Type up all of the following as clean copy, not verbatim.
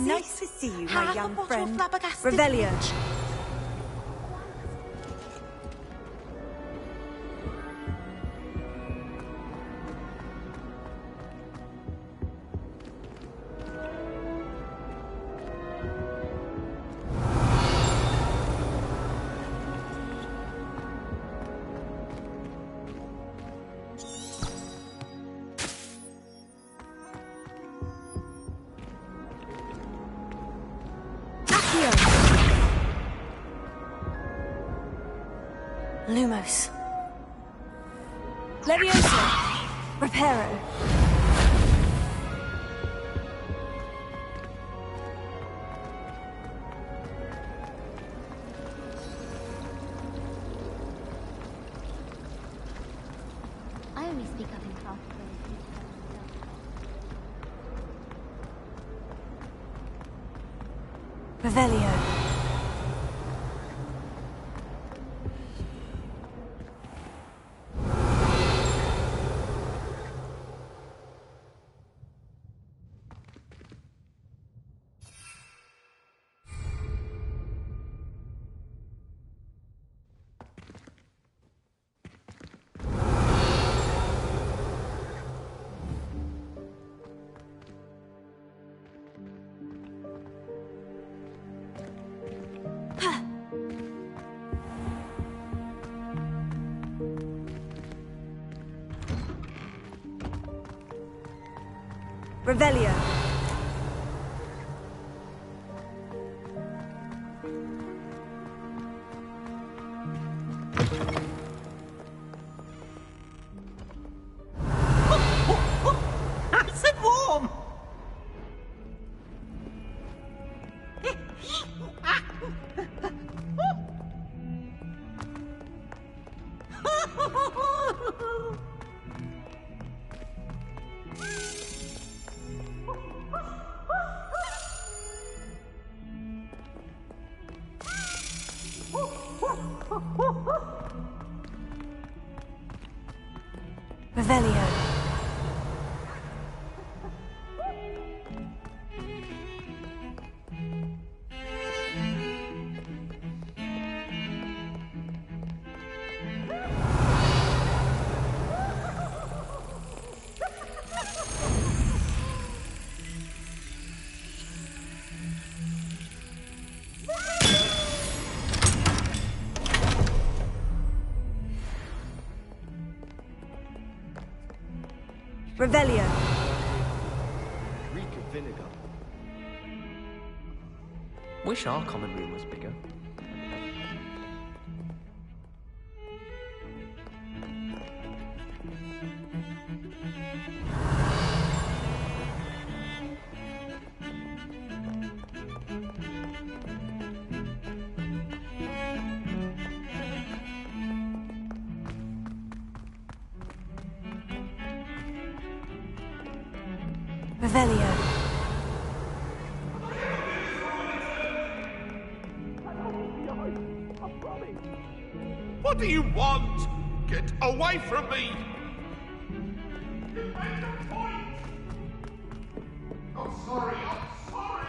Nice to see you, my Half young a bottle friend. of flabbergasted Revelio. peach. Lumos. Levioso. Reparo. I only speak up in half the Revelio. Revelio. Nice and warm. Revelio. Revelio. Reek of vinegar. Wish our common room was bigger. Revelio. What do you want? Get away from me! I'm sorry, I'm sorry!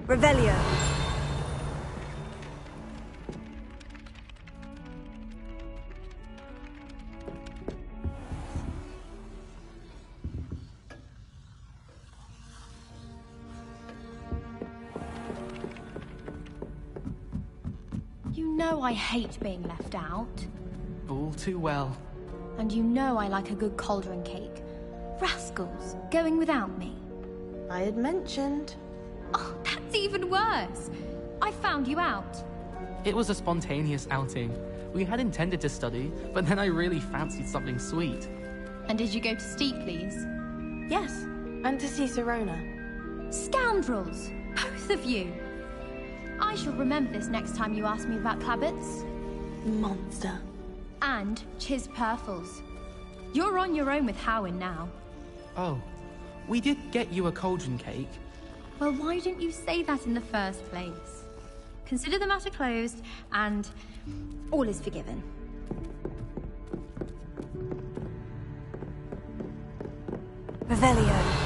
Revelio. You know I hate being left out. All too well. And you know I like a good cauldron cake. Rascals, going without me. I had mentioned. Oh, that's even worse. I found you out. It was a spontaneous outing. We had intended to study, but then I really fancied something sweet. And did you go to Steepleys? Yes, and to see Sirona. Scoundrels! Both of you! I shall remember this next time you ask me about Clabbits. Monster. And Chiz Purfles. You're on your own with Howin now. Oh, we did get you a cauldron cake. Well, why didn't you say that in the first place? Consider the matter closed, and all is forgiven. Revelio.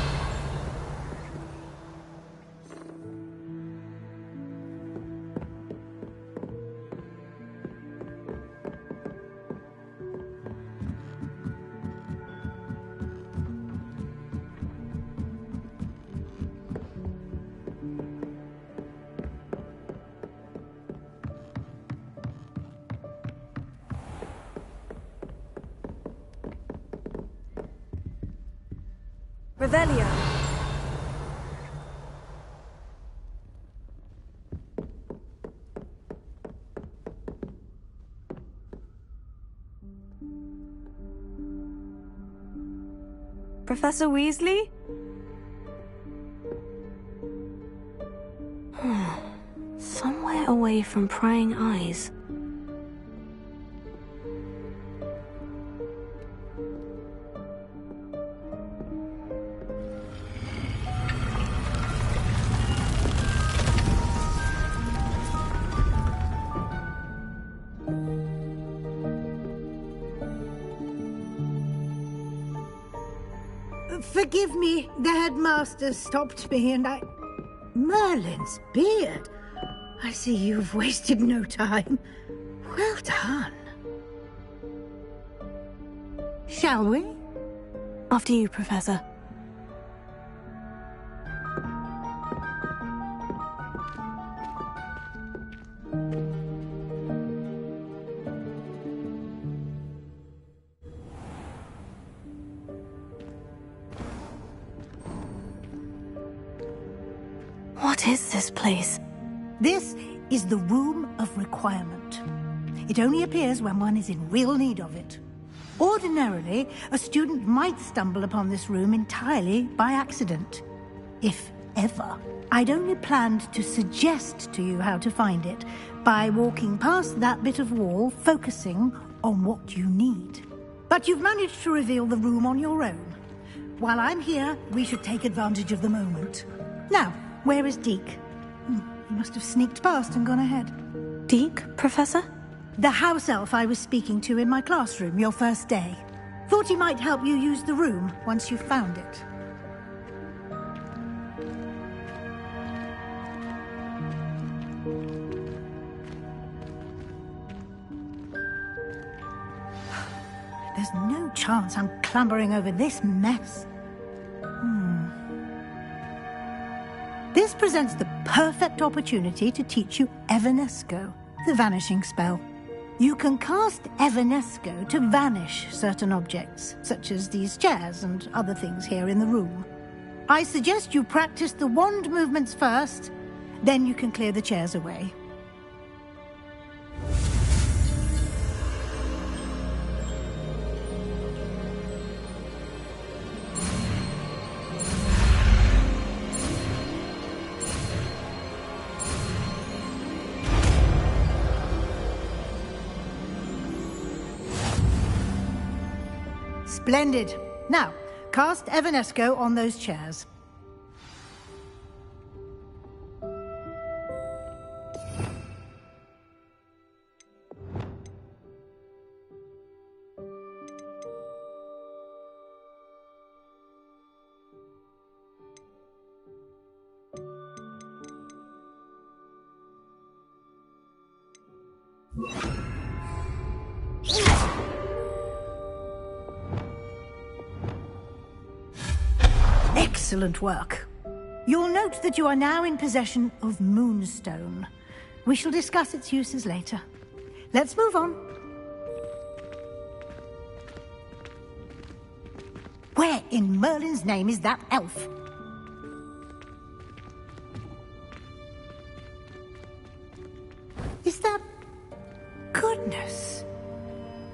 Revelio. Professor Weasley? Somewhere away from prying eyes. Forgive me, the headmaster stopped me and I... Merlin's beard! I see you've wasted no time. Well done. Shall we? After you, Professor. What is this place? This is the Room of Requirement. It only appears when one is in real need of it. Ordinarily, a student might stumble upon this room entirely by accident. If ever. I'd only planned to suggest to you how to find it by walking past that bit of wall, focusing on what you need. But you've managed to reveal the room on your own. While I'm here, we should take advantage of the moment. Now, where is Deke? He must have sneaked past and gone ahead. Deke, Professor? The house elf I was speaking to in my classroom your first day. Thought he might help you use the room once you found it. There's no chance I'm clambering over this mess. This presents the perfect opportunity to teach you Evanesco, the vanishing spell. You can cast Evanesco to vanish certain objects, such as these chairs and other things here in the room. I suggest you practice the wand movements first, then you can clear the chairs away. Splendid. Now, cast Evanesco on those chairs. Excellent work. You'll note that you are now in possession of Moonstone. We shall discuss its uses later. Let's move on. Where in Merlin's name is that elf? Is that... Good goodness.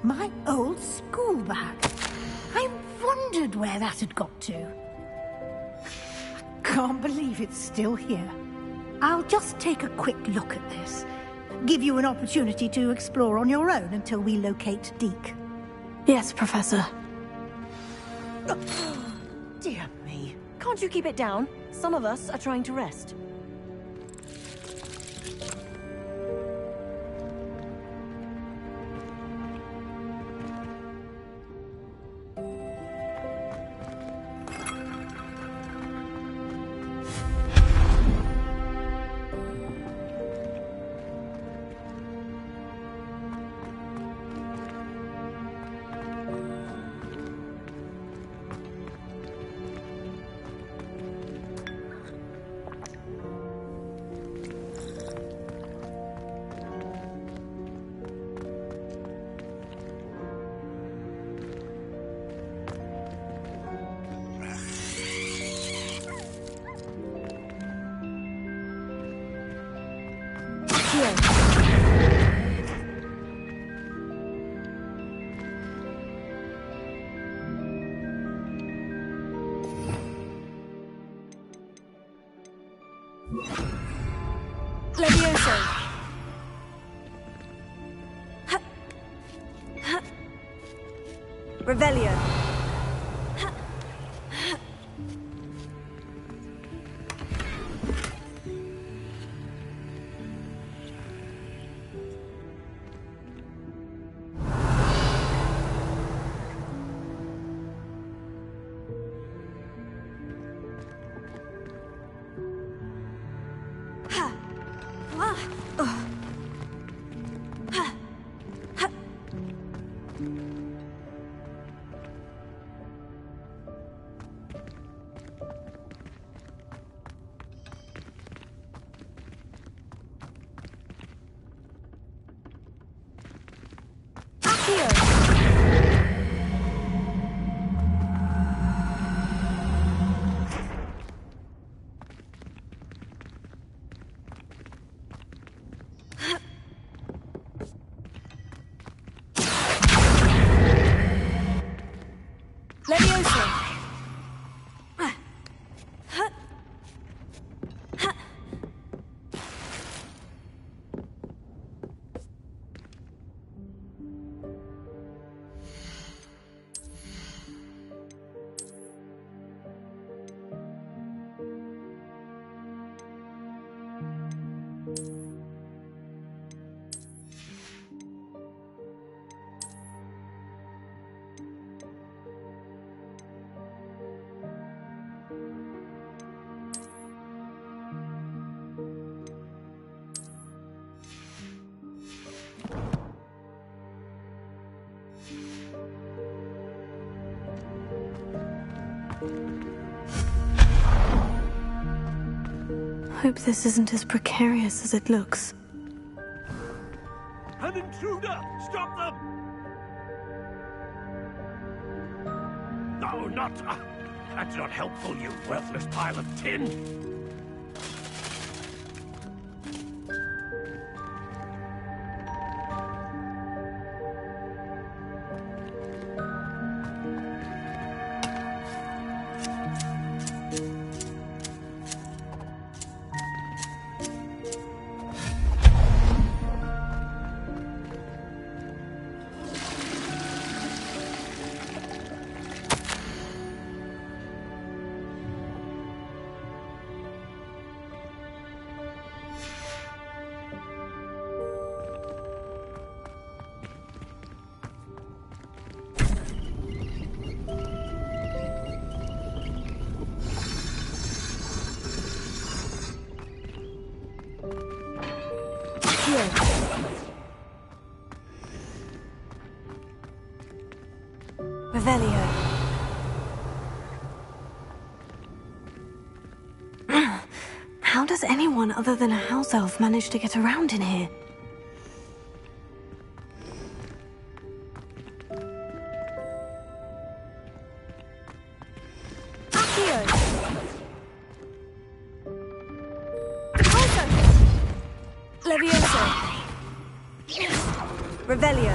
My old school bag. I wondered where that had got to. I can't believe it's still here. I'll just take a quick look at this. Give you an opportunity to explore on your own until we locate Deke. Yes, Professor. Dear me. Can't you keep it down? Some of us are trying to rest. Levioso. Revelio. Hope this isn't as precarious as it looks. An intruder! Stop them! No, not... that's not helpful, you worthless pile of tin! Revelio. How does anyone other than a house elf manage to get around in here? Levioso. Revelio.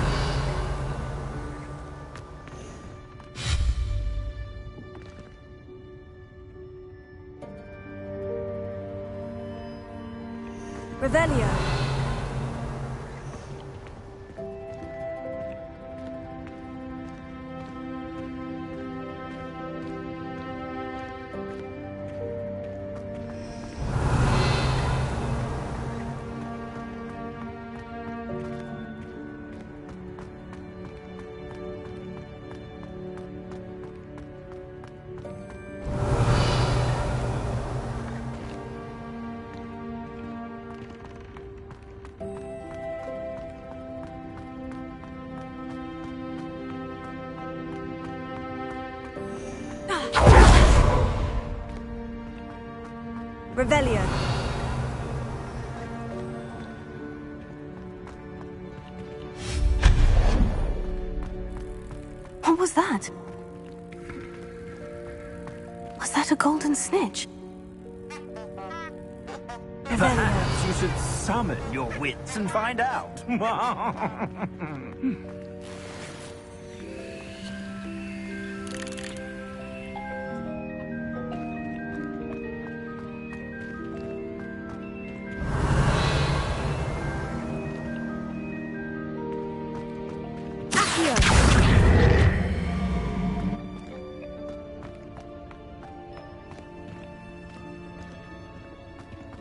Revelio. Revelio. What was that? Was that a golden snitch? Perhaps you should summon your wits and find out.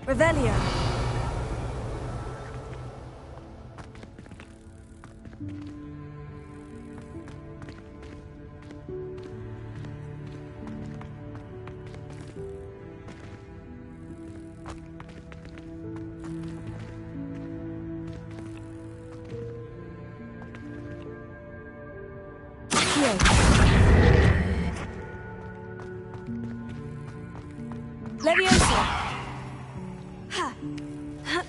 Revelio. Leviosa. Ha. Ha.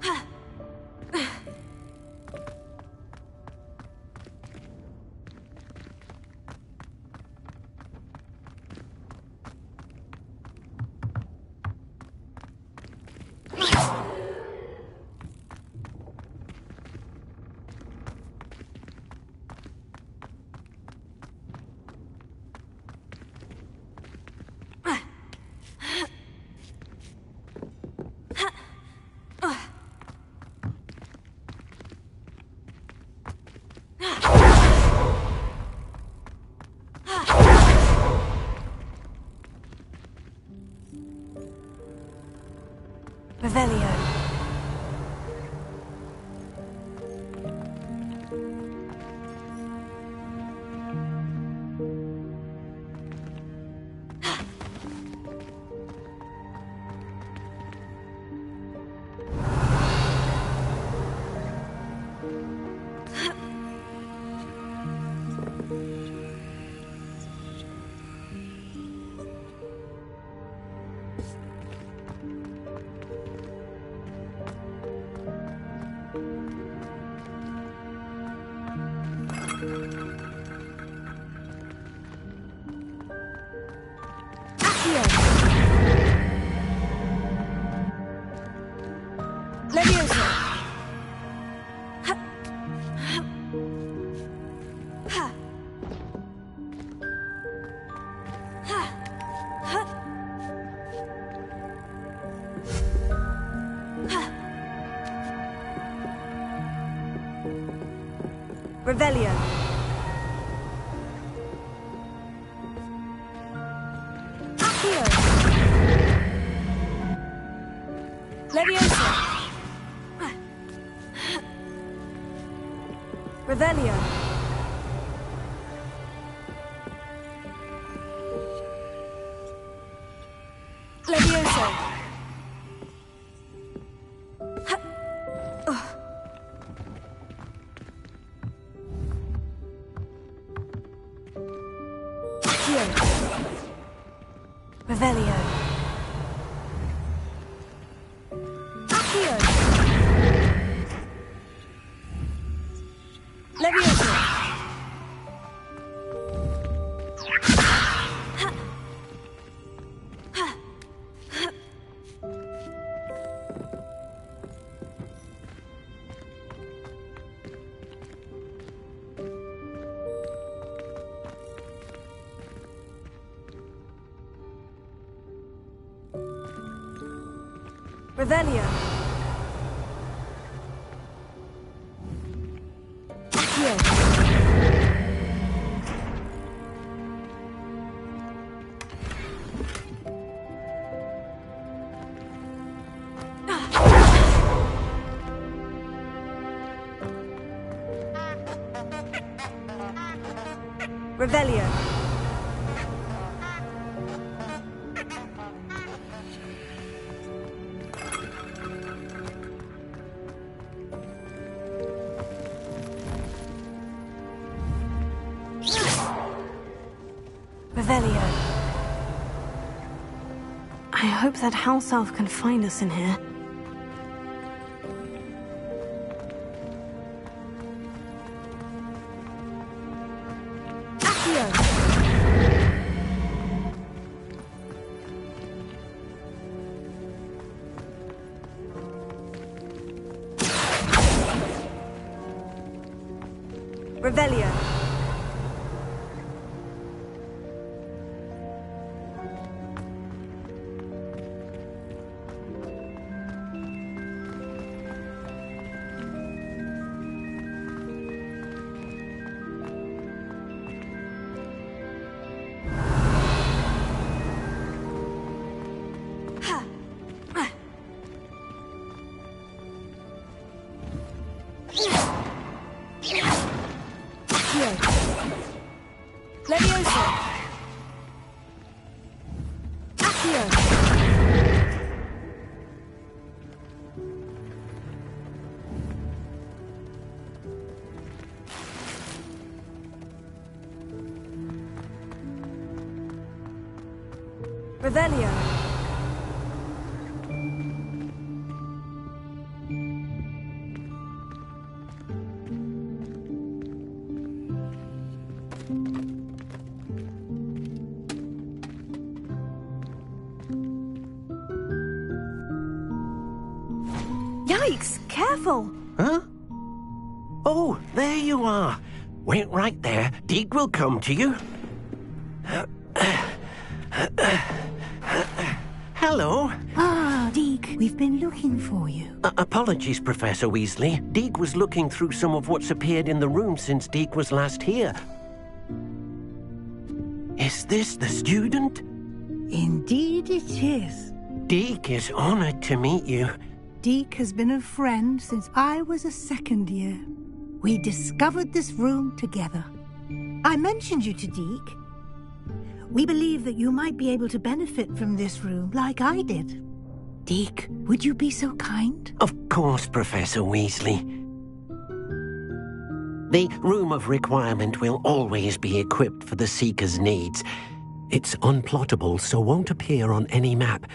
Ha. Revelio. Leviosa. Ha. Ha. Ha. Ha. Ha. Revelio. Accio. Leviosa. Revelio. Leviosa. Ha. Oh. Accio. Revelio. Accio. Leviosa. Ha. Ha. Ha. Revelio. Accio. Revelio. Revelio. I hope that house elf can find us in here. Revelio. Levioso. Accio. Revelio. Yikes! Careful! Huh? Oh, there you are. Wait right there. Deek will come to you. Hello. Ah, Deek, we've been looking for you. Apologies, Professor Weasley. Deek was looking through some of what's appeared in the room since Deek was last here. Is this the student? Indeed it is. Deek is honored to meet you. Deek has been a friend since I was a second year. We discovered this room together. I mentioned you to Deek. We believe that you might be able to benefit from this room like I did. Deek, would you be so kind? Of course, Professor Weasley. The Room of Requirement will always be equipped for the Seeker's needs. It's unplottable, so won't appear on any map.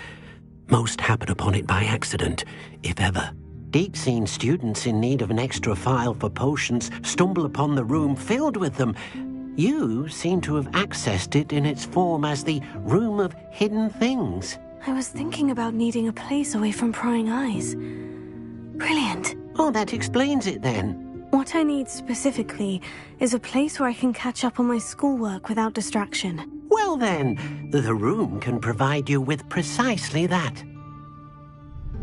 Most happen upon it by accident, if ever. Deek's seen students in need of an extra file for potions stumble upon the room filled with them. You seem to have accessed it in its form as the Room of Hidden Things. I was thinking about needing a place away from prying eyes. Brilliant. Oh, that explains it then. What I need specifically is a place where I can catch up on my schoolwork without distraction. Well then, the room can provide you with precisely that.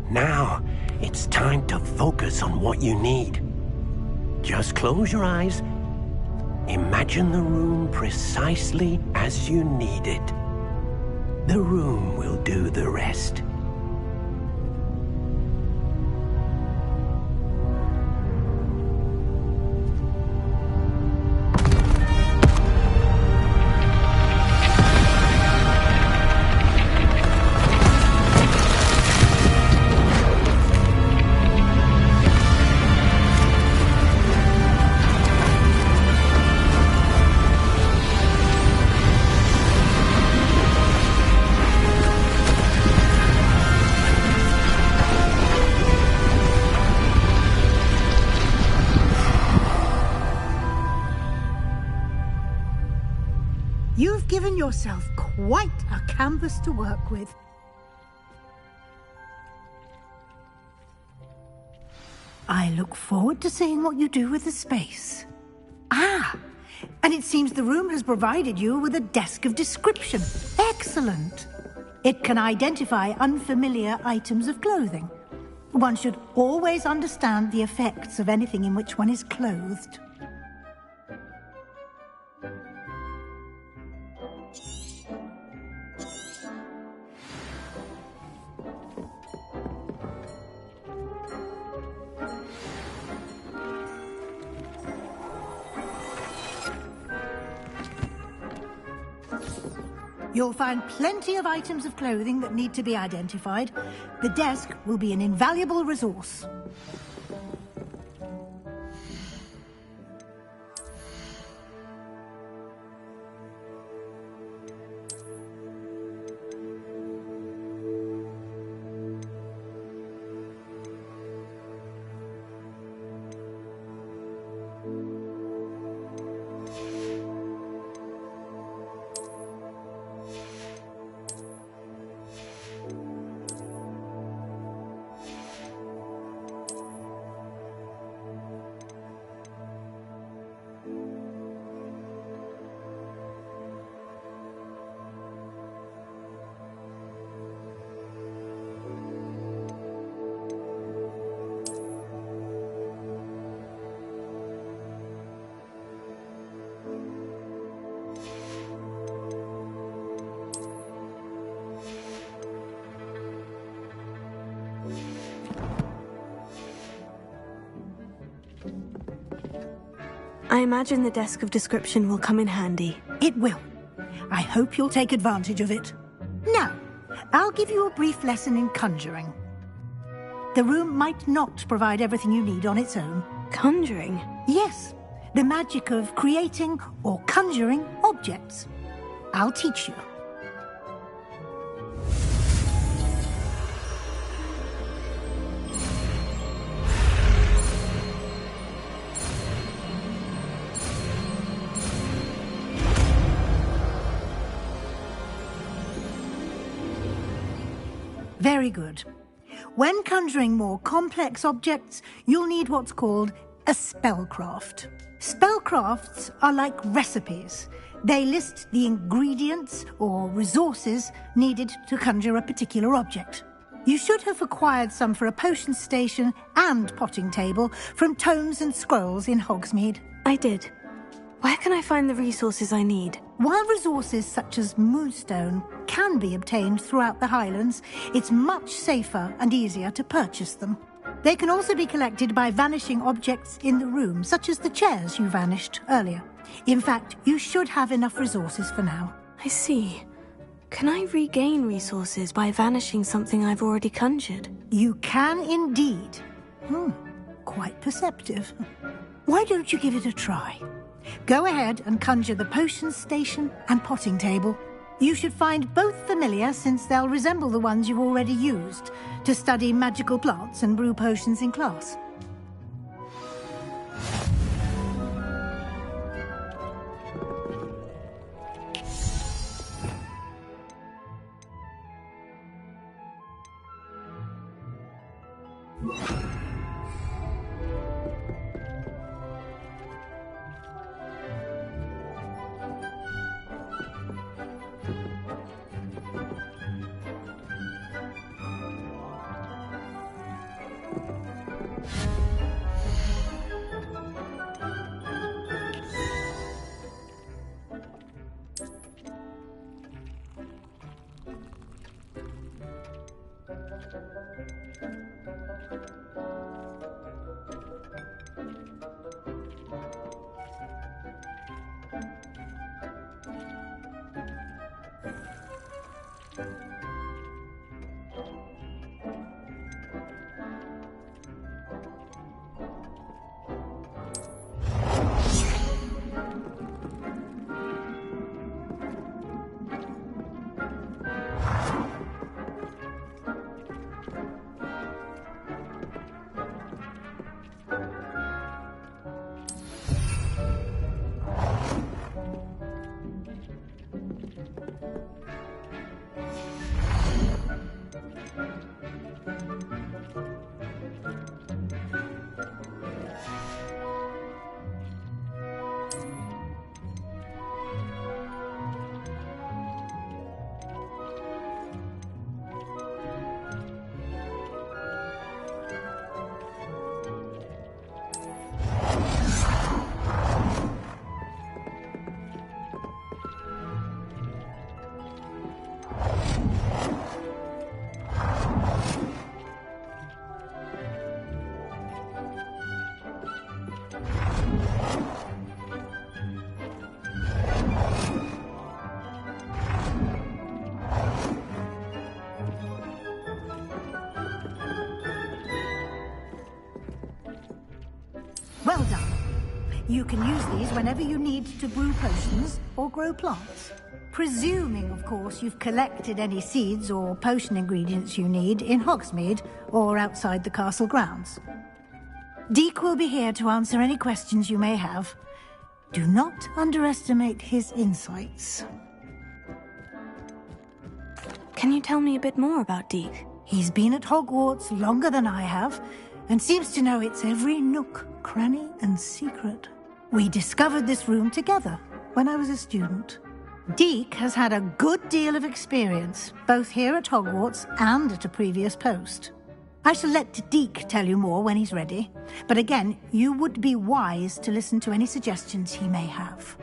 Now, it's time to focus on what you need. Just close your eyes. Imagine the room precisely as you need it. The room will do the rest. You've given yourself quite a canvas to work with. I look forward to seeing what you do with the space. Ah, and it seems the room has provided you with a desk of description. Excellent. It can identify unfamiliar items of clothing. One should always understand the effects of anything in which one is clothed. You'll find plenty of items of clothing that need to be identified. The desk will be an invaluable resource. I imagine the desk of description will come in handy. It will. I hope you'll take advantage of it. Now, I'll give you a brief lesson in conjuring. The room might not provide everything you need on its own. Conjuring? Yes, the magic of creating or conjuring objects. I'll teach you. Very good. When conjuring more complex objects, you'll need what's called a spellcraft. Spellcrafts are like recipes. They list the ingredients or resources needed to conjure a particular object. You should have acquired some for a potion station and potting table from tomes and scrolls in Hogsmeade. I did. Where can I find the resources I need? While resources such as moonstone can be obtained throughout the Highlands, it's much safer and easier to purchase them. They can also be collected by vanishing objects in the room, such as the chairs you vanished earlier. In fact, you should have enough resources for now. I see. Can I regain resources by vanishing something I've already conjured? You can indeed. Quite perceptive. Why don't you give it a try? Go ahead and conjure the potion station and potting table. You should find both familiar, since they'll resemble the ones you've already used to study magical plants and brew potions in class. Well done. You can use these whenever you need to brew potions or grow plants. Presuming, of course, you've collected any seeds or potion ingredients you need in Hogsmeade or outside the castle grounds. Deek will be here to answer any questions you may have. Do not underestimate his insights. Can you tell me a bit more about Deek? He's been at Hogwarts longer than I have, and seems to know its every nook, cranny, and secret. We discovered this room together when I was a student. Deek has had a good deal of experience, both here at Hogwarts and at a previous post. I shall let Deek tell you more when he's ready, but again, you would be wise to listen to any suggestions he may have.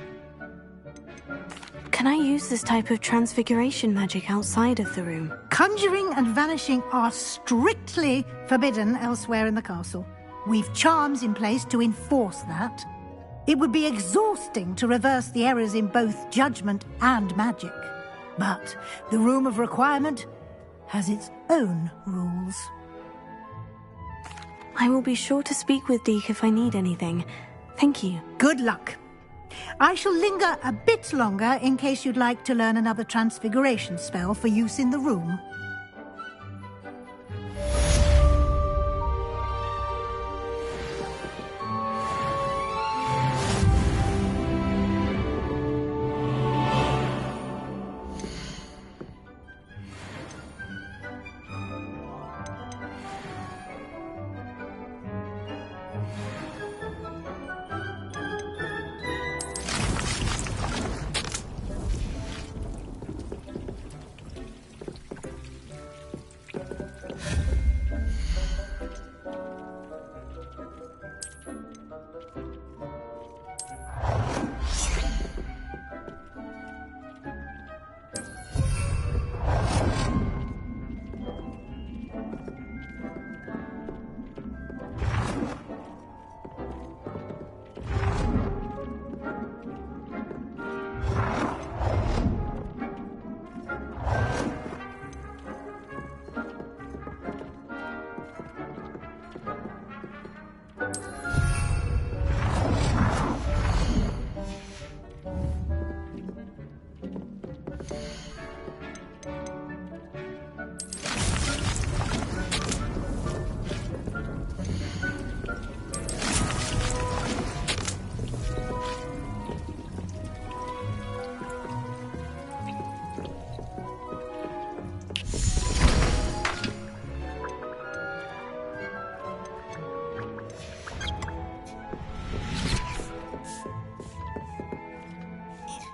Can I use this type of transfiguration magic outside of the room? Conjuring and vanishing are strictly forbidden elsewhere in the castle. We've charms in place to enforce that. It would be exhausting to reverse the errors in both judgment and magic. But the Room of Requirement has its own rules. I will be sure to speak with Deek if I need anything. Thank you. Good luck. I shall linger a bit longer in case you'd like to learn another transfiguration spell for use in the room.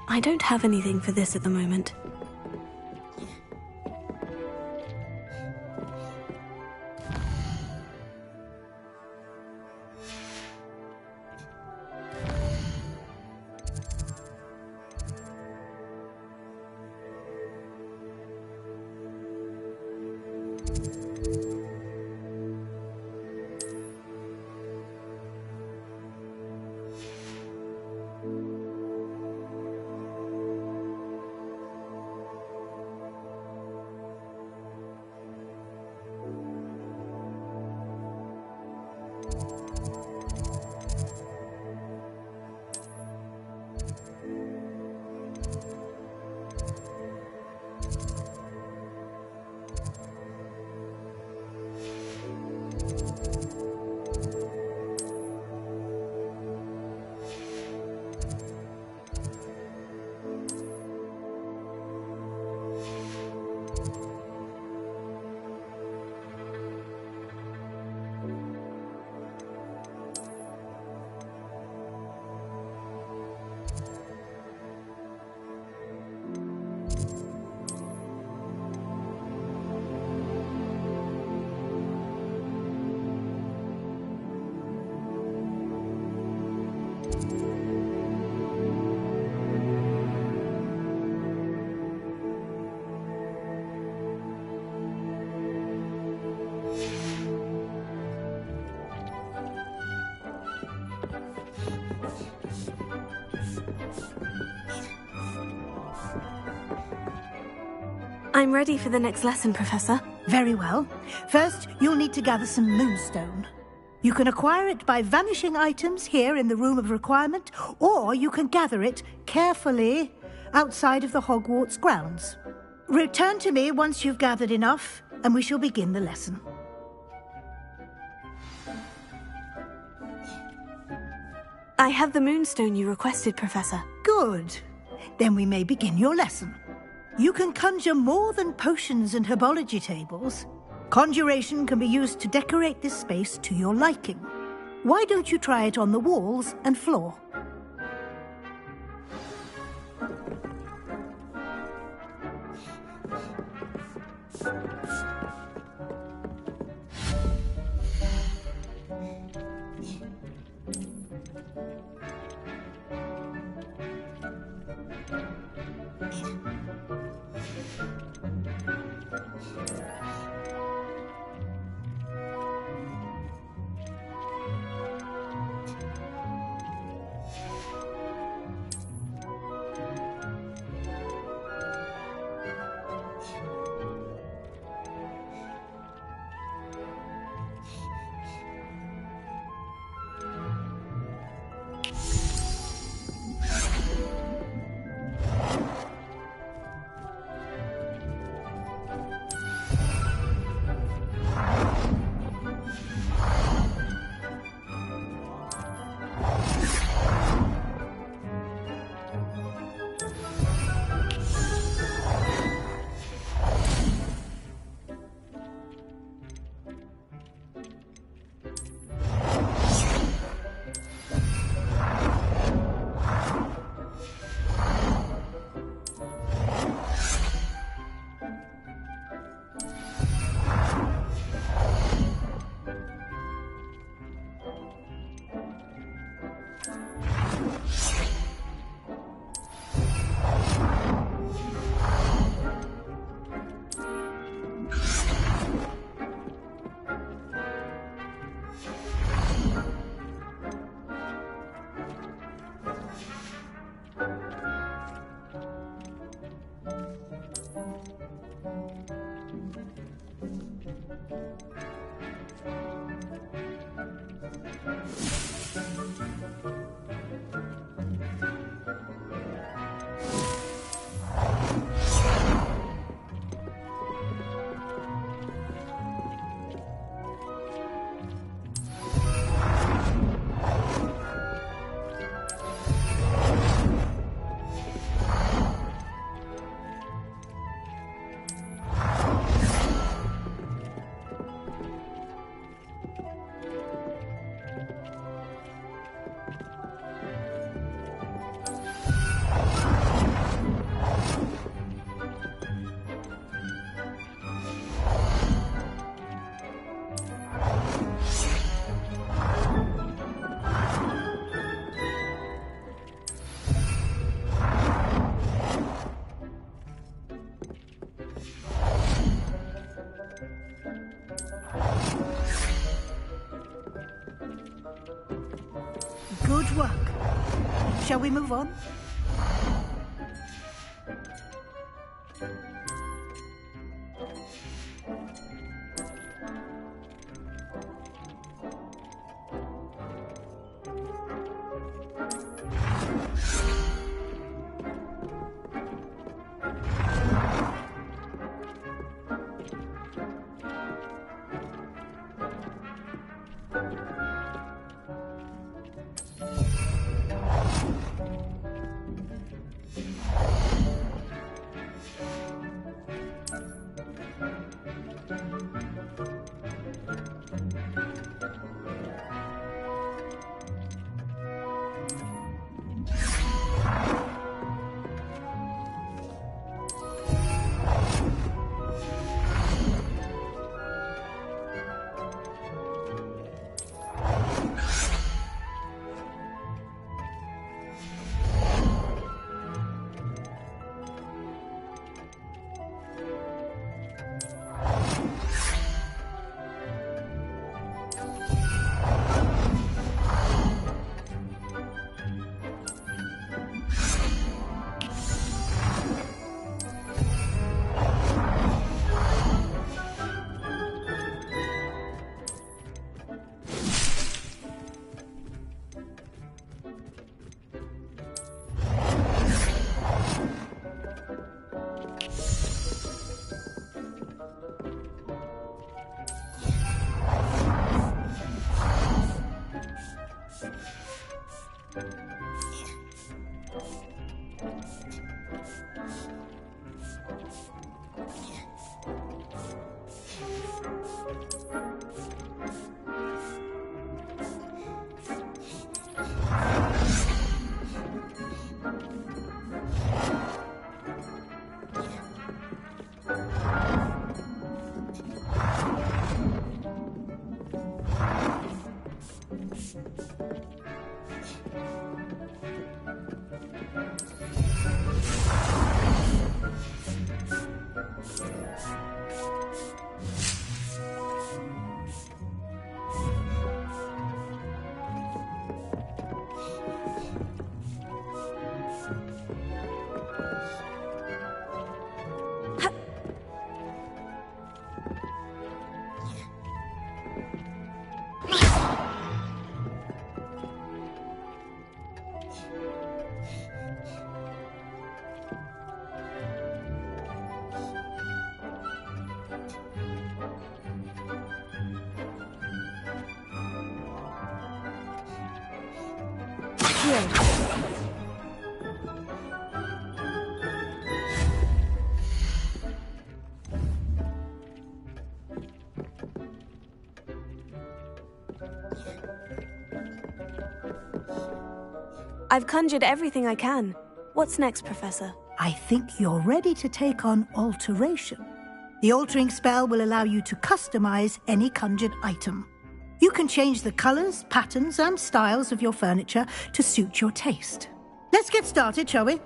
I don't have anything for this at the moment. I'm ready for the next lesson, Professor. Very well. First, you'll need to gather some moonstone. You can acquire it by vanishing items here in the Room of Requirement, or you can gather it carefully outside of the Hogwarts grounds. Return to me once you've gathered enough, and we shall begin the lesson. I have the moonstone you requested, Professor. Good. Then we may begin your lesson. You can conjure more than potions and herbology tables. Conjuration can be used to decorate this space to your liking. Why don't you try it on the walls and floor? Good work. Shall we move on? I've conjured everything I can. What's next, Professor? I think you're ready to take on alteration. The altering spell will allow you to customize any conjured item. You can change the colors, patterns, and styles of your furniture to suit your taste. Let's get started, shall we?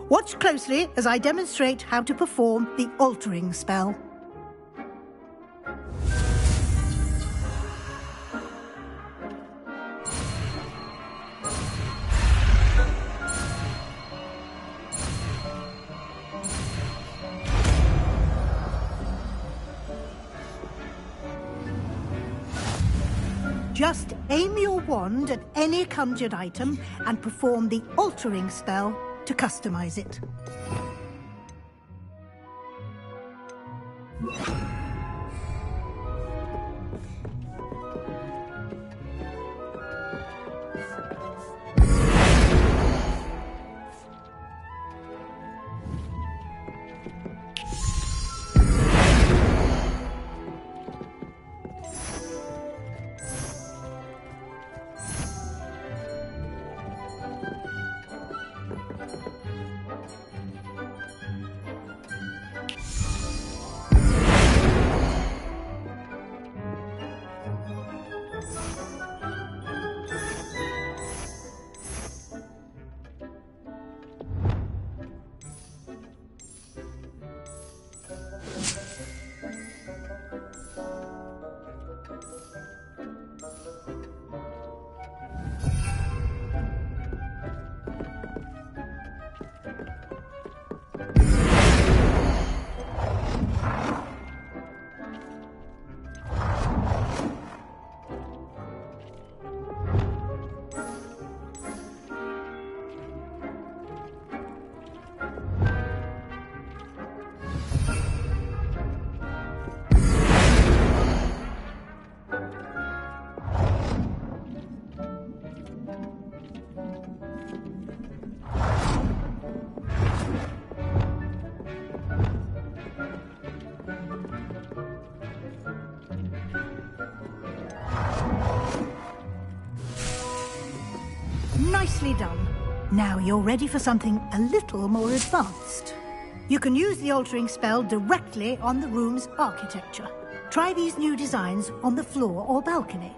Watch closely as I demonstrate how to perform the altering spell. Just aim your wand at any conjured item and perform the altering spell to customize it. Nicely done. Now you're ready for something a little more advanced. You can use the altering spell directly on the room's architecture. Try these new designs on the floor or balcony.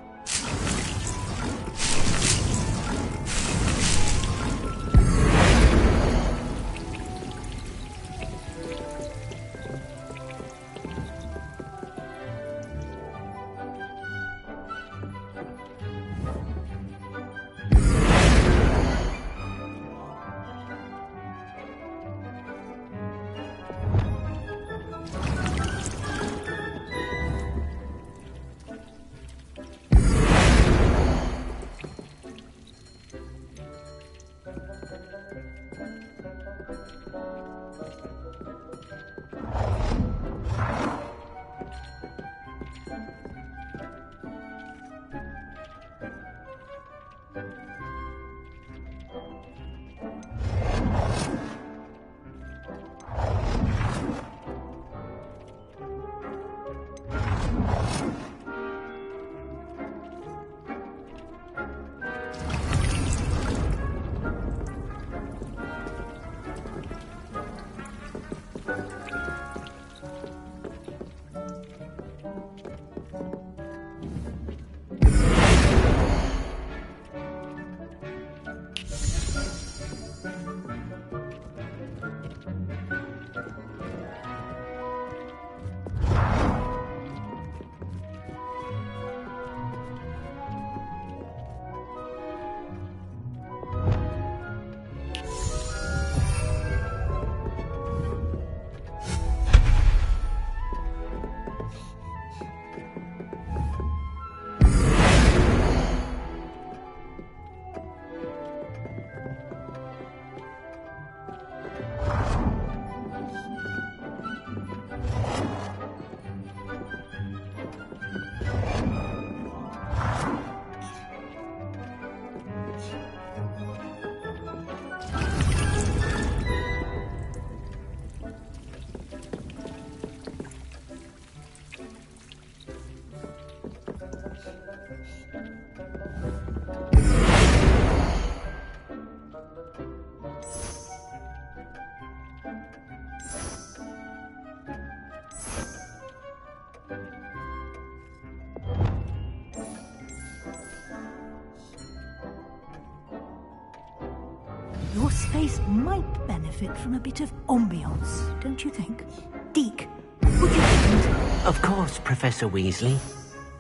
Your space might benefit from a bit of ambiance, don't you think? Deke, would you mind? Of course, Professor Weasley.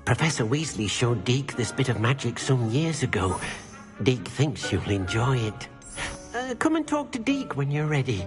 Professor Weasley showed Deke this bit of magic some years ago. Deke thinks you'll enjoy it. Come and talk to Deke when you're ready.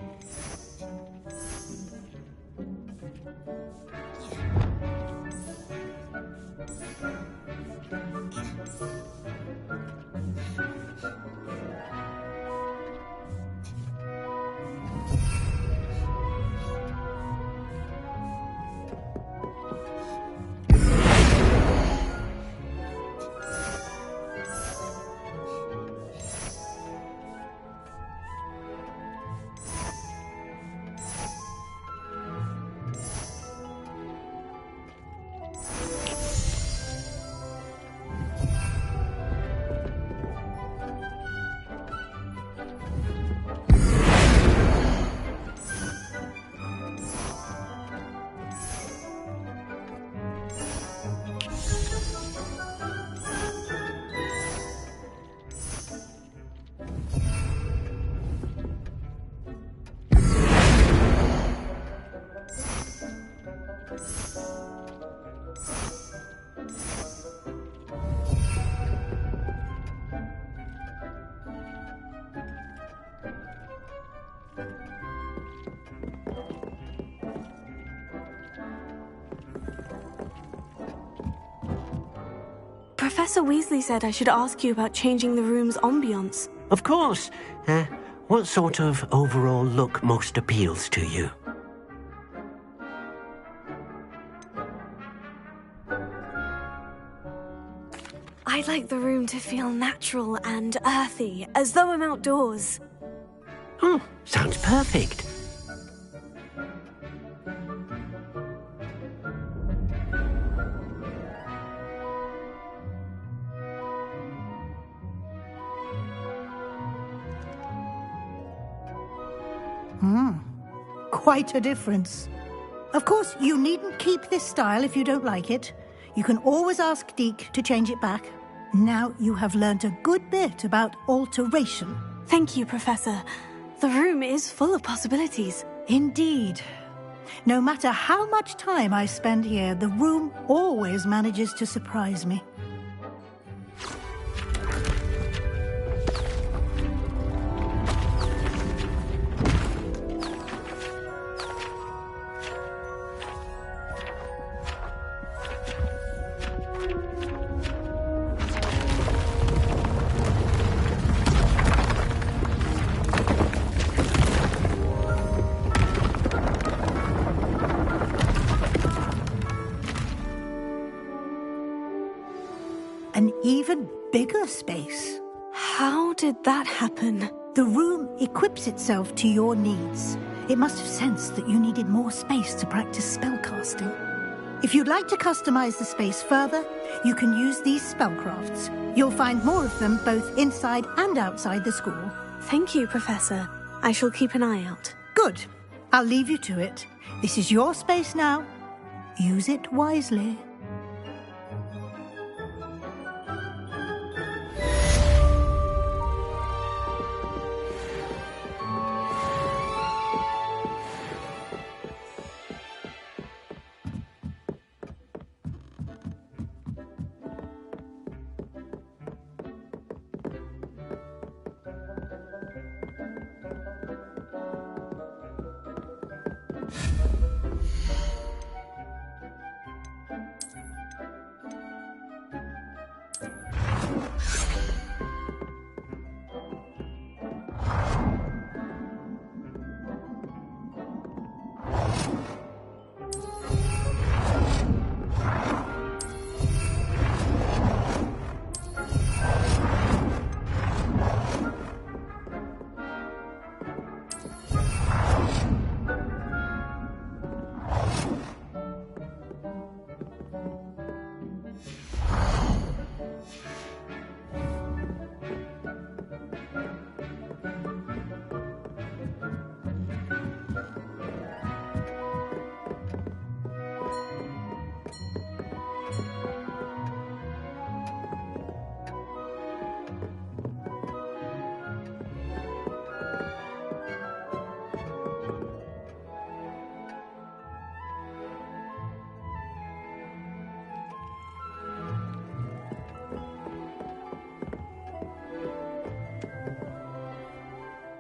Professor Weasley said I should ask you about changing the room's ambiance. Of course. What sort of overall look most appeals to you? I'd like the room to feel natural and earthy, as though I'm outdoors. Oh, sounds perfect. Quite a difference. Of course, you needn't keep this style if you don't like it. You can always ask Deke to change it back. Now you have learnt a good bit about alteration. Thank you, Professor. The room is full of possibilities. Indeed. No matter how much time I spend here, the room always manages to surprise me. An even bigger space. How did that happen? The room equips itself to your needs. It must have sensed that you needed more space to practice spellcasting. If you'd like to customize the space further, you can use these spellcrafts. You'll find more of them both inside and outside the school. Thank you, Professor. I shall keep an eye out. Good. I'll leave you to it. This is your space now. Use it wisely.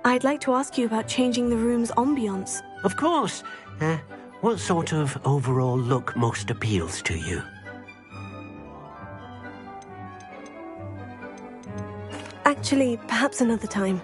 I'd like to ask you about changing the room's ambience. Of course. What sort of overall look most appeals to you? Actually, perhaps another time.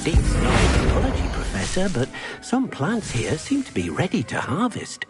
Deep no apology, Professor, but some plants here seem to be ready to harvest.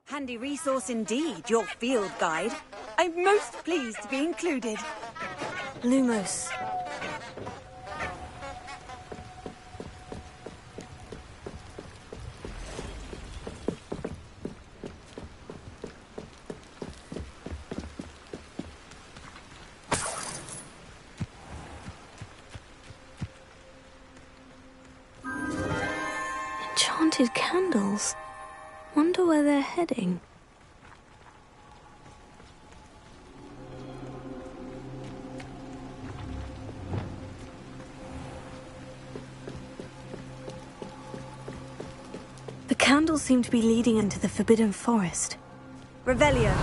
Handy resource indeed, your field guide. I'm most pleased to be included. Lumos. Enchanted candles. Wonder where they're heading. The candles seem to be leading into the Forbidden Forest. Revelio.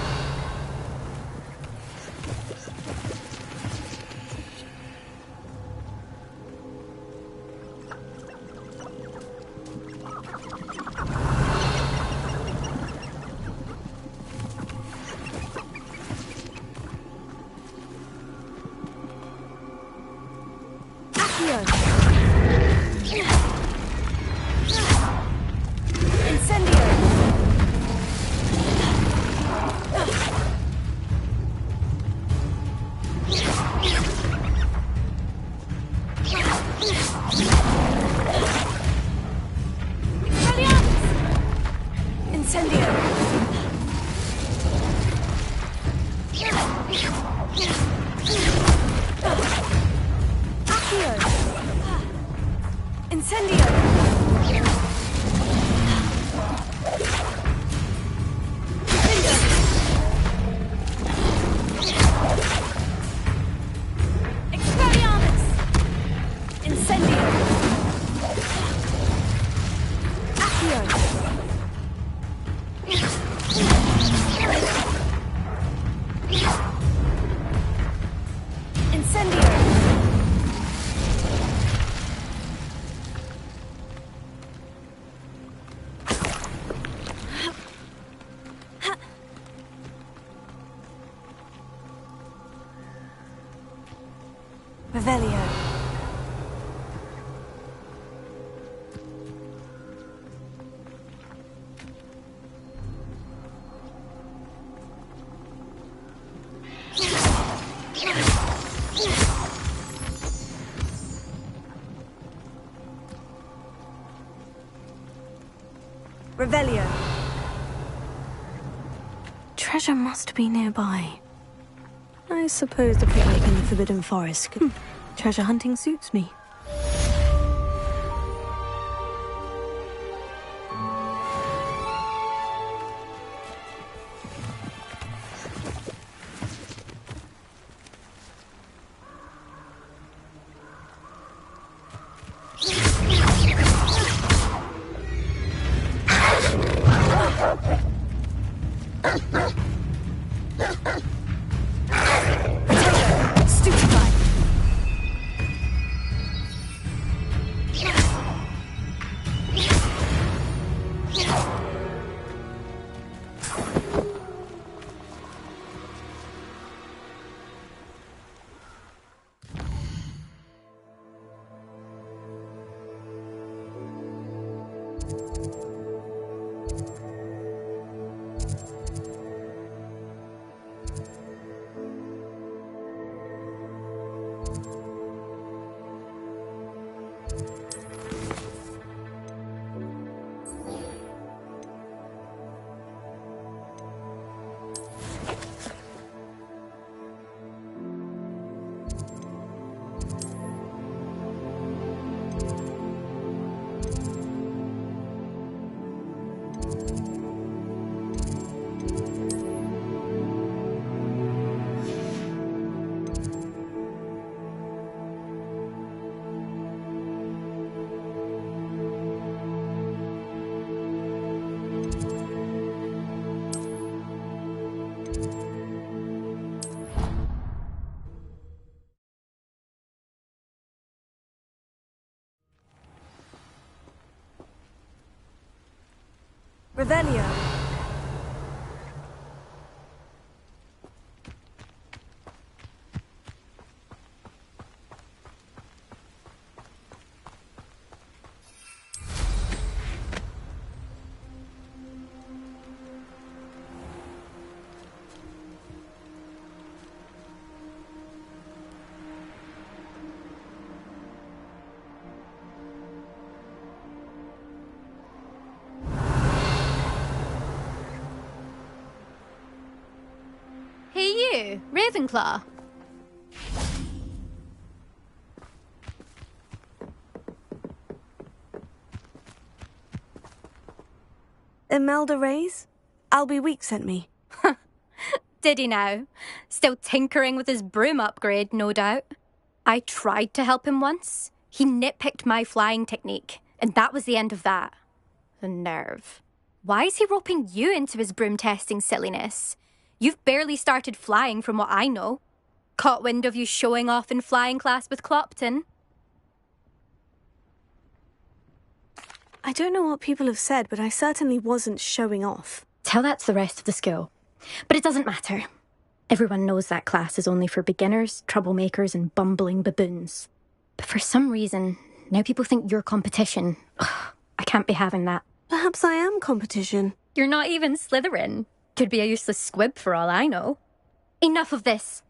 Revelio. Revelio. Treasure must be nearby. I suppose the picnic in the Forbidden Forest could... Treasure hunting suits me. Revelio. Hey you, Ravenclaw. Imelda Reyes? Albie Week sent me. Did he now? Still tinkering with his broom upgrade, no doubt. I tried to help him once. He nitpicked my flying technique, and that was the end of that. The nerve. Why is he roping you into his broom testing silliness? You've barely started flying from what I know. Caught wind of you showing off in flying class with Clopton. I don't know what people have said, but I certainly wasn't showing off. Tell that to the rest of the school. But it doesn't matter. Everyone knows that class is only for beginners, troublemakers, and bumbling baboons. But for some reason, now people think you're competition. Ugh, I can't be having that. Perhaps I am competition. You're not even Slytherin. Could be a useless squib for all I know. Enough of this.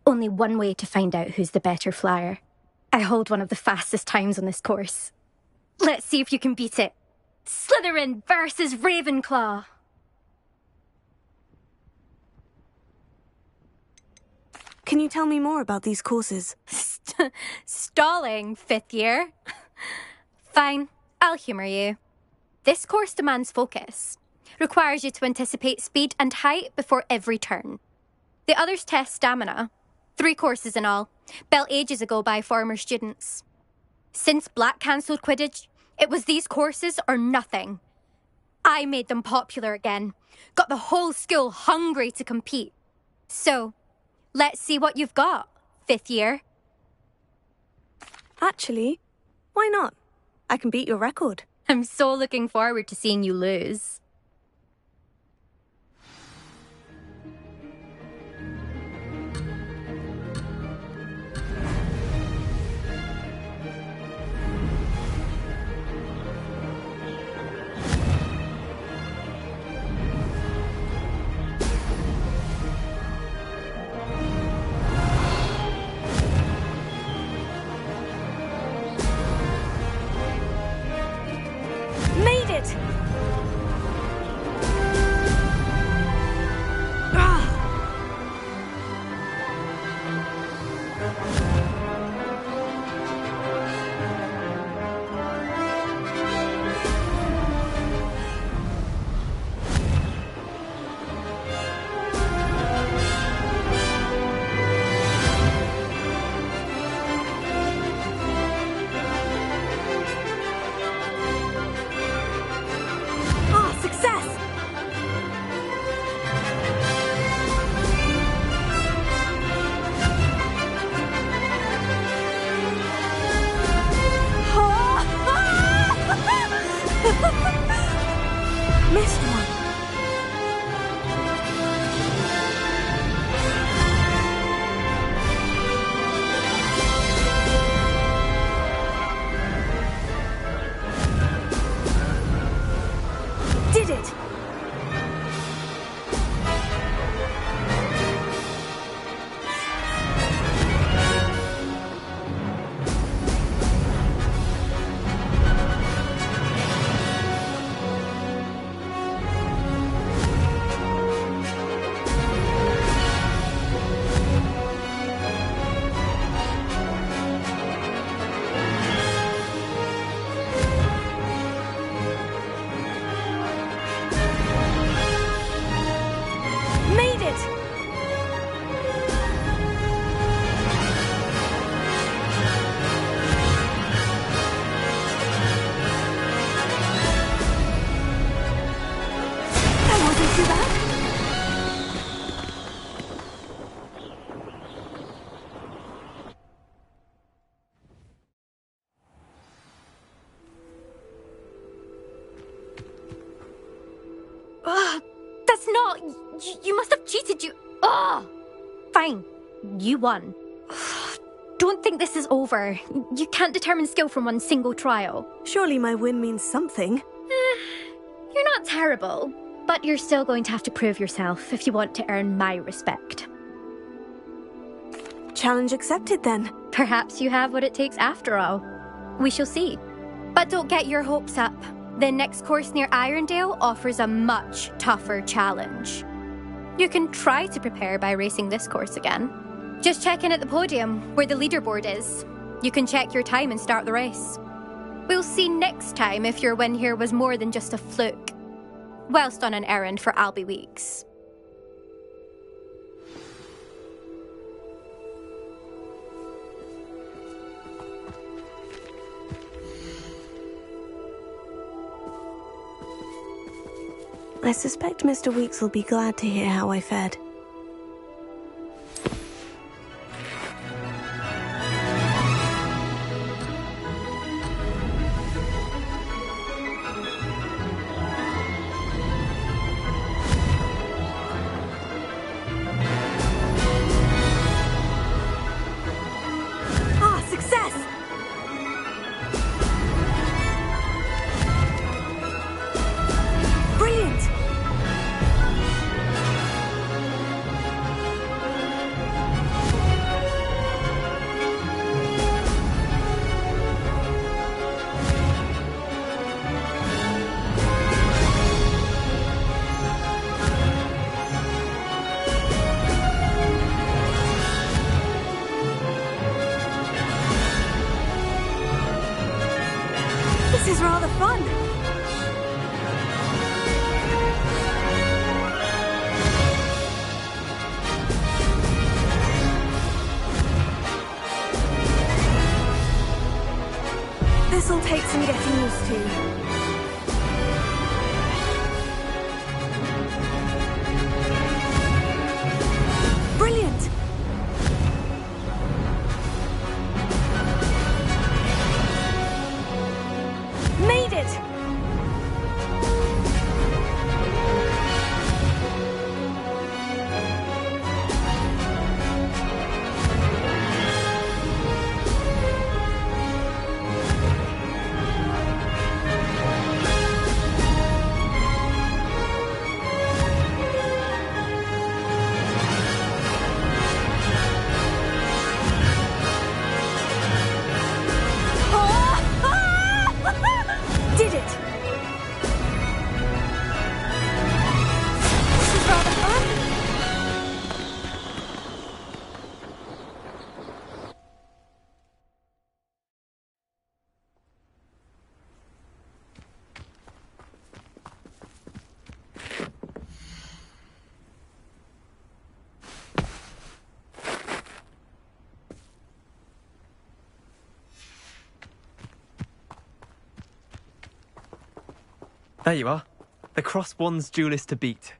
Only one way to find out who's the better flyer. I hold one of the fastest times on this course. Let's see if you can beat it. Slytherin versus Ravenclaw. Can you tell me more about these courses? Stalling, 5th year? Fine, I'll humour you. This course demands focus. Requires you to anticipate speed and height before every turn. The others test stamina. 3 courses in all, built ages ago by former students. Since Black cancelled Quidditch, it was these courses or nothing. I made them popular again. Got the whole school hungry to compete. So, let's see what you've got, 5th year. Actually, why not? I can beat your record. I'm so looking forward to seeing you lose. Made it! That's not... You must have cheated, you... Ugh! Fine. You won. Don't think this is over. You can't determine skill from one single trial. Surely my win means something. You're not terrible, but you're still going to have to prove yourself if you want to earn my respect. Challenge accepted, then. Perhaps you have what it takes after all. We shall see. But don't get your hopes up. The next course near Irondale offers a much tougher challenge. You can try to prepare by racing this course again. Just check in at the podium, where the leaderboard is. You can check your time and start the race. We'll see next time if your win here was more than just a fluke, whilst on an errand for Albie Weeks. I suspect Mr. Weeks will be glad to hear how I fared. This is rather fun. This'll take some getting used to. Brilliant! Made it! Did it! This is rather fun. There you are. The Cross Wands duelist to beat.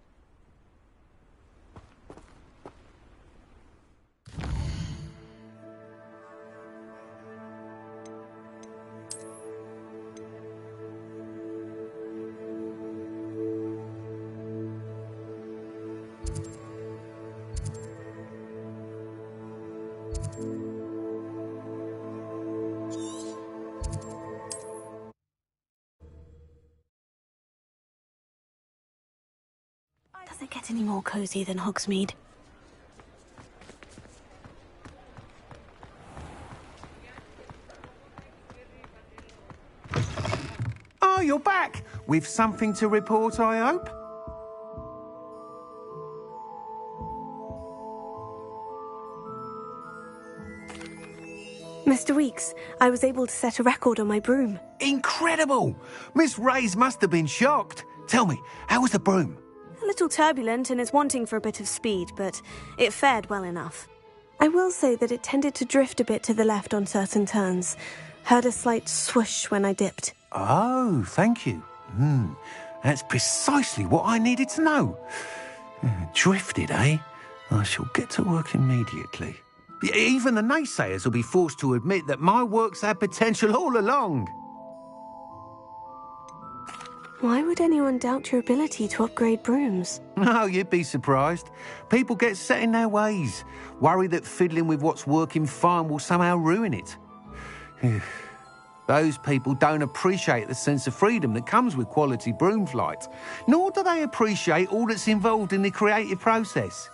Does it get any more cozy than Hogsmeade? Oh, you're back! With something to report, I hope? Mr. Weeks, I was able to set a record on my broom. Incredible! Miss Reyes must have been shocked. Tell me, how was the broom? A little turbulent and is wanting for a bit of speed, but it fared well enough. I will say that it tended to drift a bit to the left on certain turns. Heard a slight swoosh when I dipped. Oh, thank you. That's precisely what I needed to know. Drifted, eh? I shall get to work immediately. Even the naysayers will be forced to admit that my work's had potential all along. Why would anyone doubt your ability to upgrade brooms? No, you'd be surprised. People get set in their ways, worry that fiddling with what's working fine will somehow ruin it. Those people don't appreciate the sense of freedom that comes with quality broom flight, nor do they appreciate all that's involved in the creative process.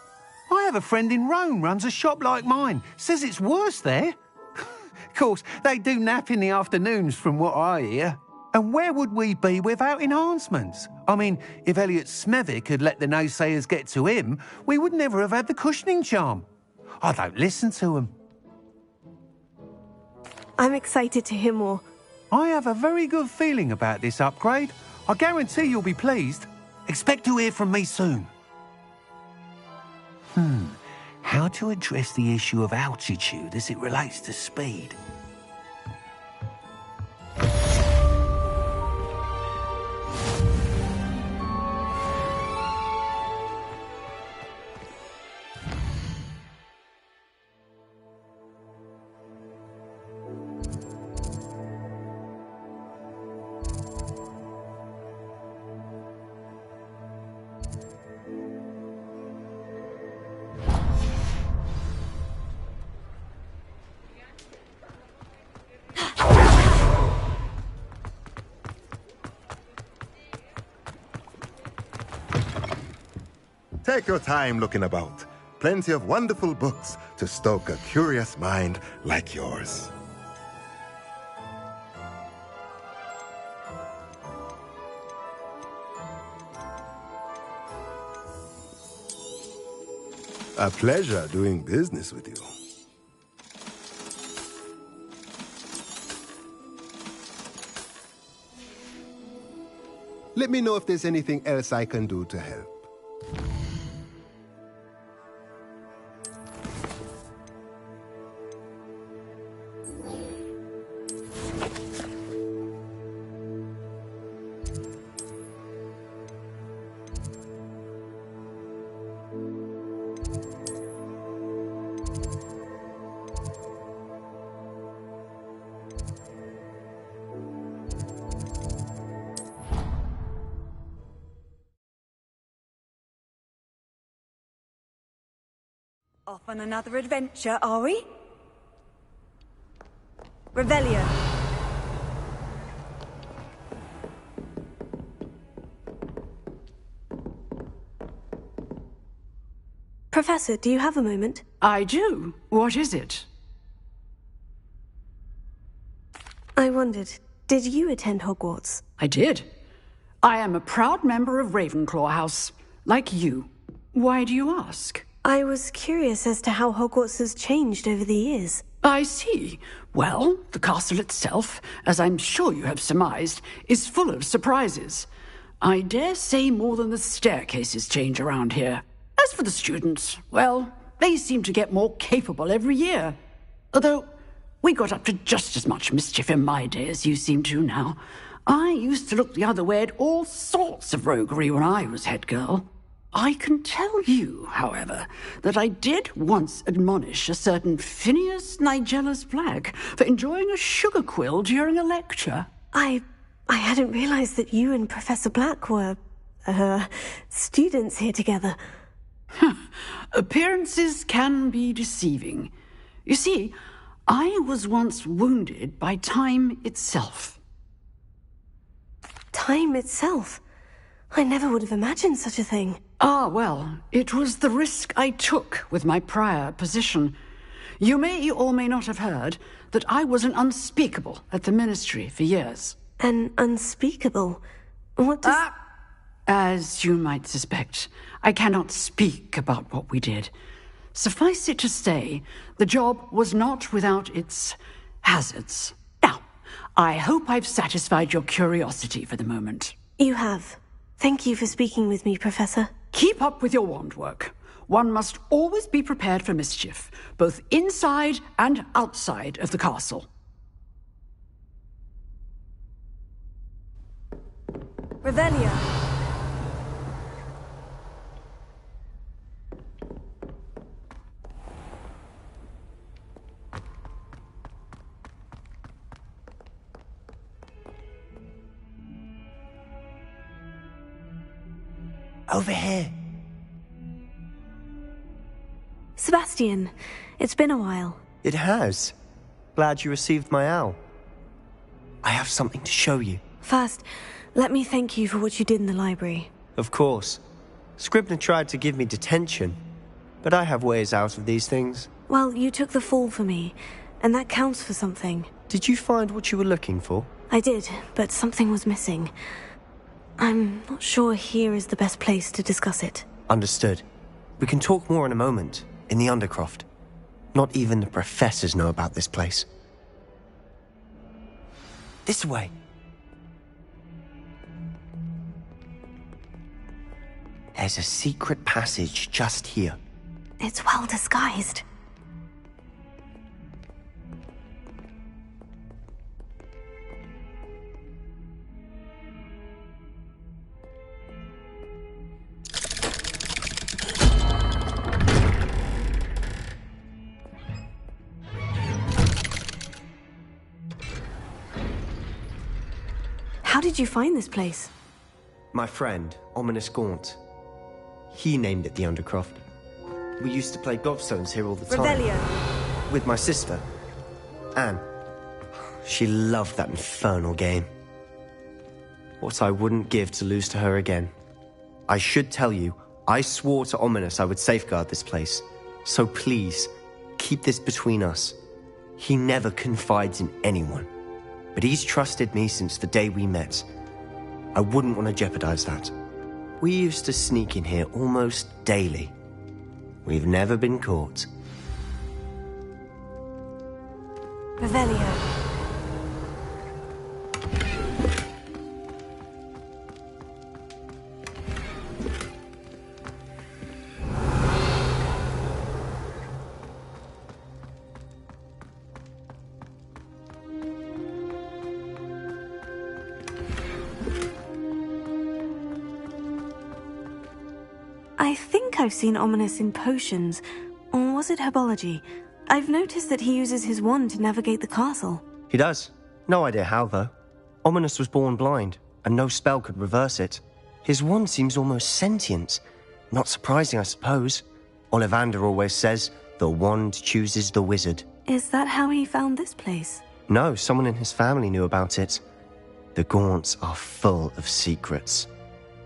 I have a friend in Rome runs a shop like mine, says it's worse there. Of course, they do nap in the afternoons from what I hear. And where would we be without enhancements? I mean, if Elliot Smethwick had let the naysayers get to him, we would never have had the cushioning charm. I don't listen to them. I'm excited to hear more. I have a very good feeling about this upgrade. I guarantee you'll be pleased. Expect to hear from me soon. How to address the issue of altitude as it relates to speed? Take your time looking about. Plenty of wonderful books to stoke a curious mind like yours. A pleasure doing business with you. Let me know if there's anything else I can do to help. Off on another adventure, are we? Revelio. Professor, do you have a moment? I do. What is it? I wondered, did you attend Hogwarts? I did. I am a proud member of Ravenclaw House, like you. Why do you ask? I was curious as to how Hogwarts has changed over the years. I see. Well, the castle itself, as I'm sure you have surmised, is full of surprises. I dare say more than the staircases change around here. As for the students, well, they seem to get more capable every year. Although, we got up to just as much mischief in my day as you seem to now. I used to look the other way at all sorts of roguery when I was head girl. I can tell you, however, that I did once admonish a certain Phineas Nigellus Black for enjoying a sugar quill during a lecture. I hadn't realized that you and Professor Black were, students here together. Appearances can be deceiving. You see, I was once wounded by time itself. Time itself? I never would have imagined such a thing. Ah, well, it was the risk I took with my prior position. You may or may not have heard that I was an unspeakable at the Ministry for years. An unspeakable? What does... As you might suspect, I cannot speak about what we did. Suffice it to say, the job was not without its hazards. Now, I hope I've satisfied your curiosity for the moment. You have. Thank you for speaking with me, Professor. Keep up with your wand work. One must always be prepared for mischief, both inside and outside of the castle. Revelio. Over here. Sebastian, it's been a while. It has. Glad you received my owl. I have something to show you. First, let me thank you for what you did in the library. Of course. Scribner tried to give me detention, but I have ways out of these things. Well, you took the fall for me, and that counts for something. Did you find what you were looking for? I did, but something was missing. I'm not sure here is the best place to discuss it. Understood. We can talk more in a moment, in the Undercroft. Not even the professors know about this place. This way. There's a secret passage just here. It's well disguised. How did you find this place? My friend, Ominous Gaunt. He named it the Undercroft. We used to play gobstones here all the time. Revelio. With my sister, Anne. She loved that infernal game. What I wouldn't give to lose to her again. I should tell you, I swore to Ominous I would safeguard this place. So please, keep this between us. He never confides in anyone. But he's trusted me since the day we met. I wouldn't want to jeopardize that. We used to sneak in here almost daily. We've never been caught. Revelio. I think I've seen Ominous in potions, or was it herbology? I've noticed that he uses his wand to navigate the castle. He does. No idea how, though. Ominous was born blind, and no spell could reverse it. His wand seems almost sentient. Not surprising, I suppose. Ollivander always says, the wand chooses the wizard. Is that how he found this place? No, someone in his family knew about it. The Gaunts are full of secrets.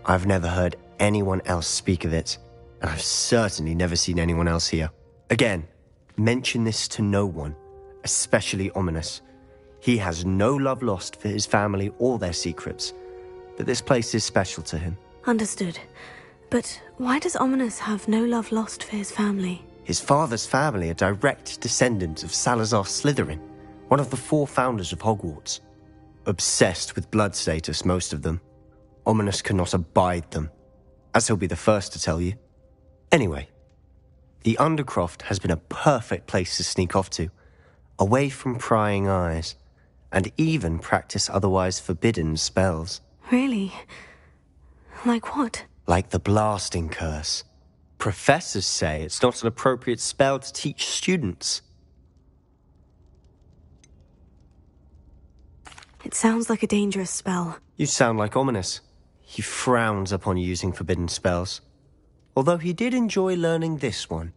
I've never heard anyone else speak of it, and I've certainly never seen anyone else here. Again, mention this to no one, especially Ominous. He has no love lost for his family or their secrets, but this place is special to him. Understood. But why does Ominous have no love lost for his family? His father's family are direct descendants of Salazar Slytherin, one of the 4 founders of Hogwarts. Obsessed with blood status, most of them. Ominous cannot abide them, as he'll be the first to tell you. Anyway, the Undercroft has been a perfect place to sneak off to, away from prying eyes, and even practice otherwise forbidden spells. Really? Like what? Like the blasting curse. Professors say it's not an appropriate spell to teach students. It sounds like a dangerous spell. You sound like Ominous. He frowns upon using forbidden spells. Although he did enjoy learning this one.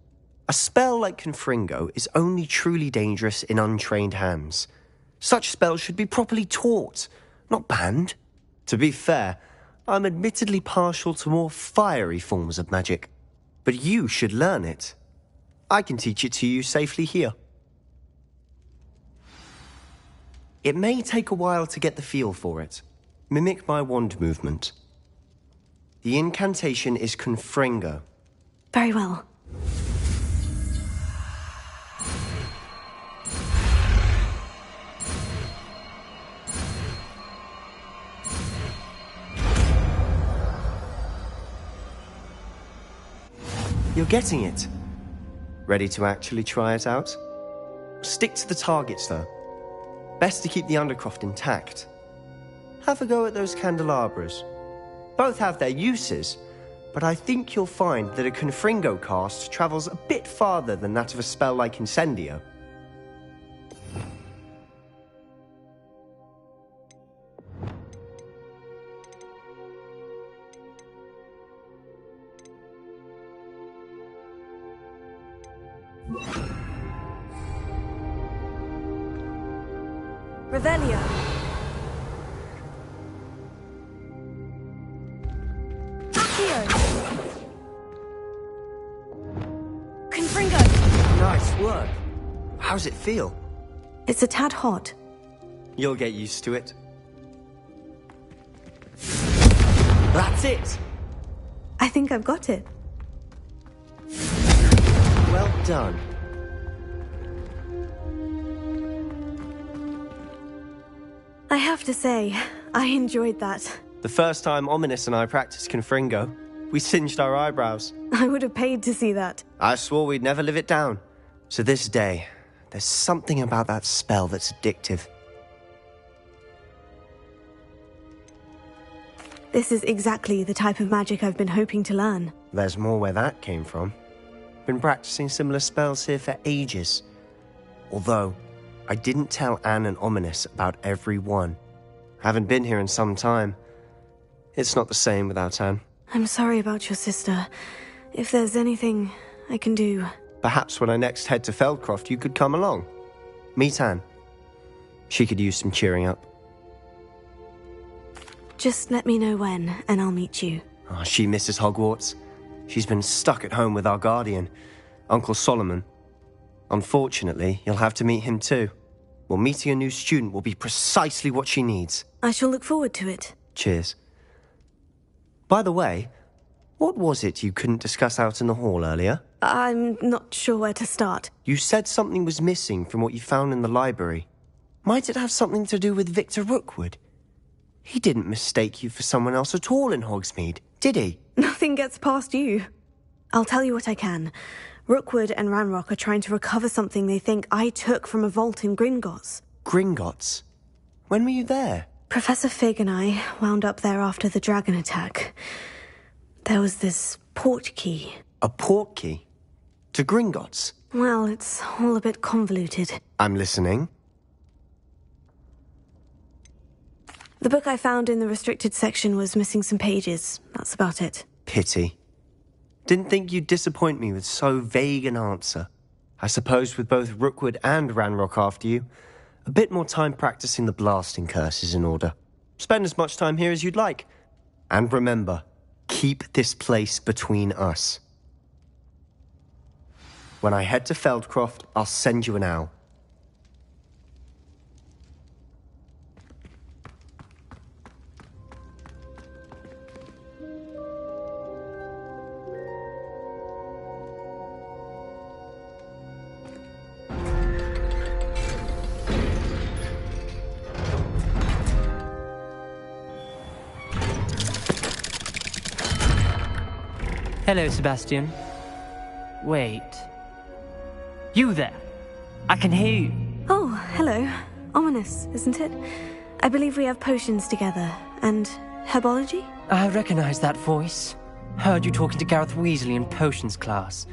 A spell like Confringo is only truly dangerous in untrained hands. Such spells should be properly taught, not banned. To be fair, I'm admittedly partial to more fiery forms of magic. But you should learn it. I can teach it to you safely here. It may take a while to get the feel for it. Mimic my wand movement. The incantation is Confringo. Very well. You're getting it. Ready to actually try it out? Stick to the targets, though. Best to keep the Undercroft intact. Have a go at those candelabras. Both have their uses, but I think you'll find that a Confringo cast travels a bit farther than that of a spell like Incendio. Revelio. Accio. Confringo. Nice work. How's it feel? It's a tad hot. You'll get used to it. That's it! I think I've got it. Well done. I have to say, I enjoyed that. The first time Ominous and I practiced Confringo, we singed our eyebrows. I would have paid to see that. I swore we'd never live it down. To this day, there's something about that spell that's addictive. This is exactly the type of magic I've been hoping to learn. There's more where that came from. Been practicing similar spells here for ages. Although, I didn't tell Anne and Ominous about every one. Haven't been here in some time. It's not the same without Anne. I'm sorry about your sister. If there's anything I can do... Perhaps when I next head to Feldcroft, you could come along. Meet Anne. She could use some cheering up. Just let me know when, and I'll meet you. Oh, she misses Hogwarts. She's been stuck at home with our guardian, Uncle Solomon. Unfortunately, you'll have to meet him too. Well, meeting a new student will be precisely what she needs. I shall look forward to it. Cheers. By the way, what was it you couldn't discuss out in the hall earlier? I'm not sure where to start. You said something was missing from what you found in the library. Might it have something to do with Victor Rookwood? He didn't mistake you for someone else at all in Hogsmeade, did he? Nothing gets past you. I'll tell you what I can. Rookwood and Ranrock are trying to recover something they think I took from a vault in Gringotts. Gringotts? When were you there? Professor Fig and I wound up there after the dragon attack. There was this port key. A port key? To Gringotts? Well, it's all a bit convoluted. I'm listening. The book I found in the restricted section was missing some pages. That's about it. Pity. Didn't think you'd disappoint me with so vague an answer. I suppose with both Rookwood and Ranrock after you, a bit more time practicing the blasting curse is in order. Spend as much time here as you'd like. And remember, keep this place between us. When I head to Feldcroft, I'll send you an owl. Hello, Sebastian. Wait. You there? I can hear you. Oh, hello. Ominous, isn't it? I believe we have potions together. And herbology? I recognize that voice. Heard you talking to Gareth Weasley in potions class.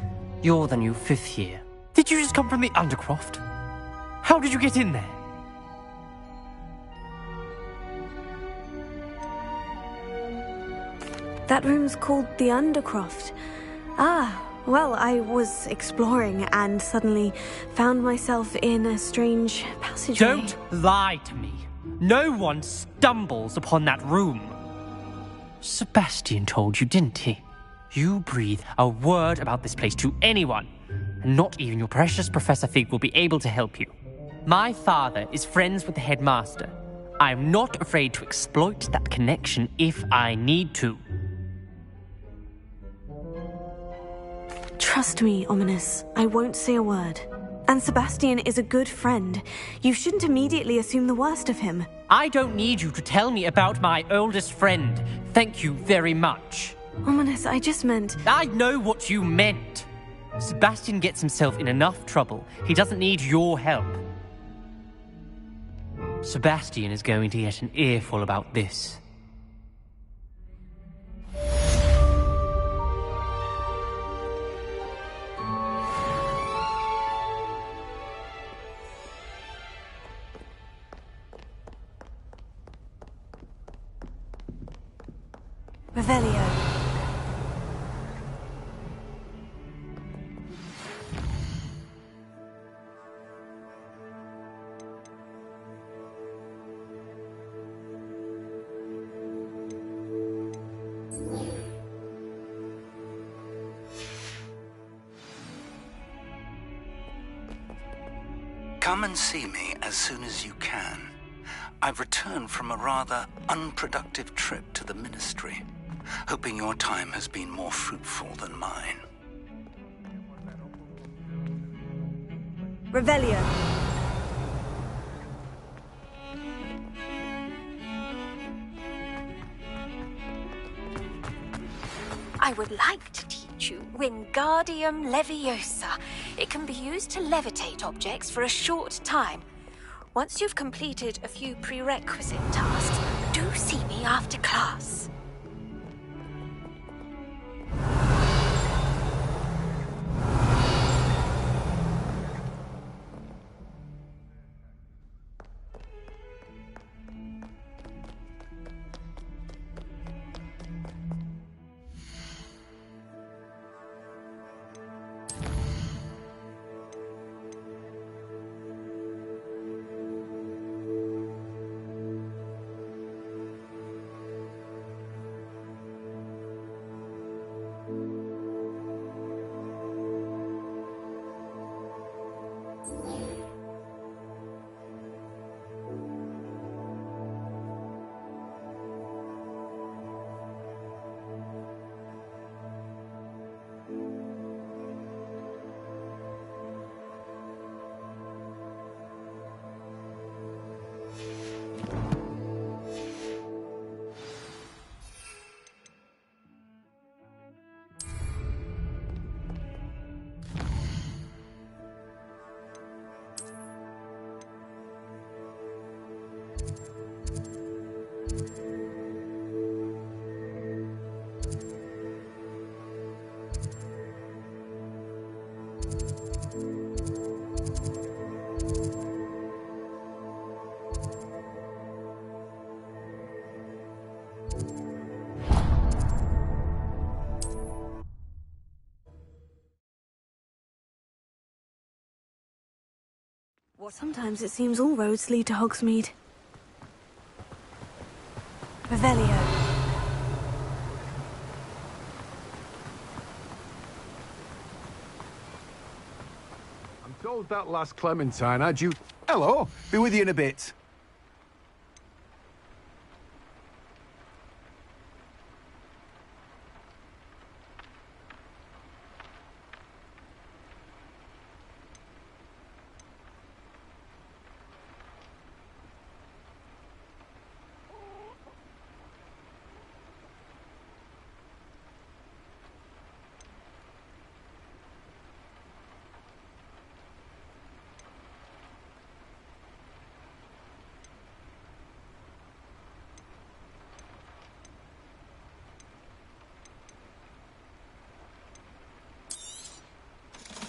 You're the new 5th year. Did you just come from the Undercroft? How did you get in there? That room's called the Undercroft. Ah, well, I was exploring and suddenly found myself in a strange passageway. Don't lie to me. No one stumbles upon that room. Sebastian told you, didn't he? You breathe a word about this place to anyone, and not even your precious Professor Fig will be able to help you. My father is friends with the headmaster. I am not afraid to exploit that connection if I need to. Trust me, Ominous. I won't say a word. And Sebastian is a good friend. You shouldn't immediately assume the worst of him. I don't need you to tell me about my oldest friend. Thank you very much. Ominous, I just meant... I know what you meant. Sebastian gets himself in enough trouble. He doesn't need your help. Sebastian is going to get an earful about this. Revelio. Come and see me as soon as you can. I've returned from a rather unproductive trip to the Ministry, hoping your time has been more fruitful than mine. Revelio. I would like to teach you Wingardium Leviosa. It can be used to levitate objects for a short time. Once you've completed a few prerequisite tasks, do see me after class. Sometimes it seems all roads lead to Hogsmeade. Revelio. I'm told that last Clementine had you... Hello, be with you in a bit.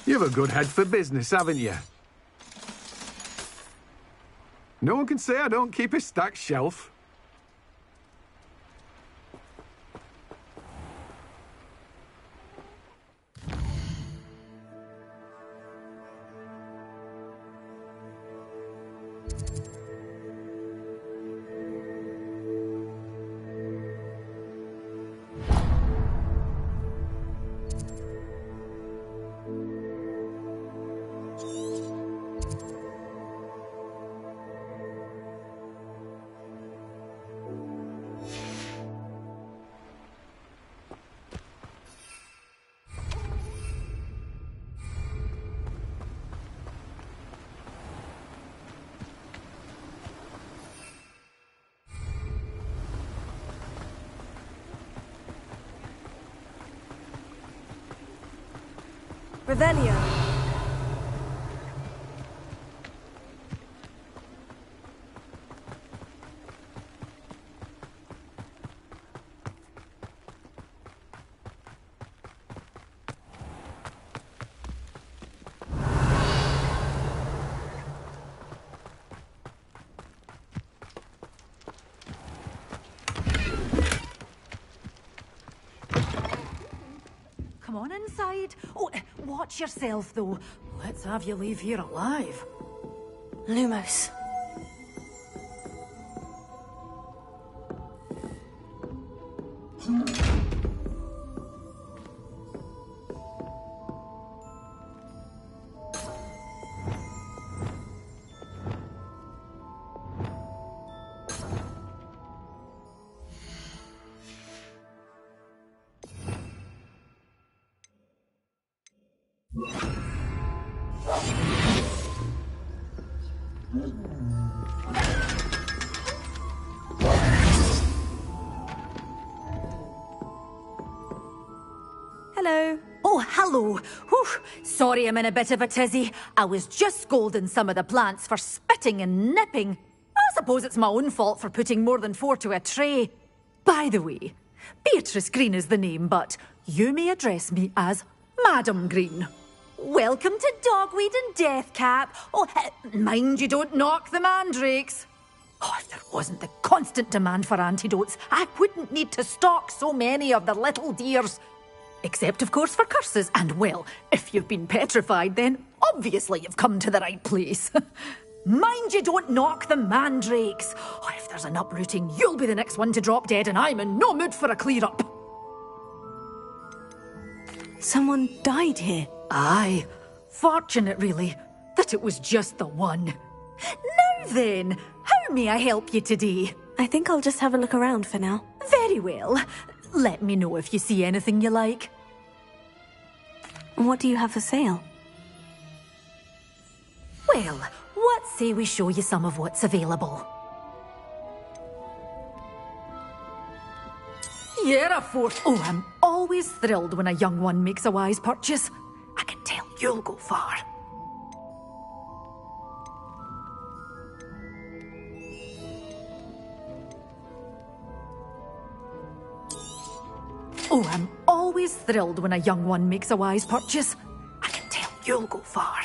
You've a good head for business, haven't you? No one can say I don't keep a stacked shelf. Revelio. Come on inside. Oh, watch yourself, though. Let's have you leave here alive. Lumos. Hello. Oh, hello. Whew. Sorry I'm in a bit of a tizzy. I was just scolding some of the plants for spitting and nipping. I suppose it's my own fault for putting more than 4 to a tray. By the way, Beatrice Green is the name, but you may address me as Madam Green. Welcome to Dogweed and Deathcap. Oh, mind you don't knock the mandrakes. Oh, if there wasn't the constant demand for antidotes, I wouldn't need to stock so many of the little dears. Except, of course, for curses. And, well, if you've been petrified, then obviously you've come to the right place. Mind you don't knock the mandrakes. Oh, if there's an uprooting, you'll be the next one to drop dead, and I'm in no mood for a clear-up. Someone died here. Aye. Fortunate, really, that it was just the one. Now then, how may I help you today? I think I'll just have a look around for now. Very well. Let me know if you see anything you like. What do you have for sale? Well, what say we show you some of what's available? You're a fourth. Oh, I'm always thrilled when a young one makes a wise purchase. I can tell you'll go far. Oh, I'm always thrilled when a young one makes a wise purchase. I can tell you'll go far.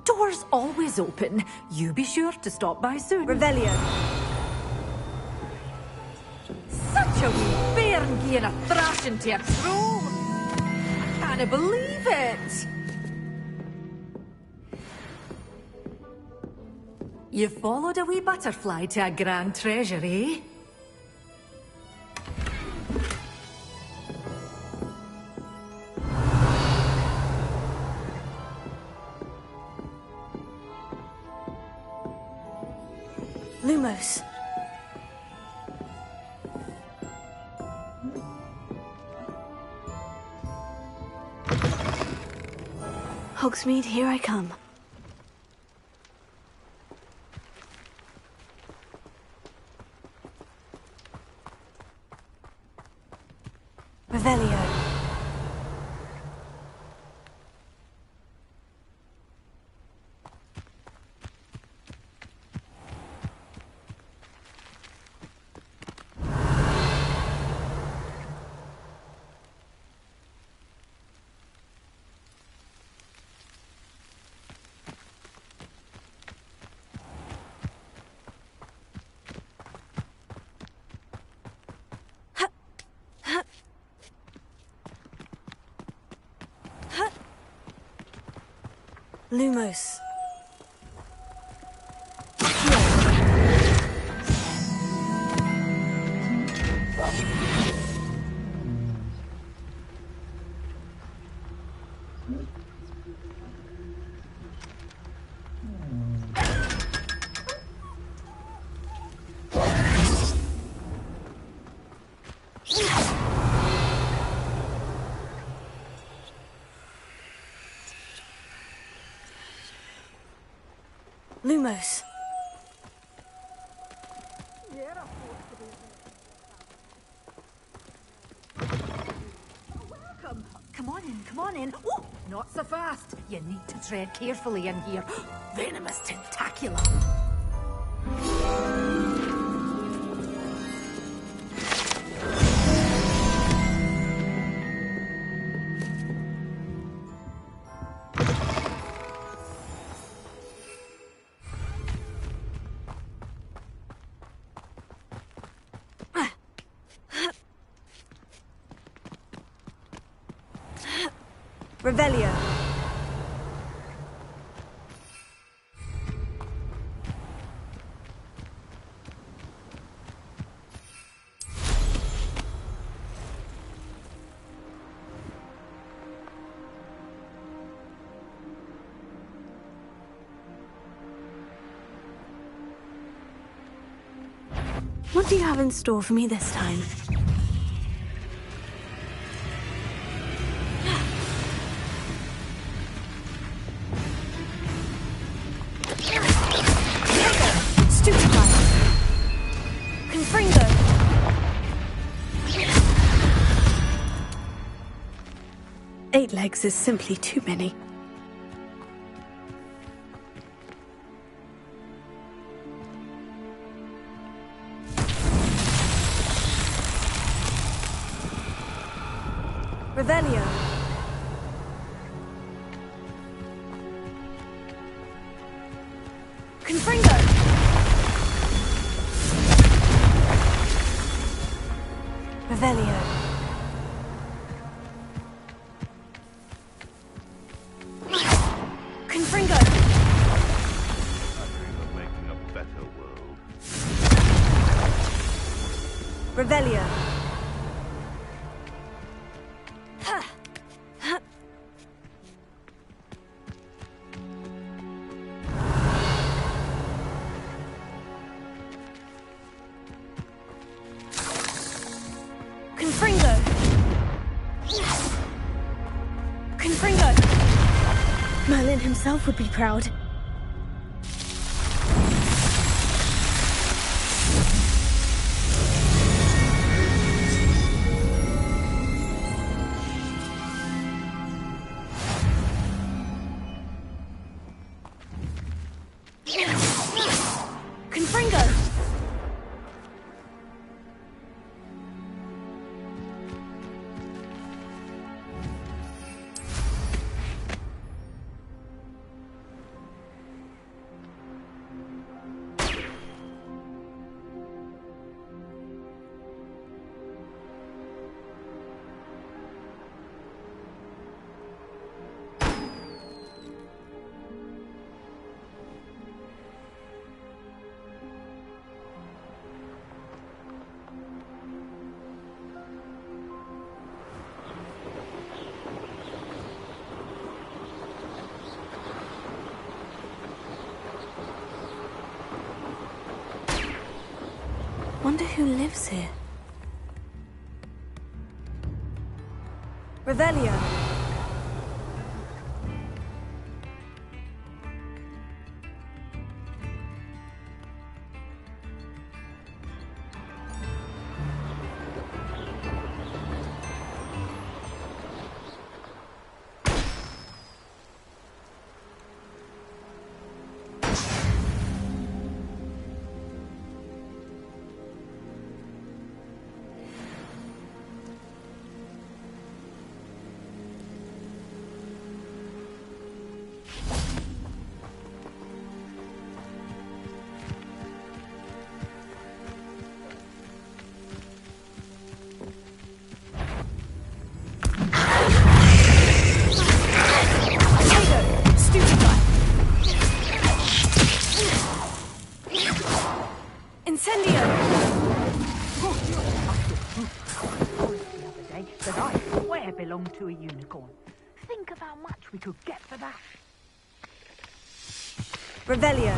Doors always open. You be sure to stop by soon. Revelio. Such a wee bairn gieing a thrashing to a troll. I can't believe it. You followed a wee butterfly to a grand treasure, eh? Lumos. Hogsmeade, here I come. Revelio. Lumos. Lumos. Welcome. Come on in, come on in. Oh, not so fast. You need to tread carefully in here. Venomous tentaculum. Revelio. What do you have in store for me this time? Stupefy. Confringo. Eight legs is simply too many. Revelio. Confringo. Revelio. Confringo. I dream of making a better world. Revelio. Confringo. Confringo. Merlin himself would be proud. Confringo. Wonder who lives here. Revelio. Incendio! That I swear belonged to a unicorn. Think of how much we could get for that. Revelio.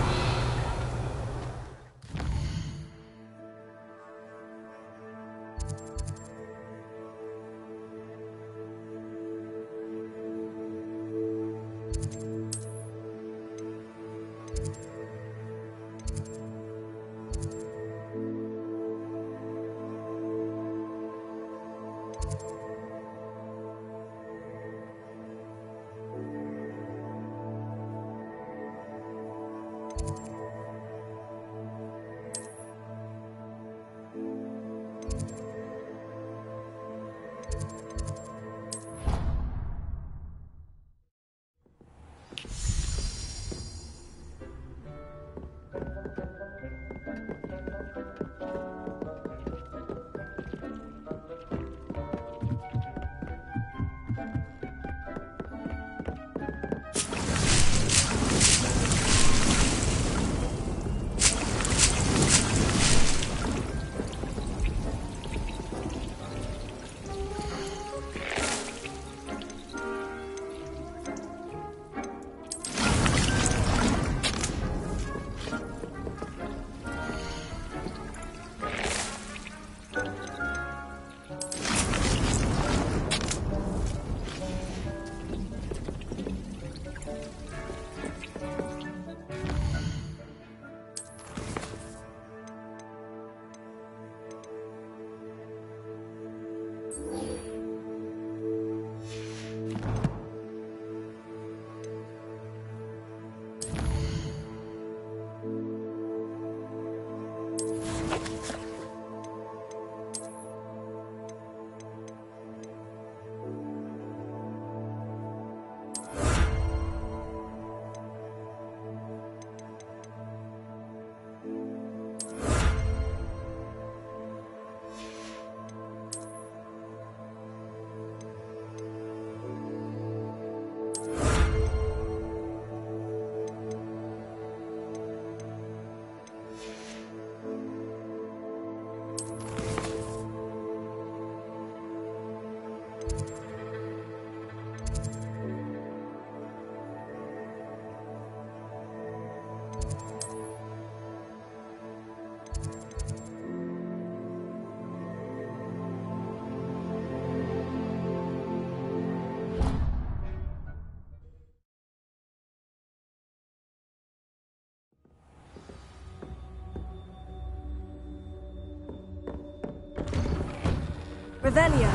Revelio.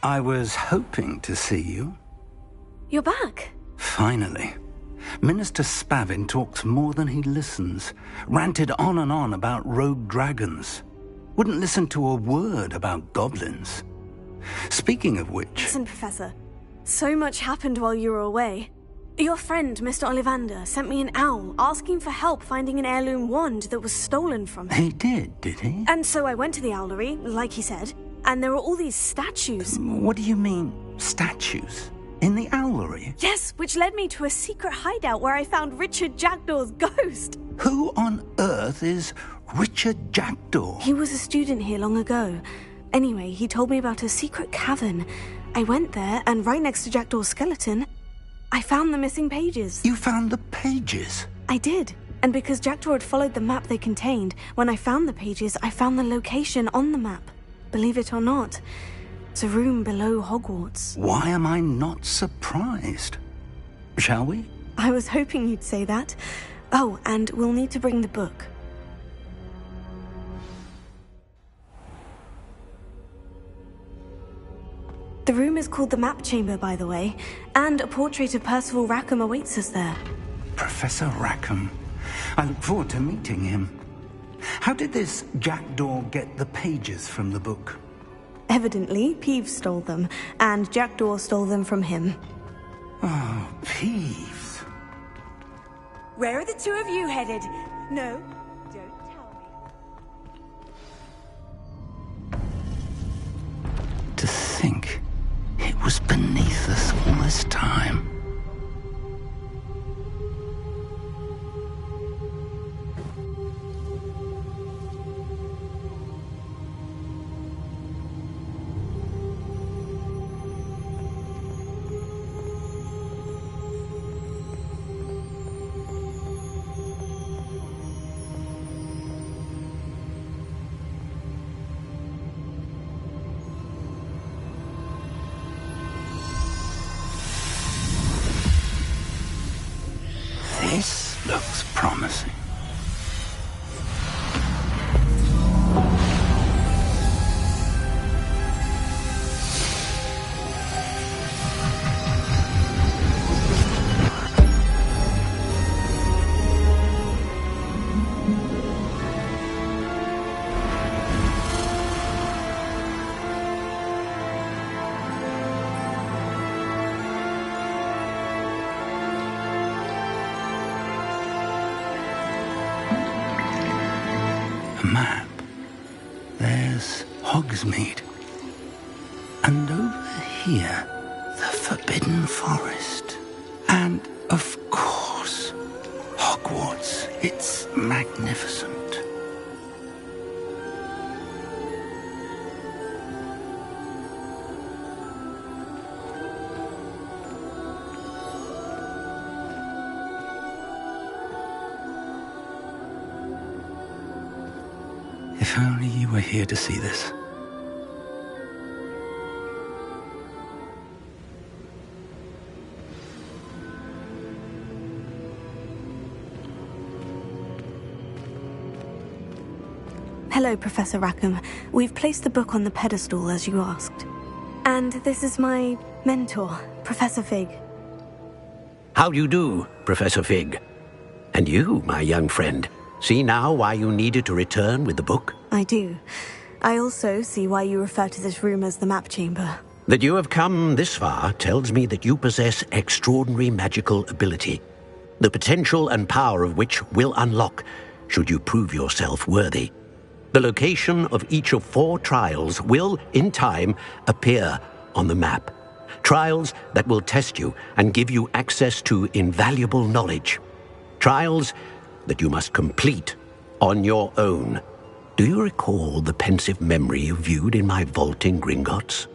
I was hoping to see you. You're back. Finally. Minister Spavin talks more than he listens. Ranted on and on about rogue dragons. Wouldn't listen to a word about goblins. Speaking of which... Listen, Professor. So much happened while you were away. Your friend, Mr. Ollivander, sent me an owl asking for help finding an heirloom wand that was stolen from him. He did he? And so I went to the owlery, like he said, and there were all these statues. What do you mean, statues? In the owlery? Yes, which led me to a secret hideout where I found Richard Jackdaw's ghost. Who on earth is Richard Jackdaw? He was a student here long ago. Anyway, he told me about a secret cavern. I went there, and right next to Jackdaw's skeleton, I found the missing pages. You found the pages? I did. And because Jackdaw had followed the map they contained, when I found the pages, I found the location on the map. Believe it or not, it's a room below Hogwarts. Why am I not surprised? Shall we? I was hoping you'd say that. Oh, and we'll need to bring the book. The room is called the Map Chamber, by the way, and a portrait of Percival Rackham awaits us there. Professor Rackham. I look forward to meeting him. How did this Jackdaw get the pages from the book? Evidently, Peeves stole them, and Jackdaw stole them from him. Oh, Peeves. Where are the two of you headed? No, don't tell me. To think it was beneath us all this time. This looks promising. Map. There's Hogsmeade. And over here, the Forbidden Forest. And, of course, Hogwarts. It's magnificent. If only you were here to see this. Hello, Professor Rackham. We've placed the book on the pedestal, as you asked. And this is my mentor, Professor Fig. How do you do, Professor Fig? And you, my young friend, see now why you needed to return with the book? I do. I also see why you refer to this room as the Map Chamber. That you have come this far tells me that you possess extraordinary magical ability, the potential and power of which will unlock should you prove yourself worthy. The location of each of 4 trials will, in time, appear on the map. Trials that will test you and give you access to invaluable knowledge. Trials that you must complete on your own. Do you recall the pensive memory you viewed in my vault in Gringotts?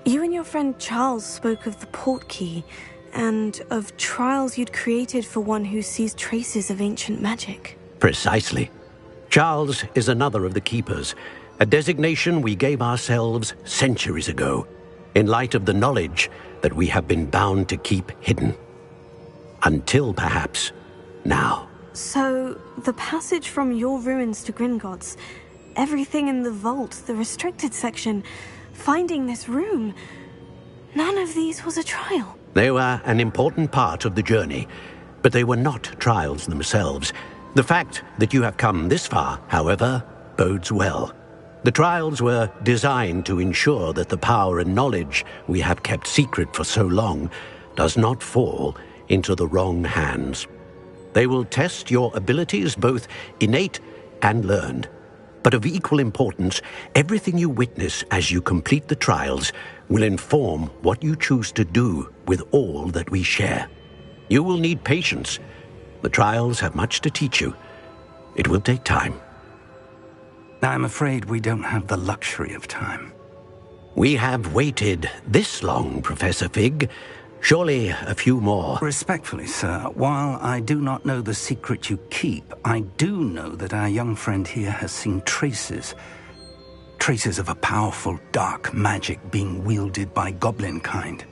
You and your friend Charles spoke of the portkey. and of trials you'd created for one who sees traces of ancient magic. Precisely. Charles is another of the Keepers, a designation we gave ourselves centuries ago, in light of the knowledge that we have been bound to keep hidden. Until, perhaps, now. So, the passage from your ruins to Gringotts, everything in the vault, the restricted section, finding this room, none of these was a trial. They were an important part of the journey, but they were not trials themselves. The fact that you have come this far, however, bodes well. The trials were designed to ensure that the power and knowledge we have kept secret for so long does not fall into the wrong hands. They will test your abilities, both innate and learned. But of equal importance, everything you witness as you complete the trials will inform what you choose to do with all that we share. You will need patience. The trials have much to teach you. It will take time. I'm afraid we don't have the luxury of time. We have waited this long, Professor Fig. Surely a few more. Respectfully, sir, while I do not know the secret you keep, I do know that our young friend here has seen traces of a powerful dark magic being wielded by goblin kind.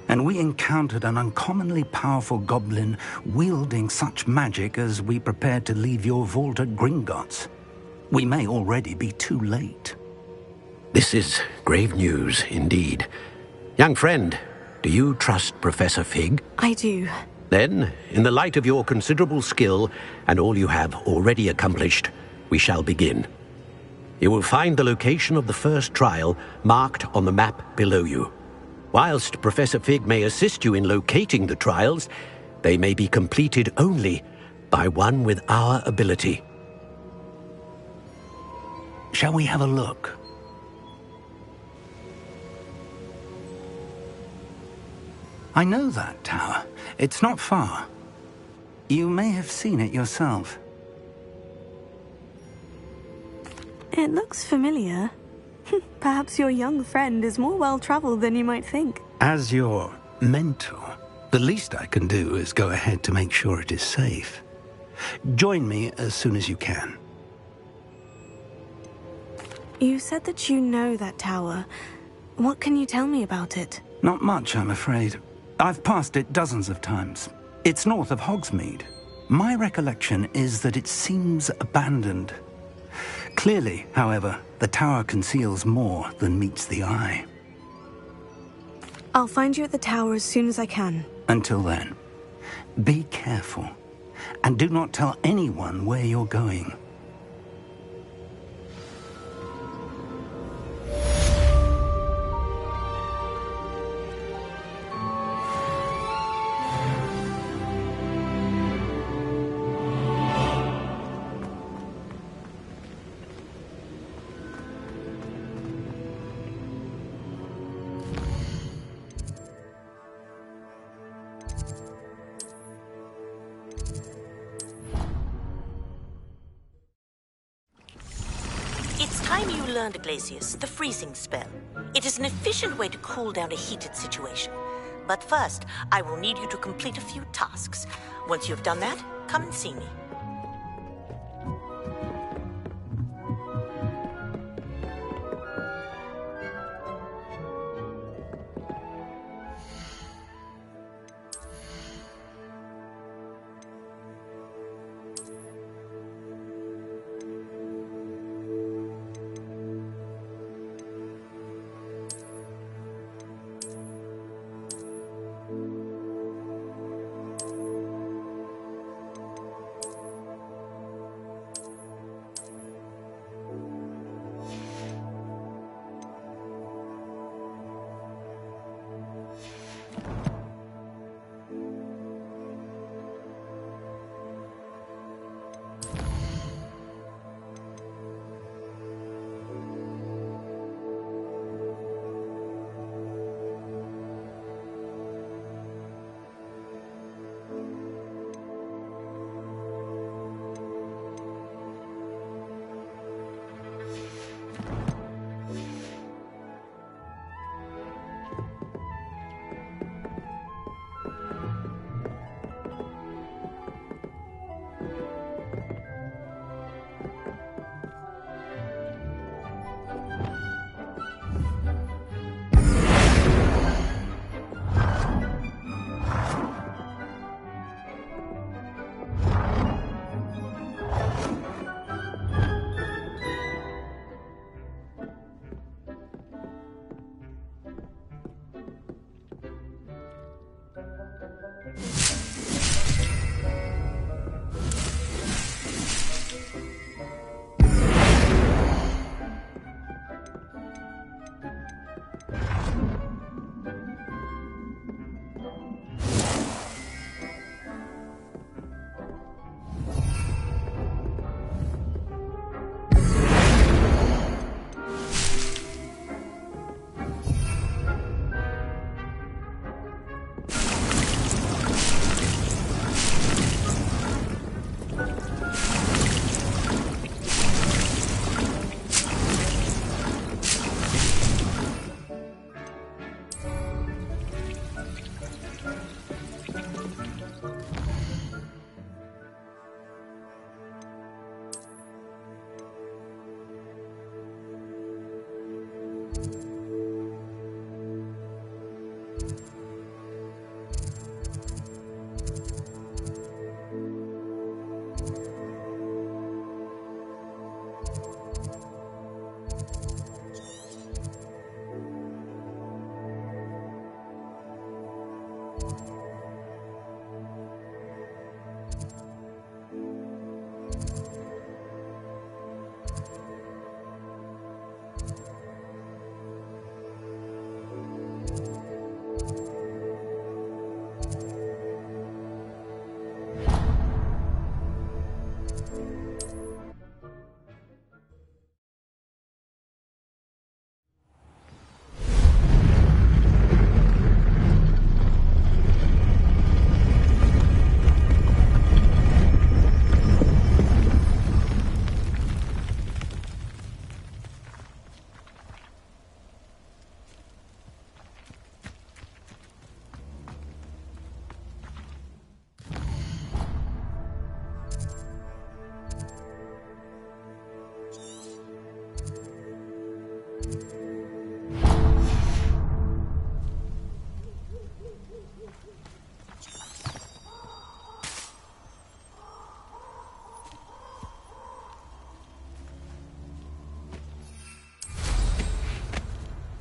And we encountered an uncommonly powerful goblin wielding such magic as we prepared to leave your vault at Gringotts. We may already be too late. This is grave news indeed. Young friend, do you trust Professor Fig? I do. Then, in the light of your considerable skill and all you have already accomplished, we shall begin. You will find the location of the first trial marked on the map below you. Whilst Professor Fig may assist you in locating the trials, they may be completed only by one with our ability. Shall we have a look? I know that tower. It's not far. You may have seen it yourself. It looks familiar. Perhaps your young friend is more well-traveled than you might think. As your mentor, the least I can do is go ahead to make sure it is safe. Join me as soon as you can. You said that you know that tower. What can you tell me about it? Not much, I'm afraid. I've passed it dozens of times. It's north of Hogsmeade. My recollection is that it seems abandoned. Clearly, however, the tower conceals more than meets the eye. I'll find you at the tower as soon as I can. Until then, be careful, and do not tell anyone where you're going. Learned Glacius, the freezing spell. It is an efficient way to cool down a heated situation. But first, I will need you to complete a few tasks. Once you have done that, come and see me.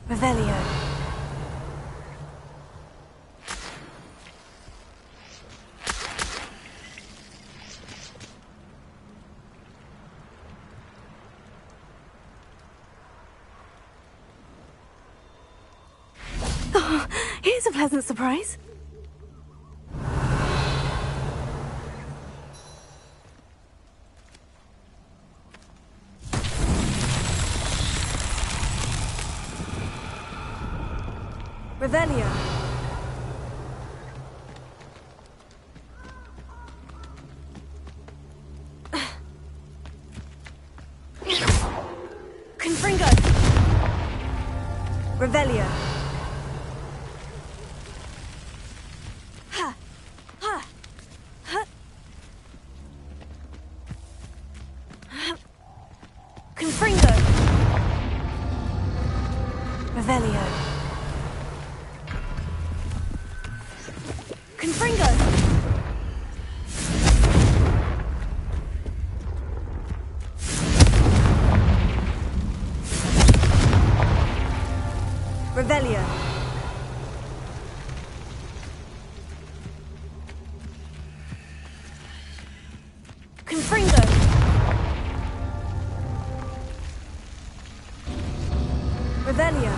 Revelio. Oh, here's a pleasant surprise. Revelio. Confringo. Revelio. Ha. Ha. Ha. Confringo. Revelio. Confringo! Revelio. Confringo! Revelio.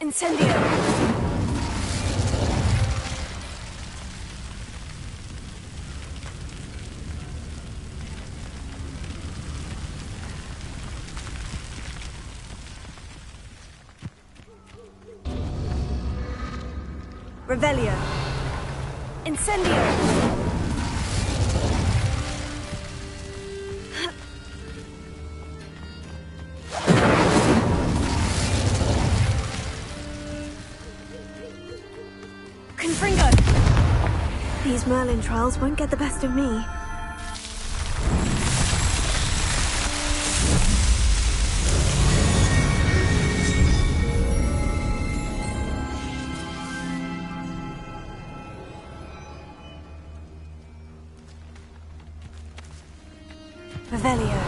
Incendio! Revelio! Incendio! Confringo! These Merlin trials won't get the best of me. Revelio.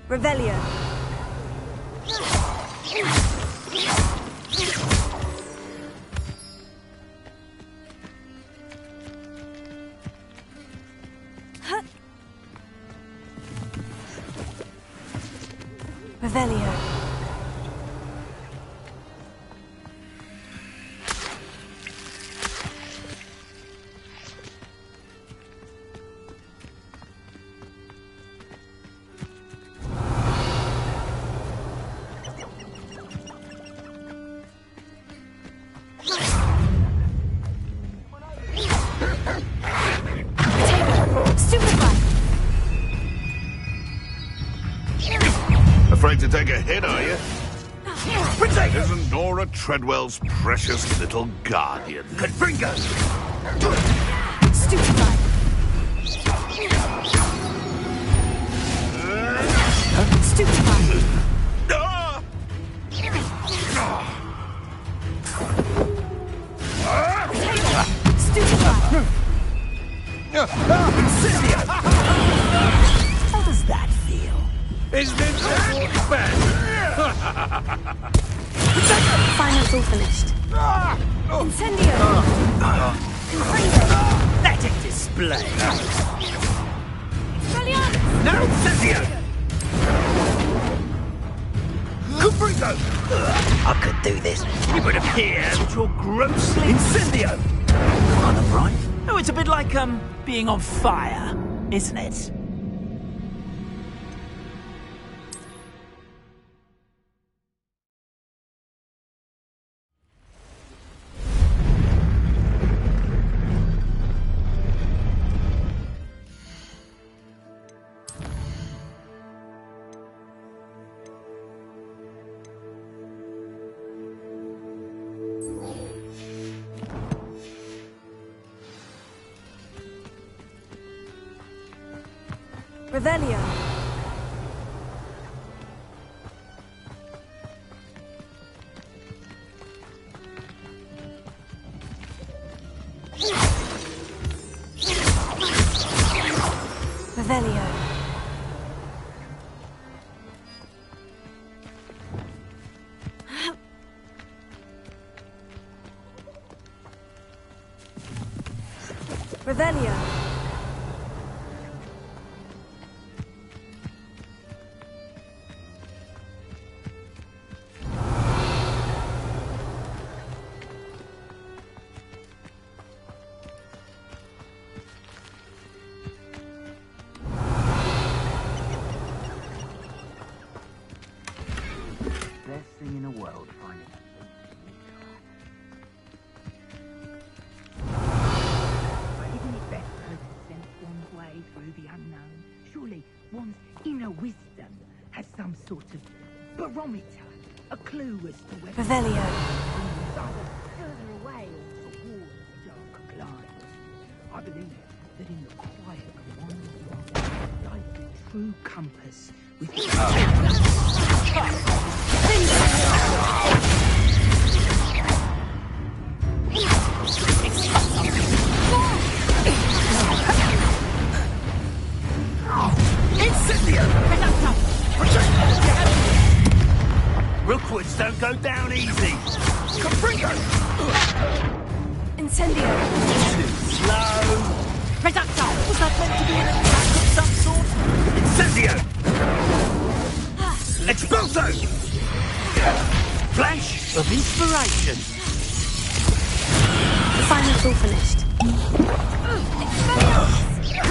Revelio. Revelio. Afraid to take a hit, are you? Isn't Nora Treadwell's precious little guardian? Confringo! Stupefied! Stupefied! Stupefied! How does that feel? Isn't it just bad? Finance all finished. Incendio! Confringo! Pathetic display! Brilliant! No, Incendio! Confringo! I could do this. It would appear that you're grossly... Incendio! Kind of right. Oh, it's a bit like, being on fire, isn't it? Revelio. Revelio. Revelio. Best thing in the world, finding Isn't it better to sense one's way through the unknown? Surely one's inner wisdom has some sort of barometer, a clue as to whether Revelio. one's either further away or towards dark clouds. I believe that in the quiet of one's life lies the true compass with Rookwoods don't go down easy. Capringo! Incendio. Too slow. Reducto! Was that meant to be an attack of some sort? Incendio! Expulso! Flash of inspiration. The final's all finished.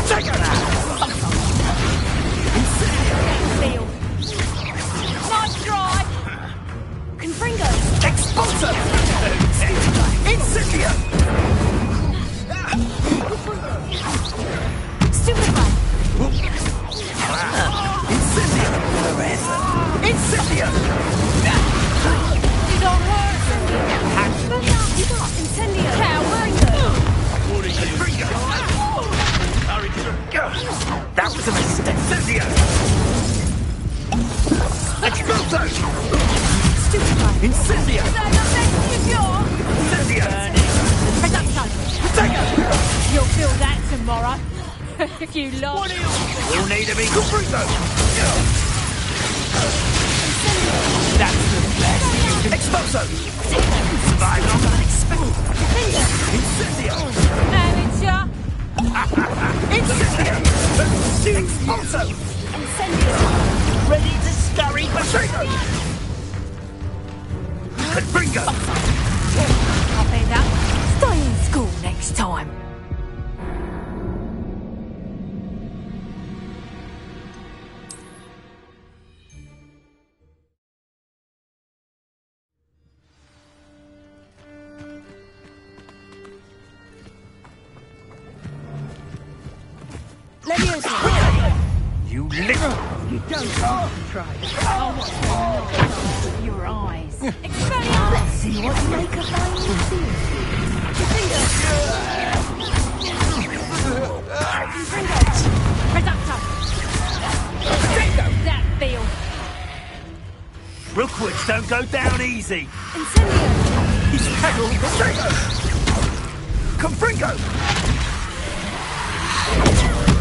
Take her out! Fail. Nice try. Confringo. Expulso! Incendio! Stupefy. Incendio! Incendio! You don't hurt. Incendio. That was a mistake. Incendio! Expulso! Stupefy. Incendio! Incendio! You'll feel that tomorrow. If you love. We'll need a big Capringo! That's the best. Expulso! Survive longer than expected. Incendio! Amateur. Incendio! Expulso! Incendio. Ready to scurry Capringo! Capringo! Copy that. Stay in school next time. You little... You don't concentrate. I want to know with your eyes. Let's see what you make of my That feel. Rookwoods don't go down easy. Incendio. He's pedal. Capringo!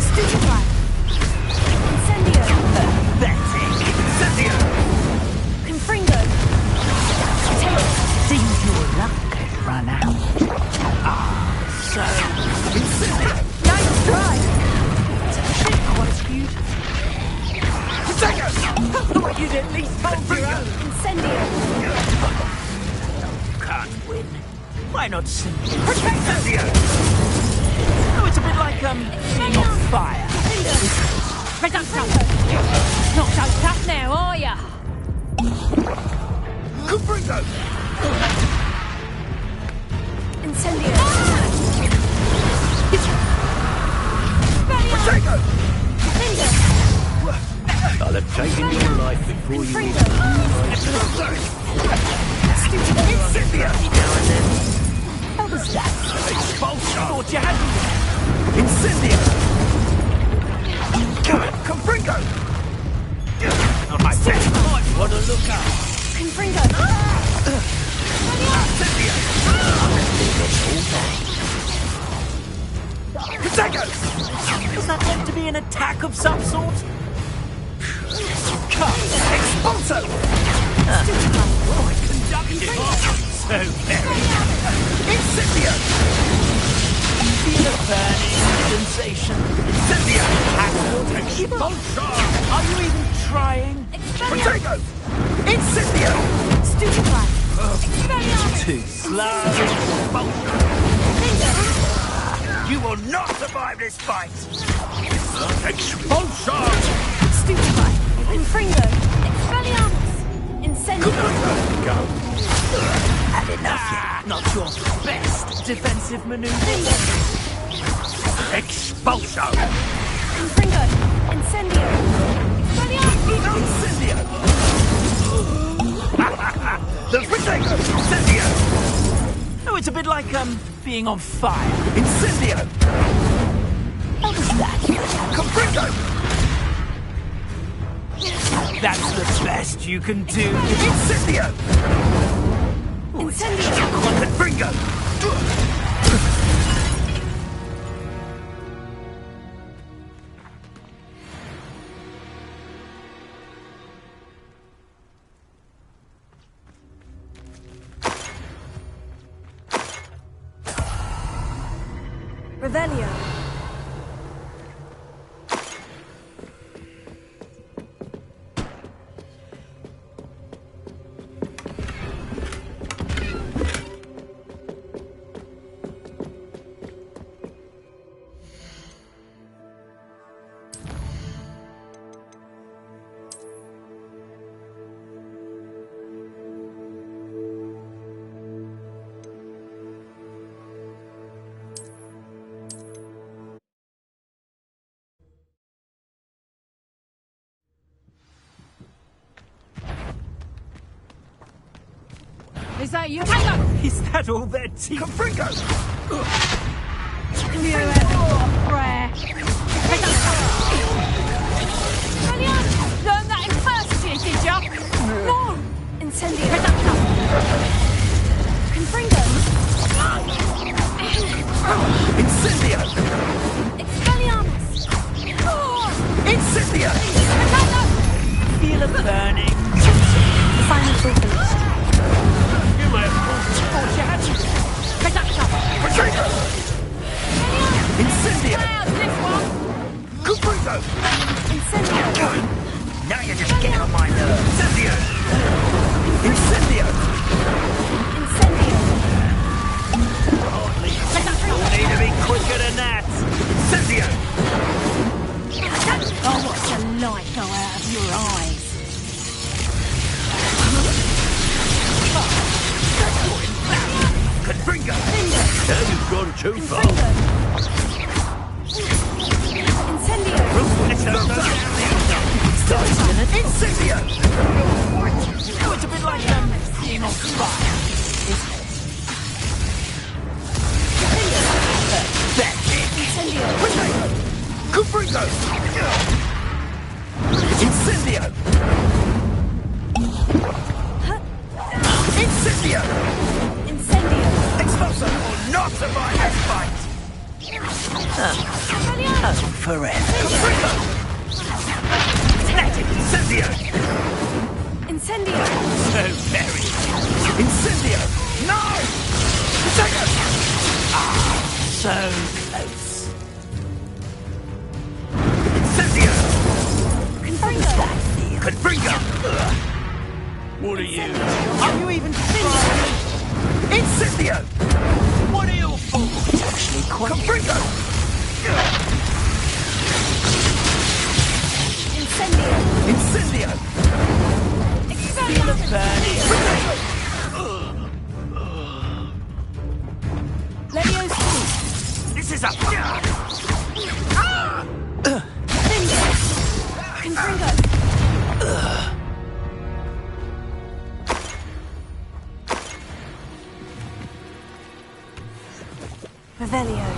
Stupefy. Incendio. Pathetic. Incendio! Confringo. Seems your luck has run out. So... Incendio! Nice try. Quite beautiful. I thought you'd at least hold your own. Incendio. Can't win. Why not simply protect Incendio? Oh, it's a bit like, being on fire. Reducto. Not so tough now, are ya? Capringo! Incendio. Protego! I'll have taken your life before you will. Incendio! What was that? Expulsion! Thought you had me! Incendio! Come on, come look up. Confringo! Potatoes! Was that meant to be an attack of some sort? Come, Expulso! Oh, it conducted so very. Incendio! Feel a burning sensation. Incendio! Expulso! Are you even trying? Potato! Incendio! Stupefy! Too slow. You will not survive this fight! Expulso! Stupefy! Confringo! Expelliarmus! Incendio! Go! Had enough yet. Not your best defensive maneuver. Expulso! Confringo! Incendio! Expelliarmus! Incendio! The potato! Incendio! Oh, it's a bit like, being on fire. Incendio! What was that? Confringo! That's the best you can do. Incendio! Incendio! Confringo! Revelio! Is that you? Hang on! Is that all their teeth? Confringo! You prayer. Learn that in first year, did ya? No! Incendio! Confringo! Incendio! Expelliarmus! Incendio! Feel a burning. The final finished. You might have thought you had to. Potato! Incendio! Confringo! Incendio! Now you're just getting on my nerves. Incendio! Incendio! Incendio! Hardly. You'll need to be quicker than that. Incendio! Oh, what's the light go out of your eyes? Confringo! Now you've gone too far. Incendio! Incendio! Oh, it's a bit like being on fire. That's it. Incendio! Confringo! Incendio! Incendio! Incendio! Expulso will not survive this fight! Forever. Confringo! Kinetic Incendio! Incendio! So very. Incendio! No! Potato! Ah, so close. Incendio! Confringo! Confringo! What are you? Are you even trying? Incendio! What are you for? It's actually quite... Confringo! Incendio! Incendio! Feel the burning. Leviosa! This is a... Confringo! Revelio.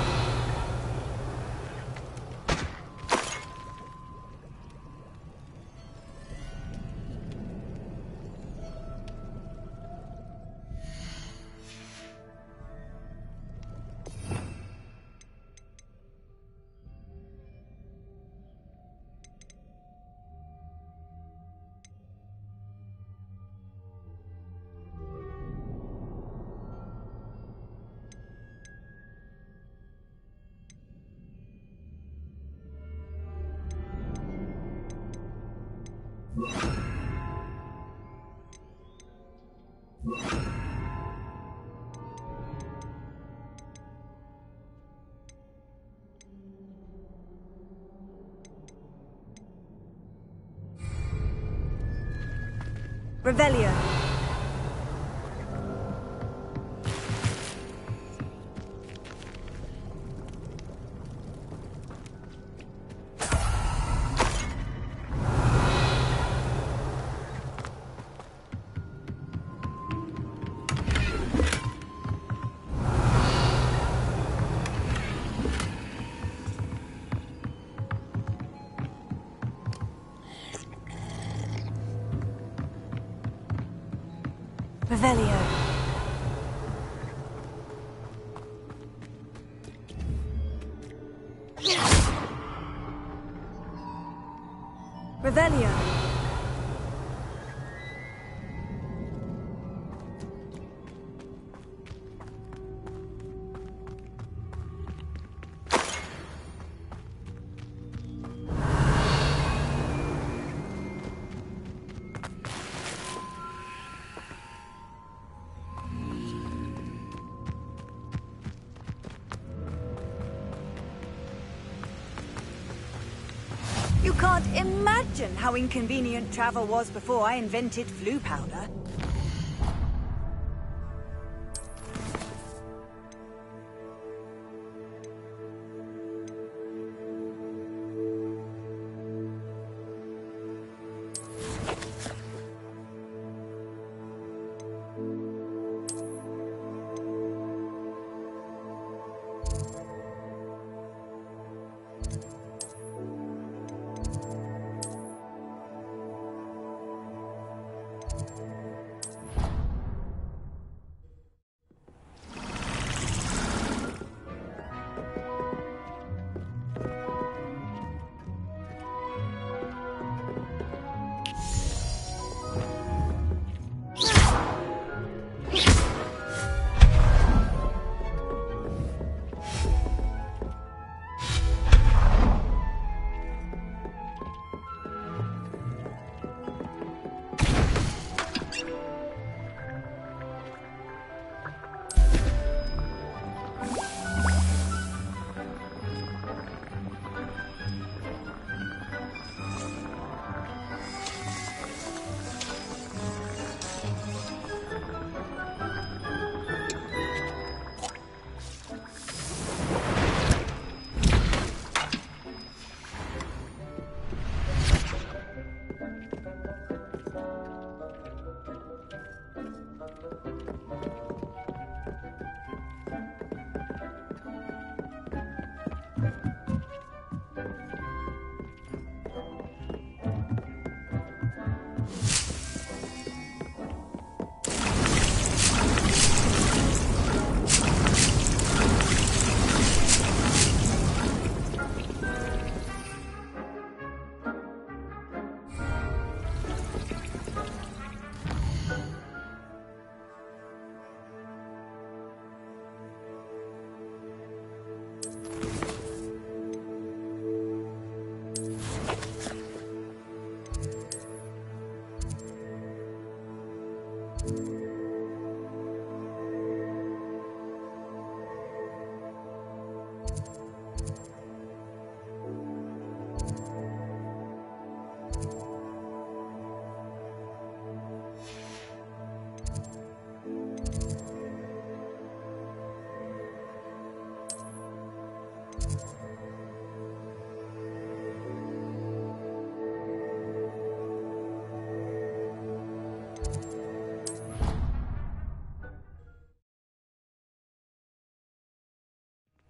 Revelio. Revelio. Revelio. You can't imagine how inconvenient travel was before I invented flu powder.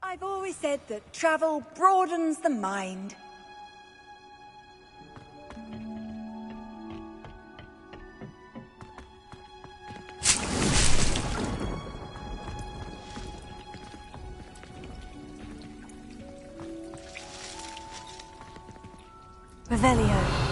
I've always said that travel broadens the mind. Revelio.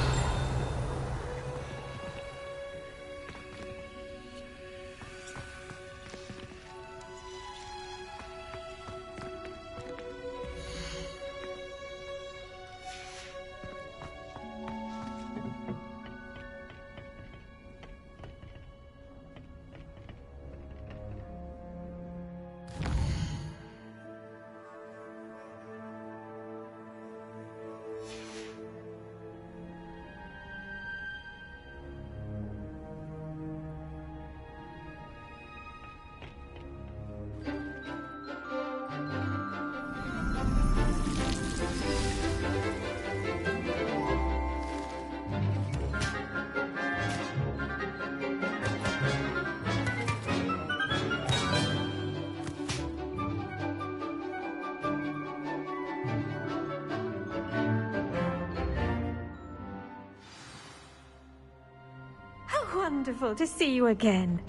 wonderful to see you again.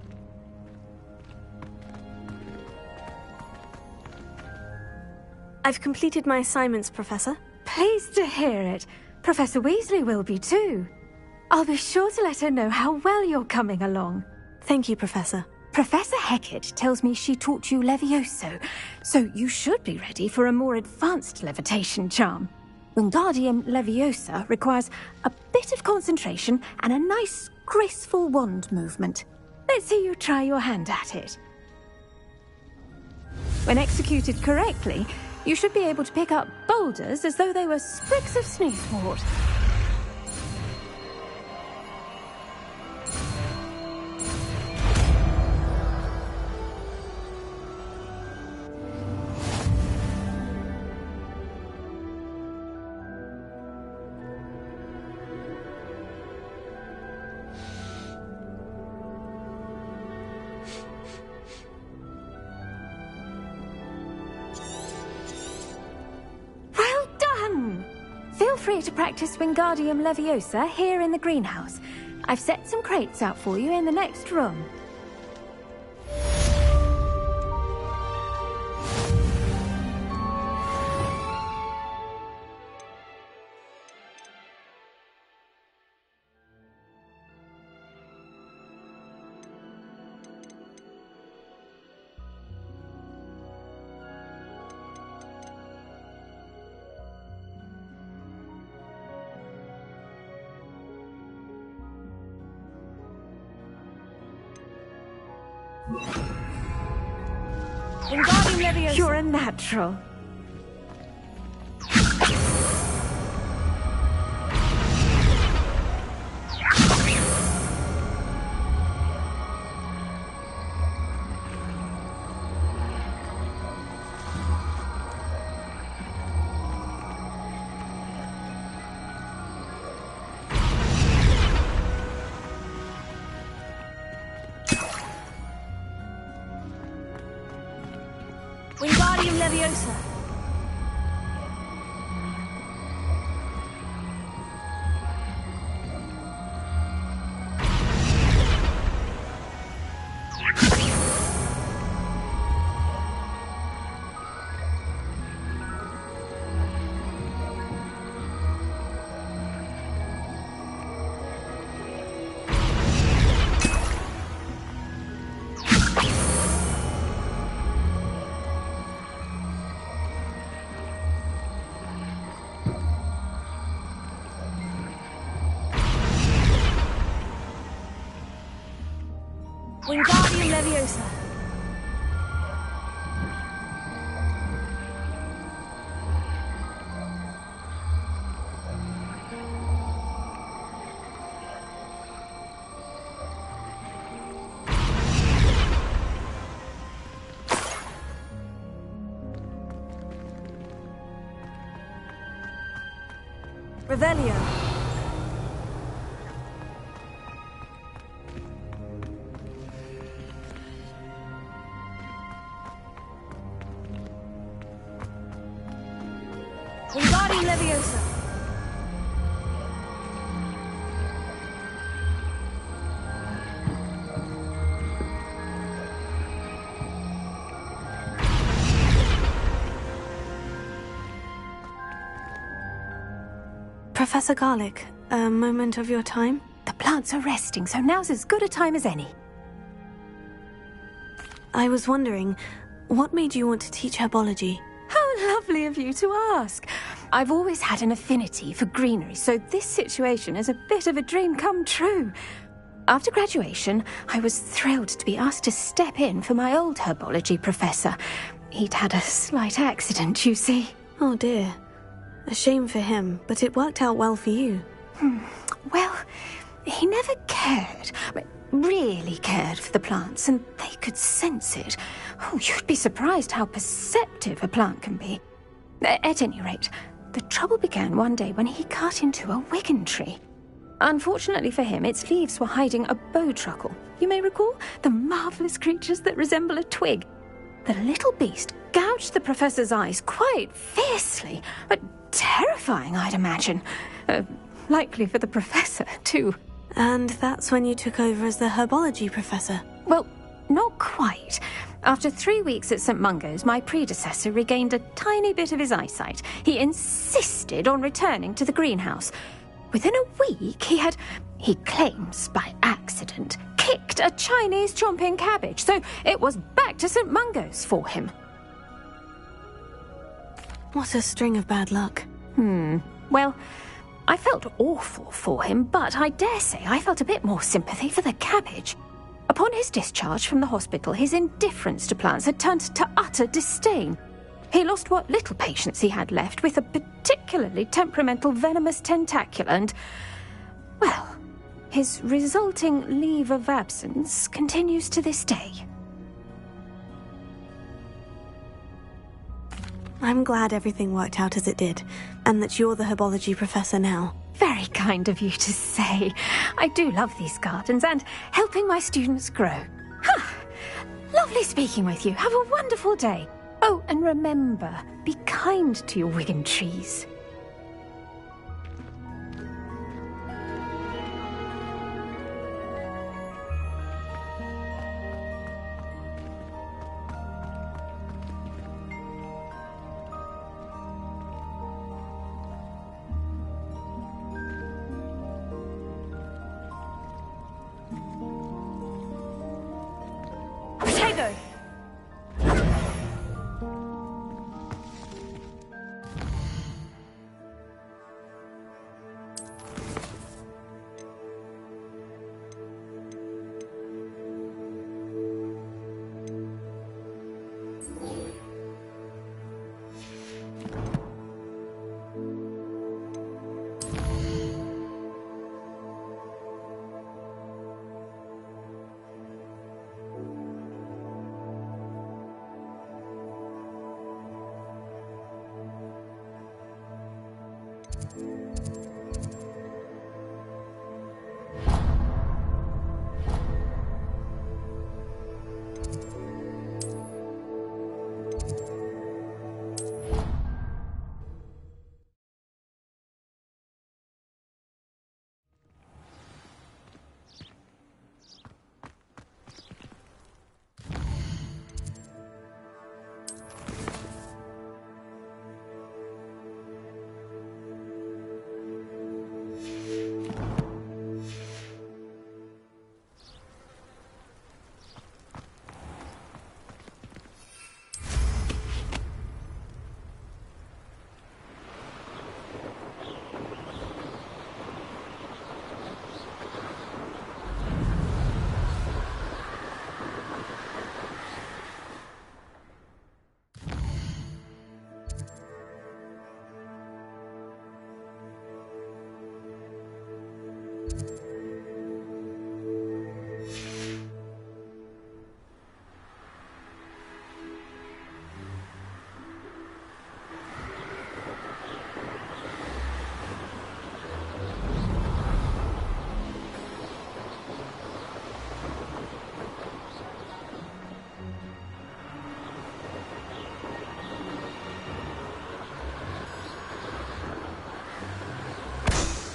I've completed my assignments, Professor. Pleased to hear it. Professor Weasley will be too. I'll be sure to let her know how well you're coming along. Thank you, Professor. Professor Hecat tells me she taught you Levioso, so you should be ready for a more advanced levitation charm. Wingardium Leviosa requires a bit of concentration and a nice, graceful wand movement. Let's see you try your hand at it. When executed correctly, you should be able to pick up boulders as though they were sprigs of sneezewort. Feel free to practice Wingardium Leviosa here in the greenhouse. I've set some crates out for you in the next room. Wingardium Leviosa. You're a natural. Wingardium Leviosa. Wingardium Leviosa. Revelio. Wingardium Leviosa. Professor Garlick, a moment of your time? The plants are resting, so now's as good a time as any. I was wondering, what made you want to teach herbology? How lovely of you to ask. I've always had an affinity for greenery, so this situation is a bit of a dream come true. After graduation, I was thrilled to be asked to step in for my old herbology professor. He'd had a slight accident, you see. Oh dear. A shame for him, but it worked out well for you. Well, he never cared, really cared for the plants, and they could sense it. Oh, you'd be surprised how perceptive a plant can be. At any rate, the trouble began one day when he cut into a Wigan tree. Unfortunately for him, its leaves were hiding a bowtruckle. You may recall the marvellous creatures that resemble a twig. The little beast gouged the professor's eyes quite fiercely, but terrifying, I'd imagine. Likely for the professor, too. And that's when you took over as the herbology professor? Well, not quite. After 3 weeks at St. Mungo's, my predecessor regained a tiny bit of his eyesight. He insisted on returning to the greenhouse. Within a week, he claims by accident, kicked a Chinese chomping cabbage, so it was back to St. Mungo's for him. What a string of bad luck. Well, I felt awful for him, but I dare say I felt a bit more sympathy for the cabbage. Upon his discharge from the hospital, his indifference to plants had turned to utter disdain. He lost what little patience he had left with a particularly temperamental venomous tentacula and, well, his resulting leave of absence continues to this day. I'm glad everything worked out as it did, and that you're the herbology professor now. Very kind of you to say. I do love these gardens and helping my students grow. Lovely speaking with you. Have a wonderful day. Oh, and remember, be kind to your Wigan trees.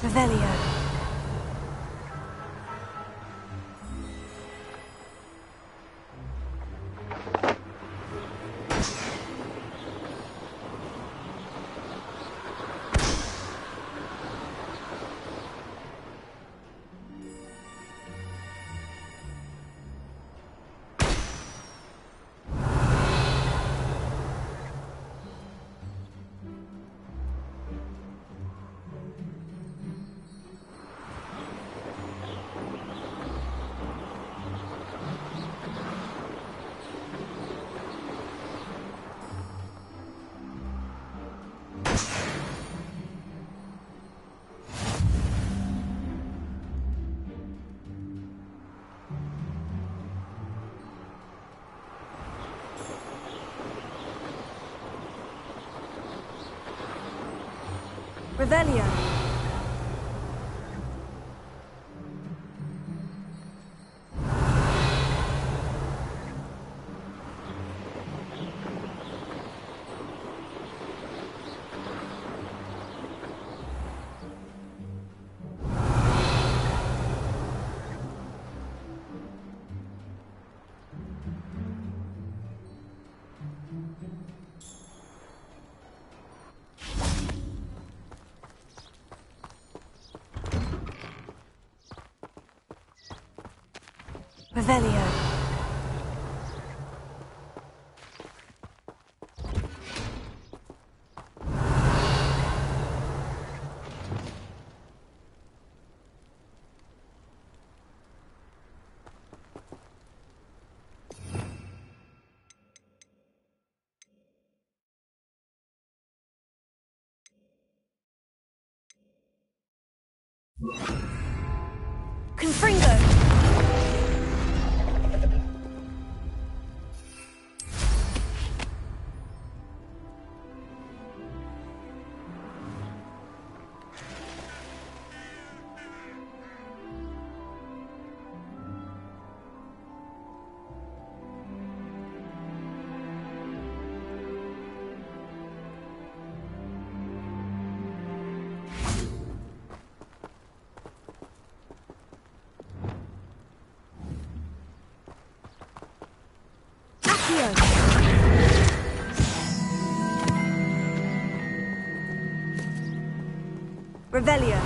Revelio. Revelio. Revelio. Confringo! Revelio.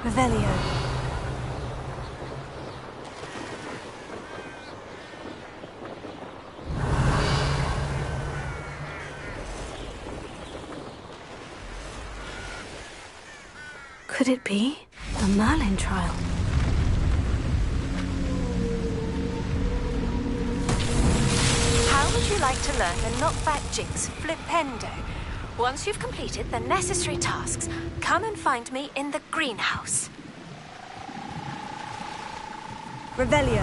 Revelio. Could it be the Merlin trial? How would you like to learn the knockback jigs flipendo? Once you've completed the necessary tasks, come and find me in the greenhouse. Revelio.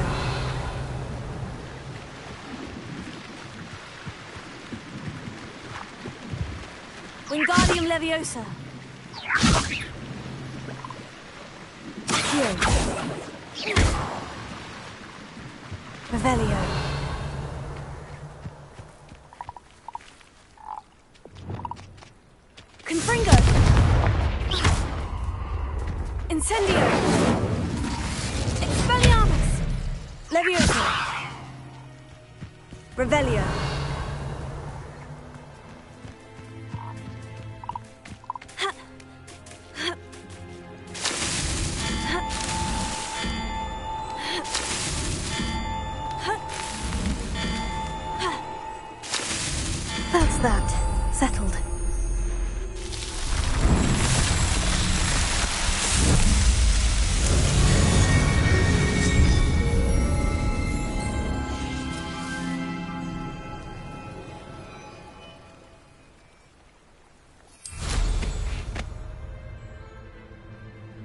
Wingardium Leviosa. Revelio. Confringo. Incendio. Expelliarmus. Leviosa. Revelio. That's that. Settled.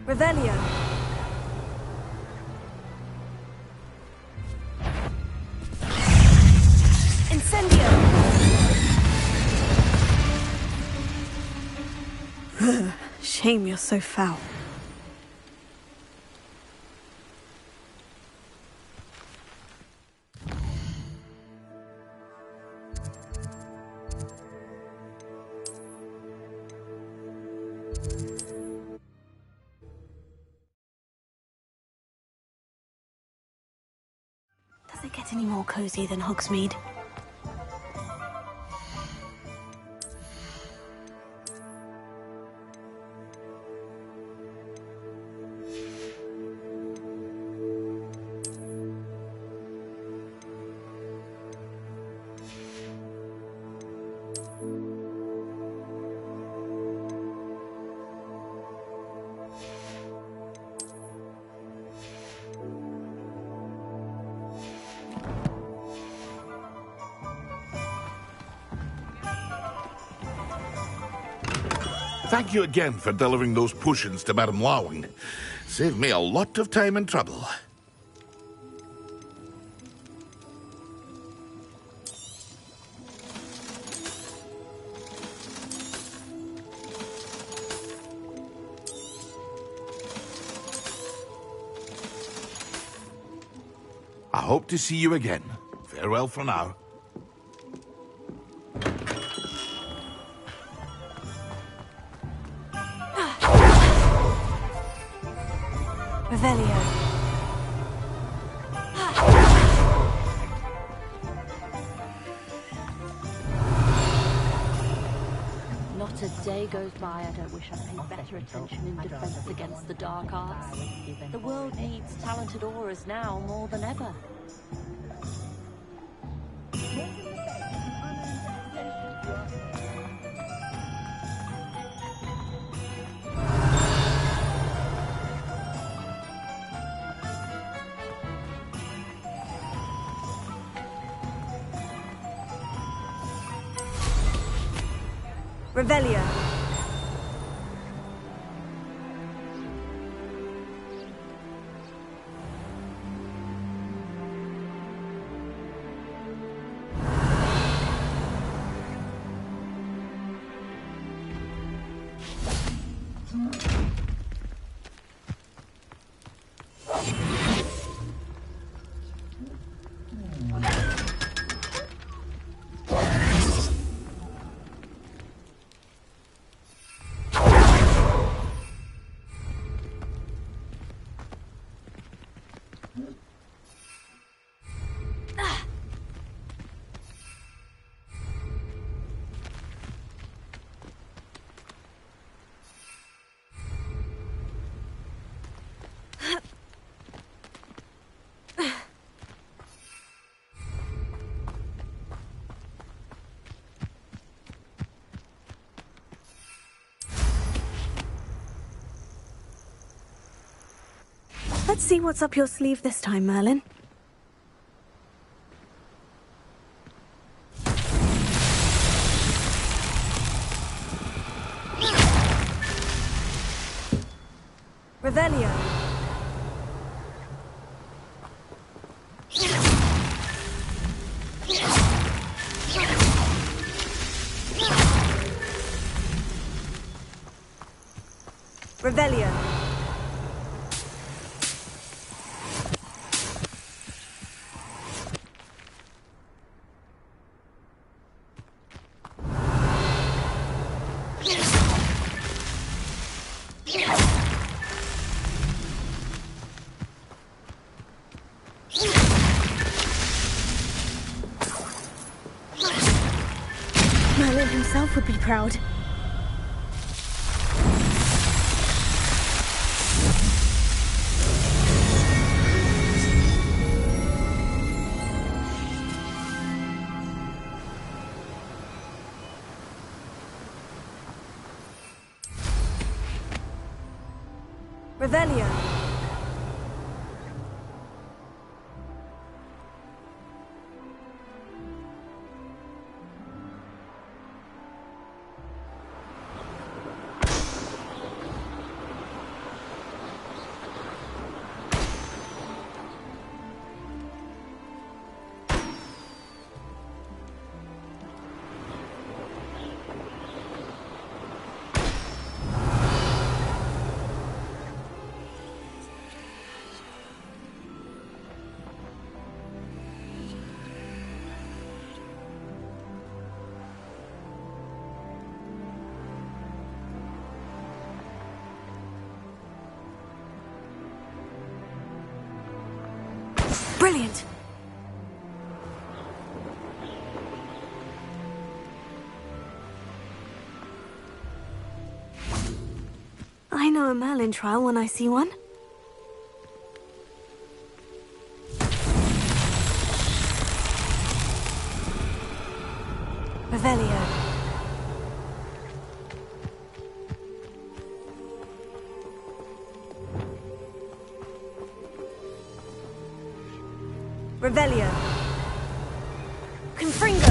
Revelio. Incendio. Shame you're so foul. Does it get any more cozy than Hogsmeade? Thank you again for delivering those potions to Madame Lawing. Saved me a lot of time and trouble. I hope to see you again. Farewell for now. Revelio. Not a day goes by I don't wish I paid better attention in defense against the dark arts. The world needs talented aurors now more than ever. Revelio. Let's see what's up your sleeve this time, Merlin. Revelio. Revelio. Merlin himself would be proud. Revelio. Brilliant! I know a Merlin trial when I see one. Revelio. Revelio. Confringo.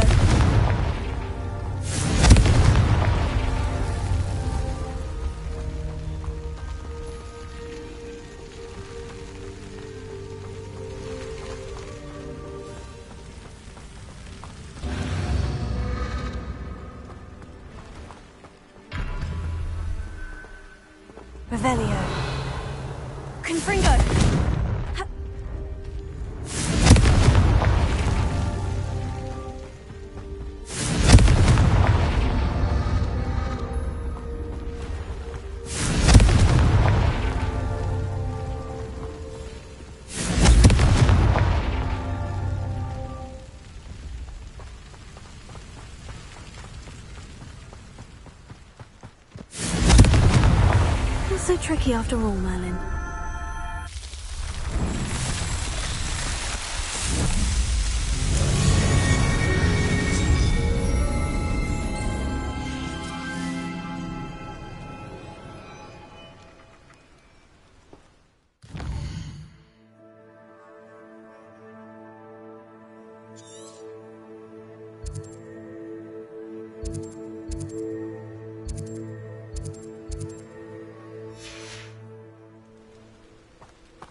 Revelio. Confringo. tricky after all, Merlin.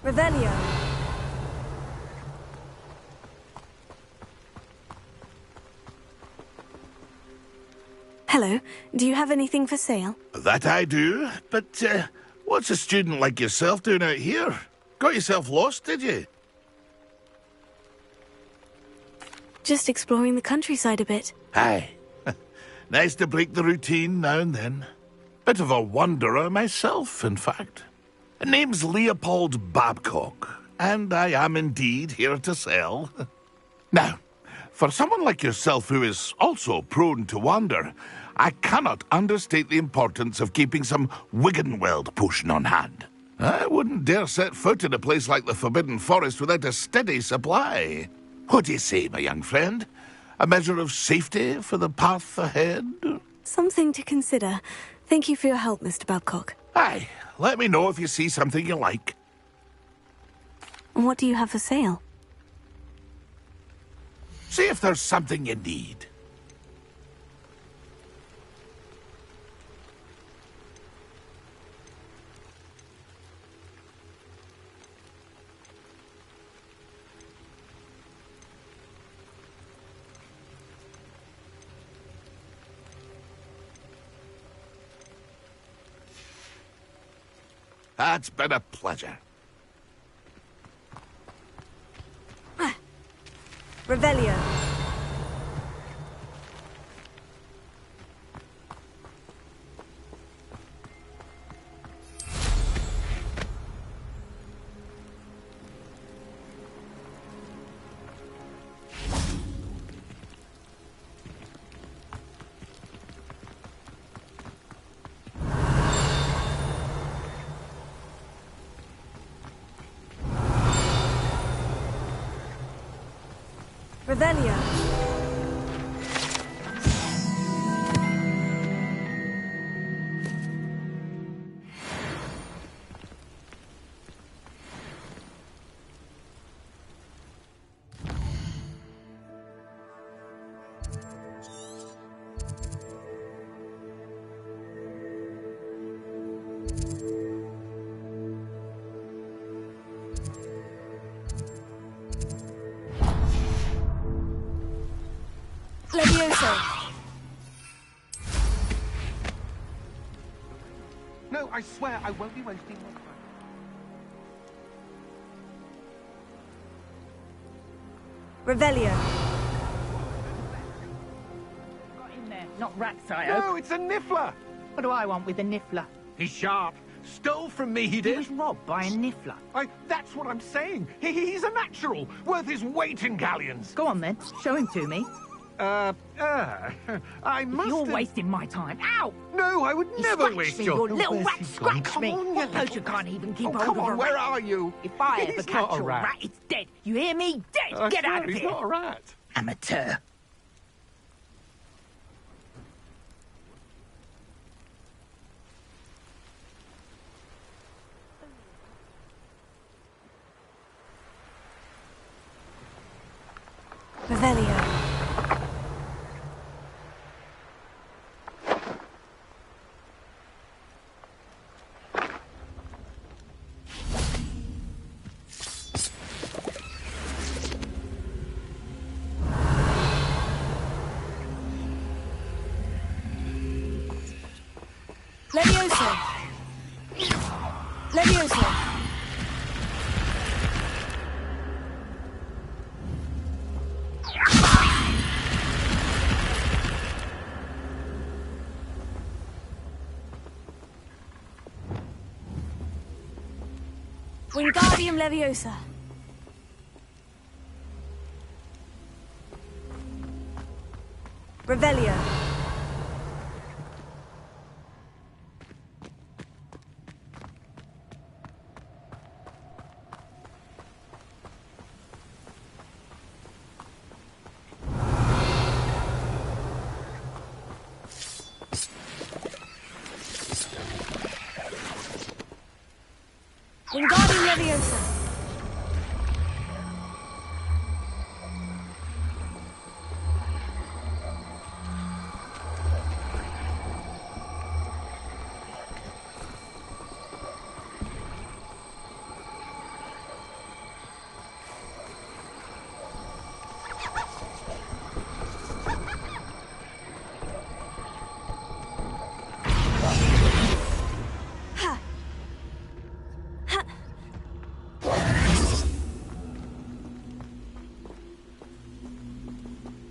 Revelio. Hello. Do you have anything for sale? That I do, but what's a student like yourself doing out here? Got yourself lost, did you? Just exploring the countryside a bit. Aye. Nice to break the routine now and then. Bit of a wanderer myself, in fact. Name's Leopold Babcock, and I am indeed here to sell. Now, for someone like yourself who is also prone to wander, I cannot understate the importance of keeping some Wiggenweld potion on hand. I wouldn't dare set foot in a place like the Forbidden Forest without a steady supply. What do you say, my young friend? A measure of safety for the path ahead? Something to consider. Thank you for your help, Mr. Babcock. Aye. Let me know if you see something you like. And what do you have for sale? See if there's something you need. That's been a pleasure. Revelio. Revelio. No, I swear I won't be wasting my time. Revelio. Got in there, not rats, I hope. No, it's a niffler! What do I want with a niffler? He's sharp. Stole from me, he did. He was robbed by a niffler. That's what I'm saying. He's a natural, worth his weight in galleons. Go on then, show him to me. I must. You're wasting my time. Ow! No, I would never waste me, your... you little rat, scratch me. On, Suppose you can't even keep hold come of on, a where rat. are you? If I ever He's catch not a your rat. rat, it's dead. You hear me? Dead. Get out of He's here. not a rat. Amateur. Revelio. Leviosa. Leviosa. Wingardium Leviosa. Revelio. Leviosa!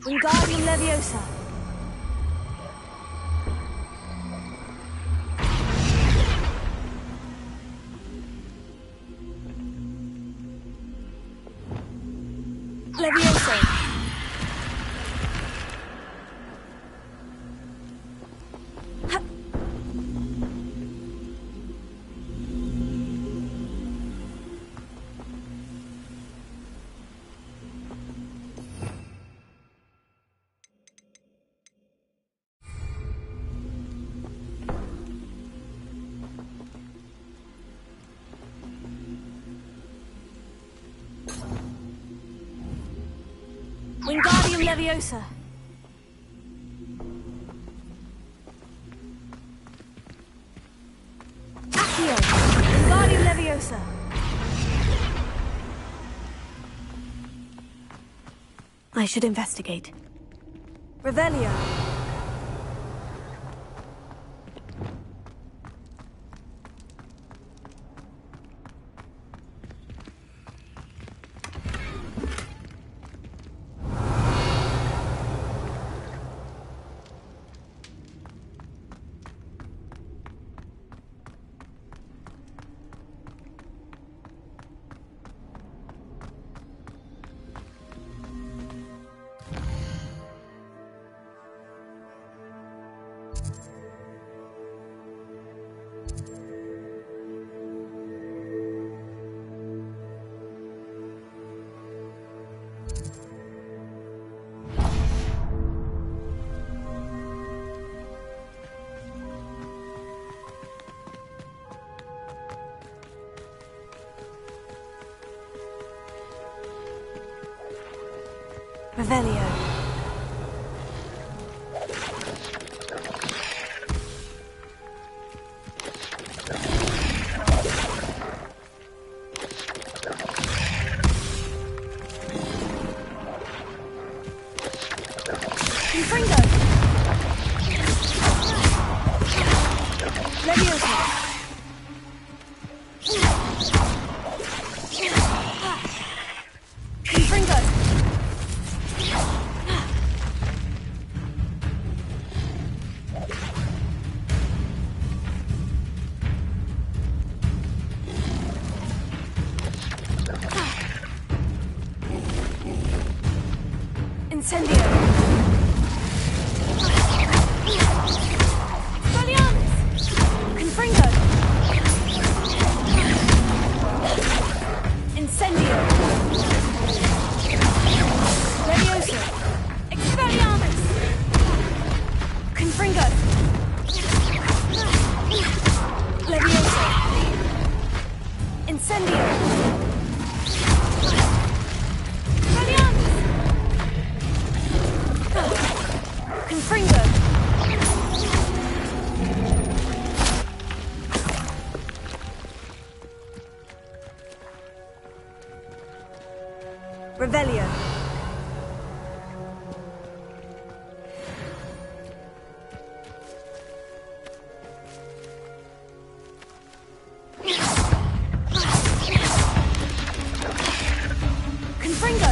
Wingardium Leviosa! Leviosa! Wingardium Leviosa! Accio! Wingardium Leviosa! I should investigate. Revelio! Revelio. Confringo. Leviosa. Confringo. Incendio! Expelliarmus! Confringo! Incendio! Leviosa! Expelliarmus! Confringo! Leviosa! Incendio! Confringo! Revelio. Confringo.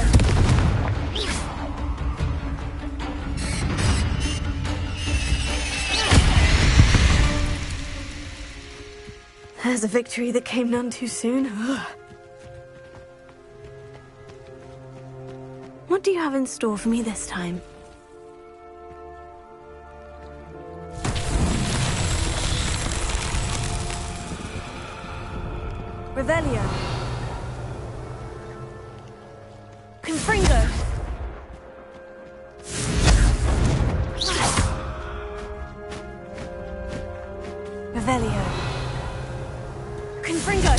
There's a victory that came none too soon. What do you have in store for me this time? Revelio. Confringo. Revelio. Confringo!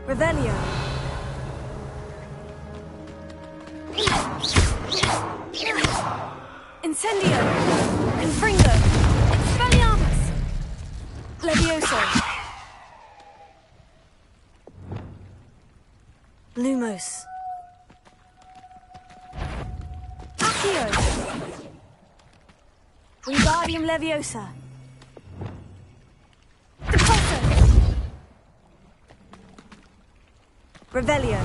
Revelio. Incendio. Confringo. Expelliarmus. Levioso. Lumos. Accio. Wingardium Leviosa. Depulso. Revelio.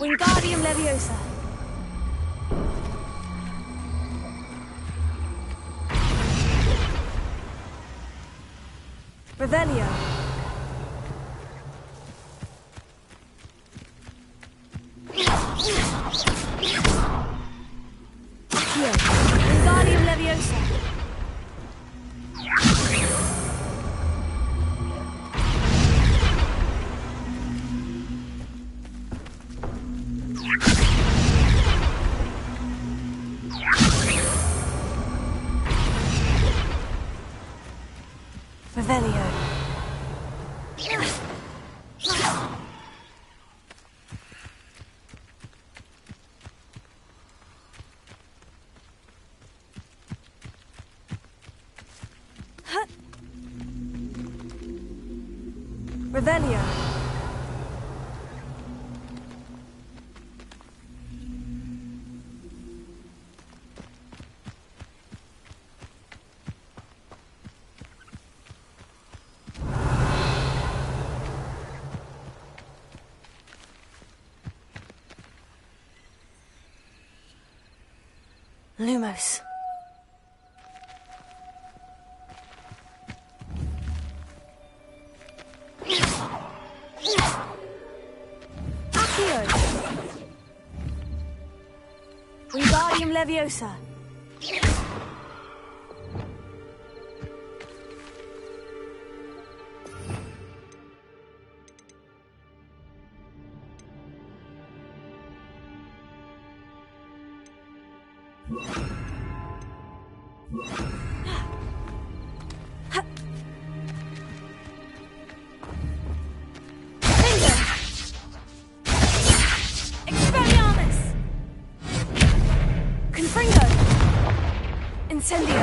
Wingardium Leviosa. Revelio. Accio. Wingardium Leviosa. Revelio. Revelio. Lumos. Accio. Wingardium Leviosa. Expelliarmus. Confringo. Incendio.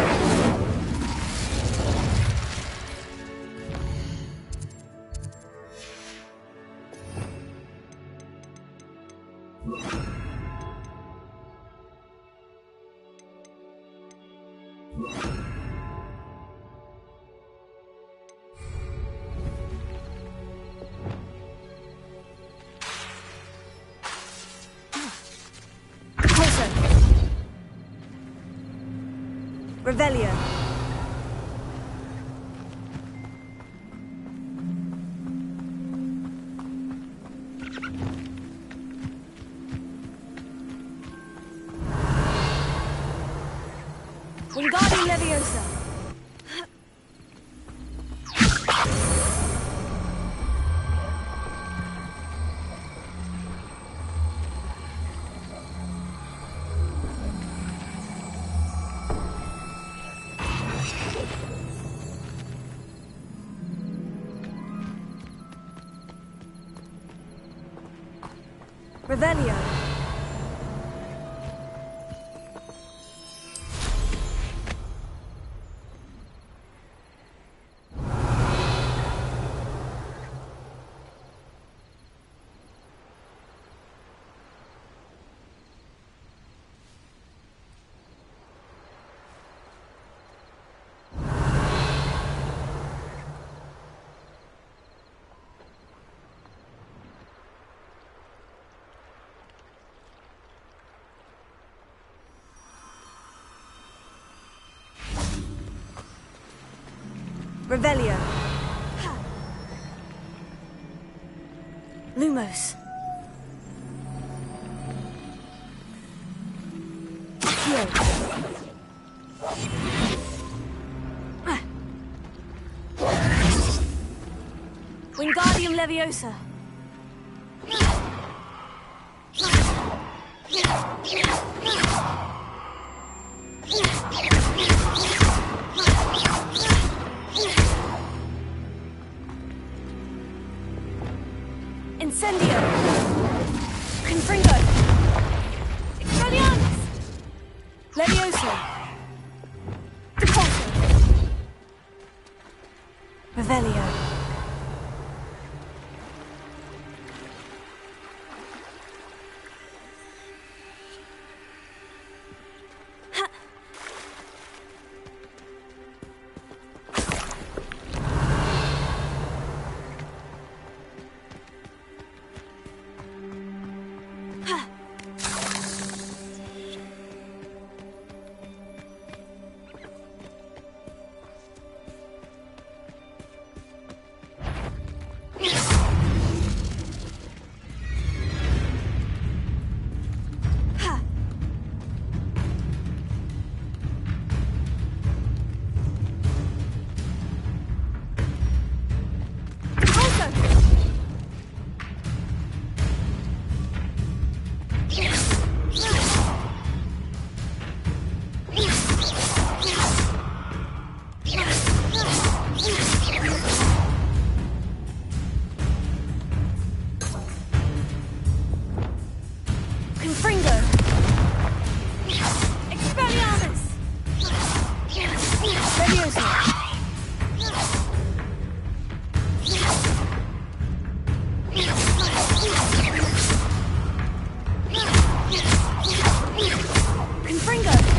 Revelio. Wingardium Leviosa. Revelio. Revelio. Lumos. Accio. Wingardium Leviosa. Incendio. Confringo. Expelliarmus. Leviosa. Defaulto. Revelio. Confringo. Expelliarmus. Leviosa. Confringo.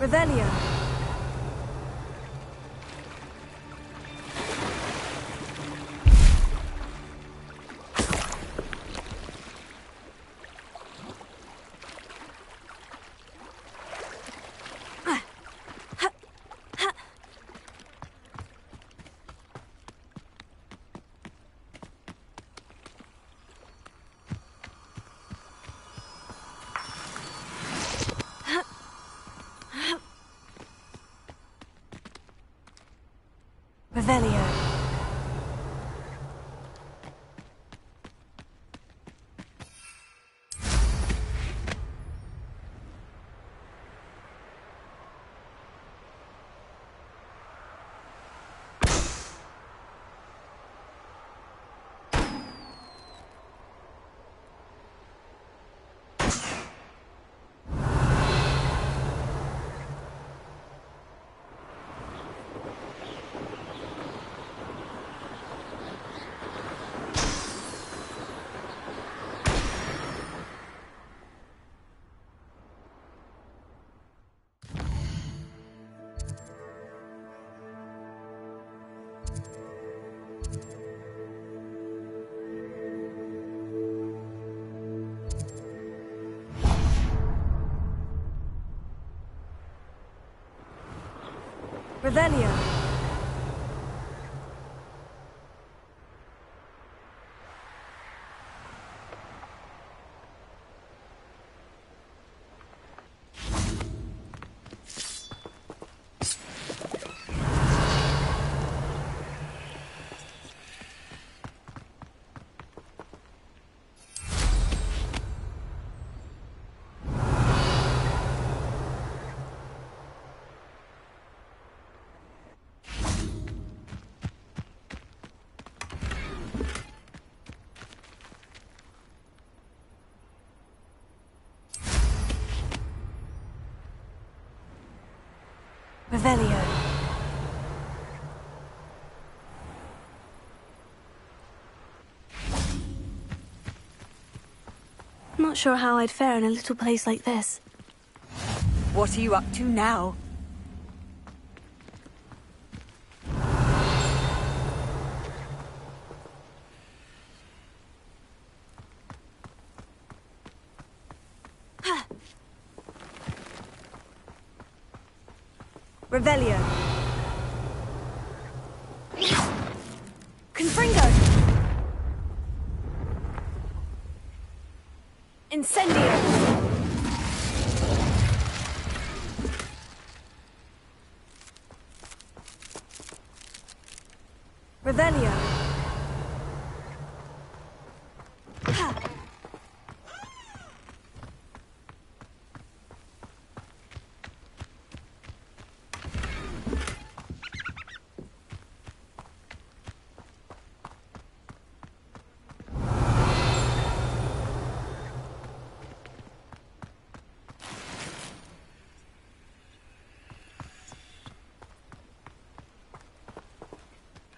Revelio. Revelio. Revelio. Revelio. Not sure how I'd fare in a little place like this. What are you up to now? Revelio. Confringo. Incendio. Revelio.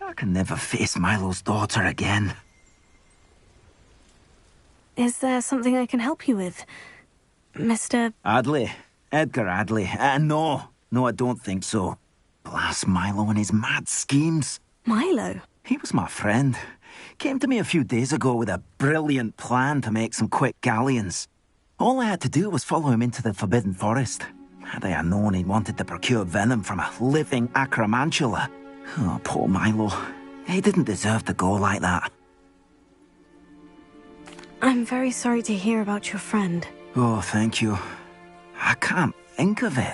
I can never face Milo's daughter again. Is there something I can help you with, Mr. Adley. Edgar Adley. No, I don't think so. Blast Milo and his mad schemes. Milo? He was my friend. Came to me a few days ago with a brilliant plan to make some quick galleons. All I had to do was follow him into the Forbidden Forest. Had I known he'd wanted to procure venom from a living acromantula. Oh, poor Milo. He didn't deserve to go like that. I'm very sorry to hear about your friend. Oh, thank you. I can't think of it.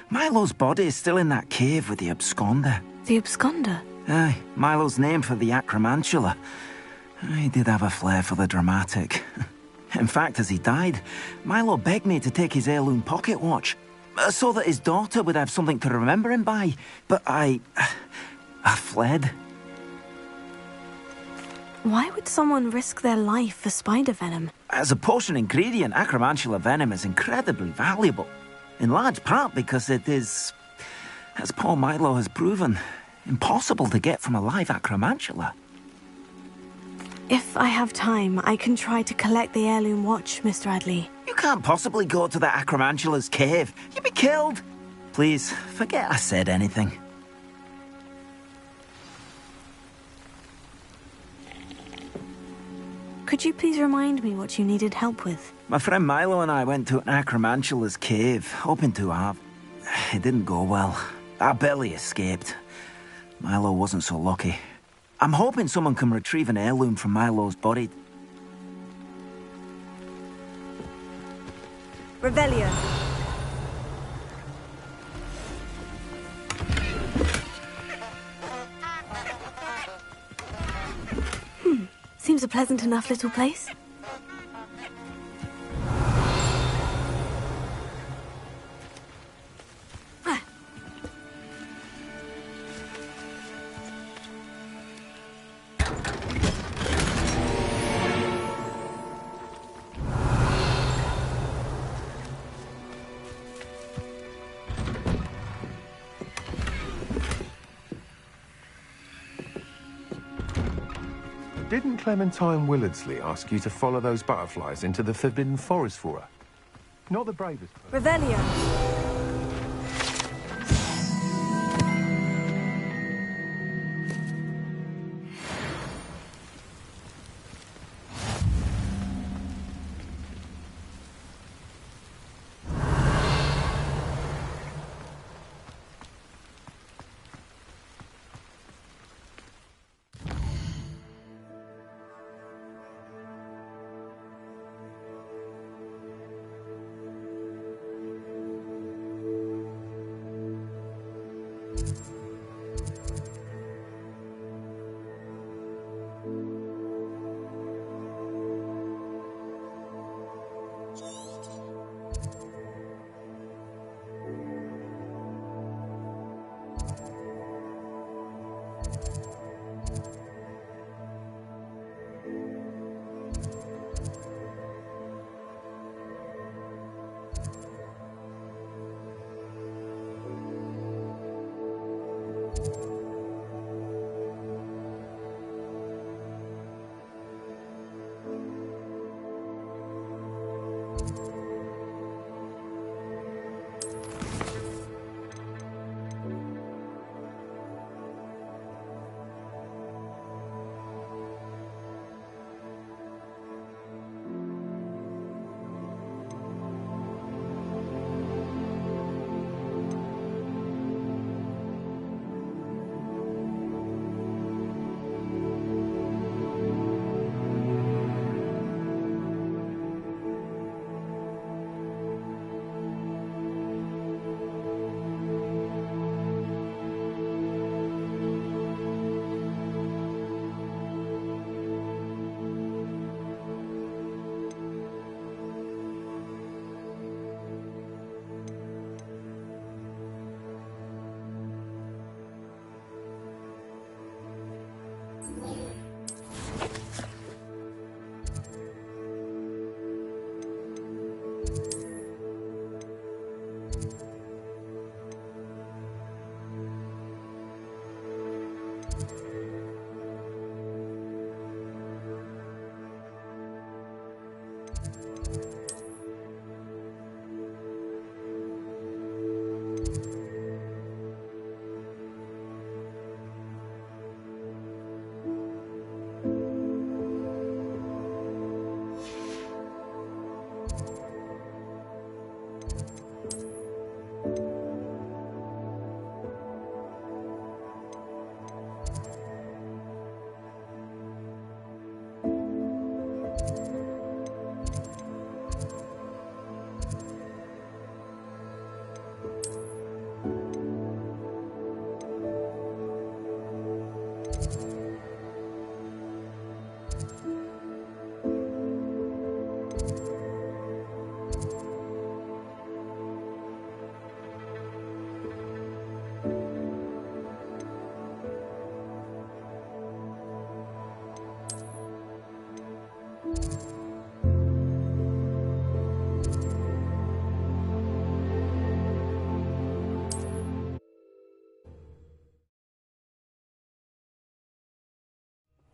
Milo's body is still in that cave with the absconder. The absconder? Aye, Milo's name for the acromantula. He did have a flair for the dramatic. In fact, as he died, Milo begged me to take his heirloom pocket watch, so that his daughter would have something to remember him by. But I fled. Why would someone risk their life for spider venom? As a potion ingredient, acromantula venom is incredibly valuable. In large part because it is, as poor Milo has proven, impossible to get from a live acromantula. If I have time, I can try to collect the heirloom watch, Mr. Adley. You can't possibly go to the acromantula's cave. You'd be killed. Please, forget I said anything. Could you please remind me what you needed help with? My friend Milo and I went to an acromantula's cave, hoping to have. It didn't go well. I barely escaped. Milo wasn't so lucky. I'm hoping someone can retrieve an heirloom from Milo's body. Revelio. Seems a pleasant enough little place. Didn't Clementine Willardsley ask you to follow those butterflies into the Forbidden Forest for her? Not the bravest person. Revelio.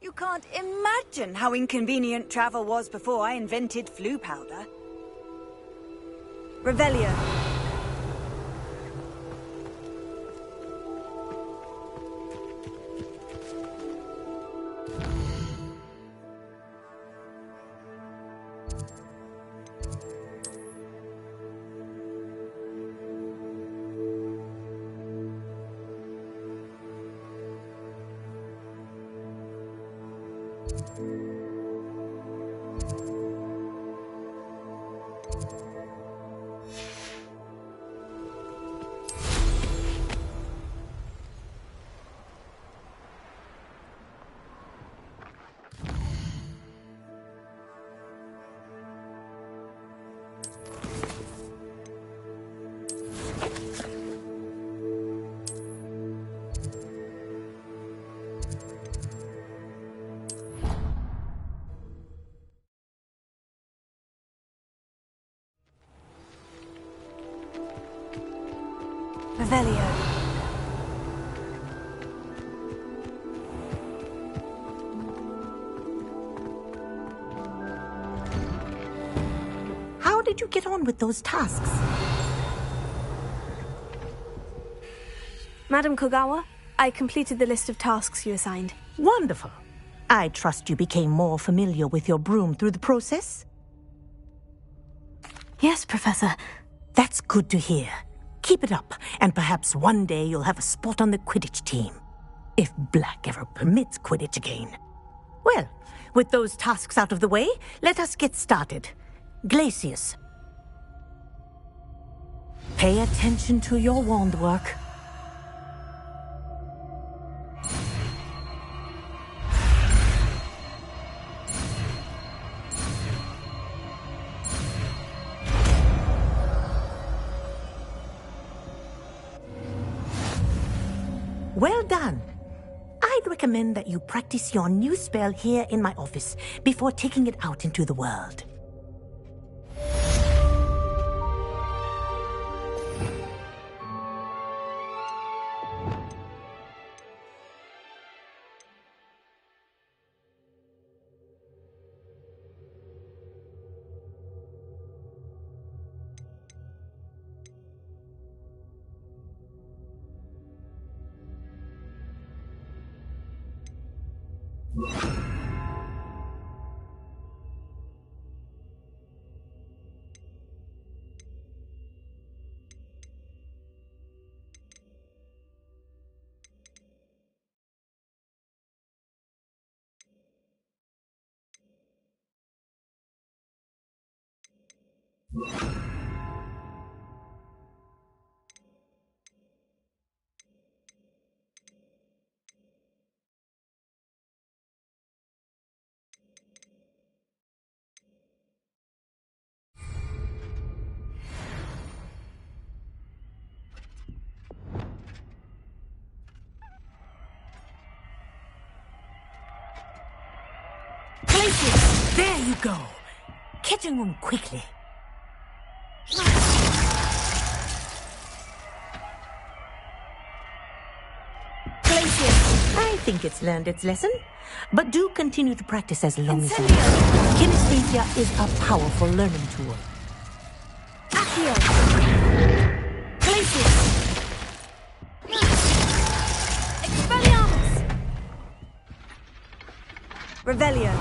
You can't imagine how inconvenient travel was before I invented flu powder. Revelio. Revelio. How did you get on with those tasks? Madam Kogawa, I completed the list of tasks you assigned. Wonderful. I trust you became more familiar with your broom through the process? Yes, Professor. That's good to hear. Keep it up, and perhaps one day you'll have a spot on the Quidditch team. If Black ever permits Quidditch again. Well, with those tasks out of the way, let us get started. Glacius. Pay attention to your wand work. Well done. I'd recommend that you practice your new spell here in my office before taking it out into the world. Places! There you go! Catching them quickly. Places! I think it's learned its lesson. But do continue to practice as long as you can. Kinesthesia is a powerful learning tool. Accio! Places! Expelliarmus! Revelio.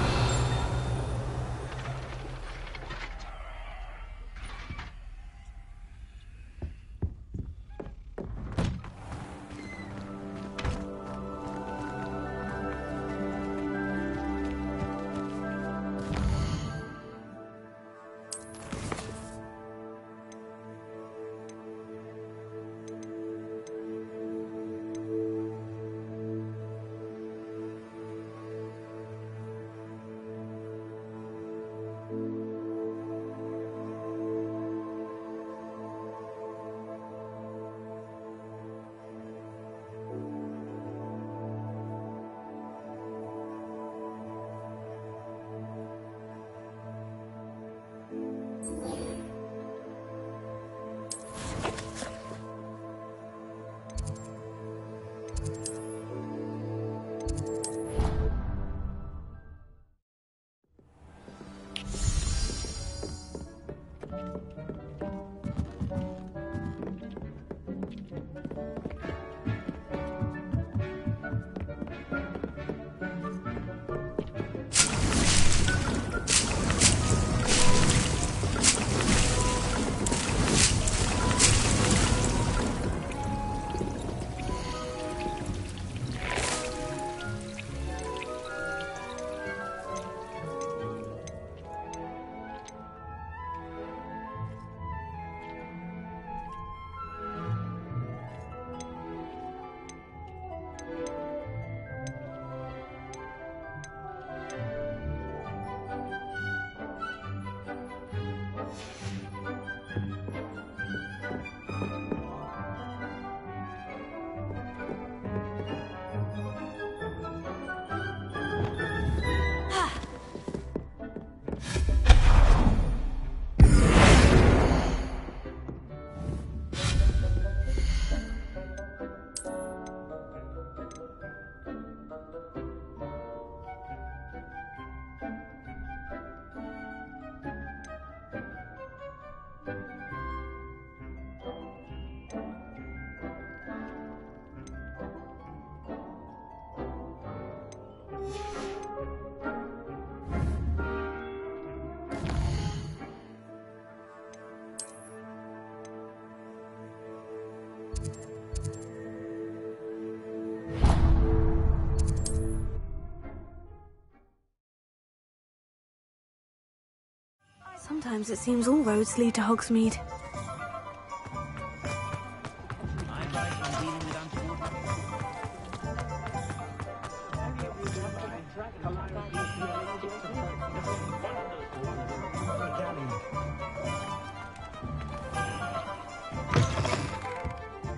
Sometimes it seems all roads lead to Hogsmeade.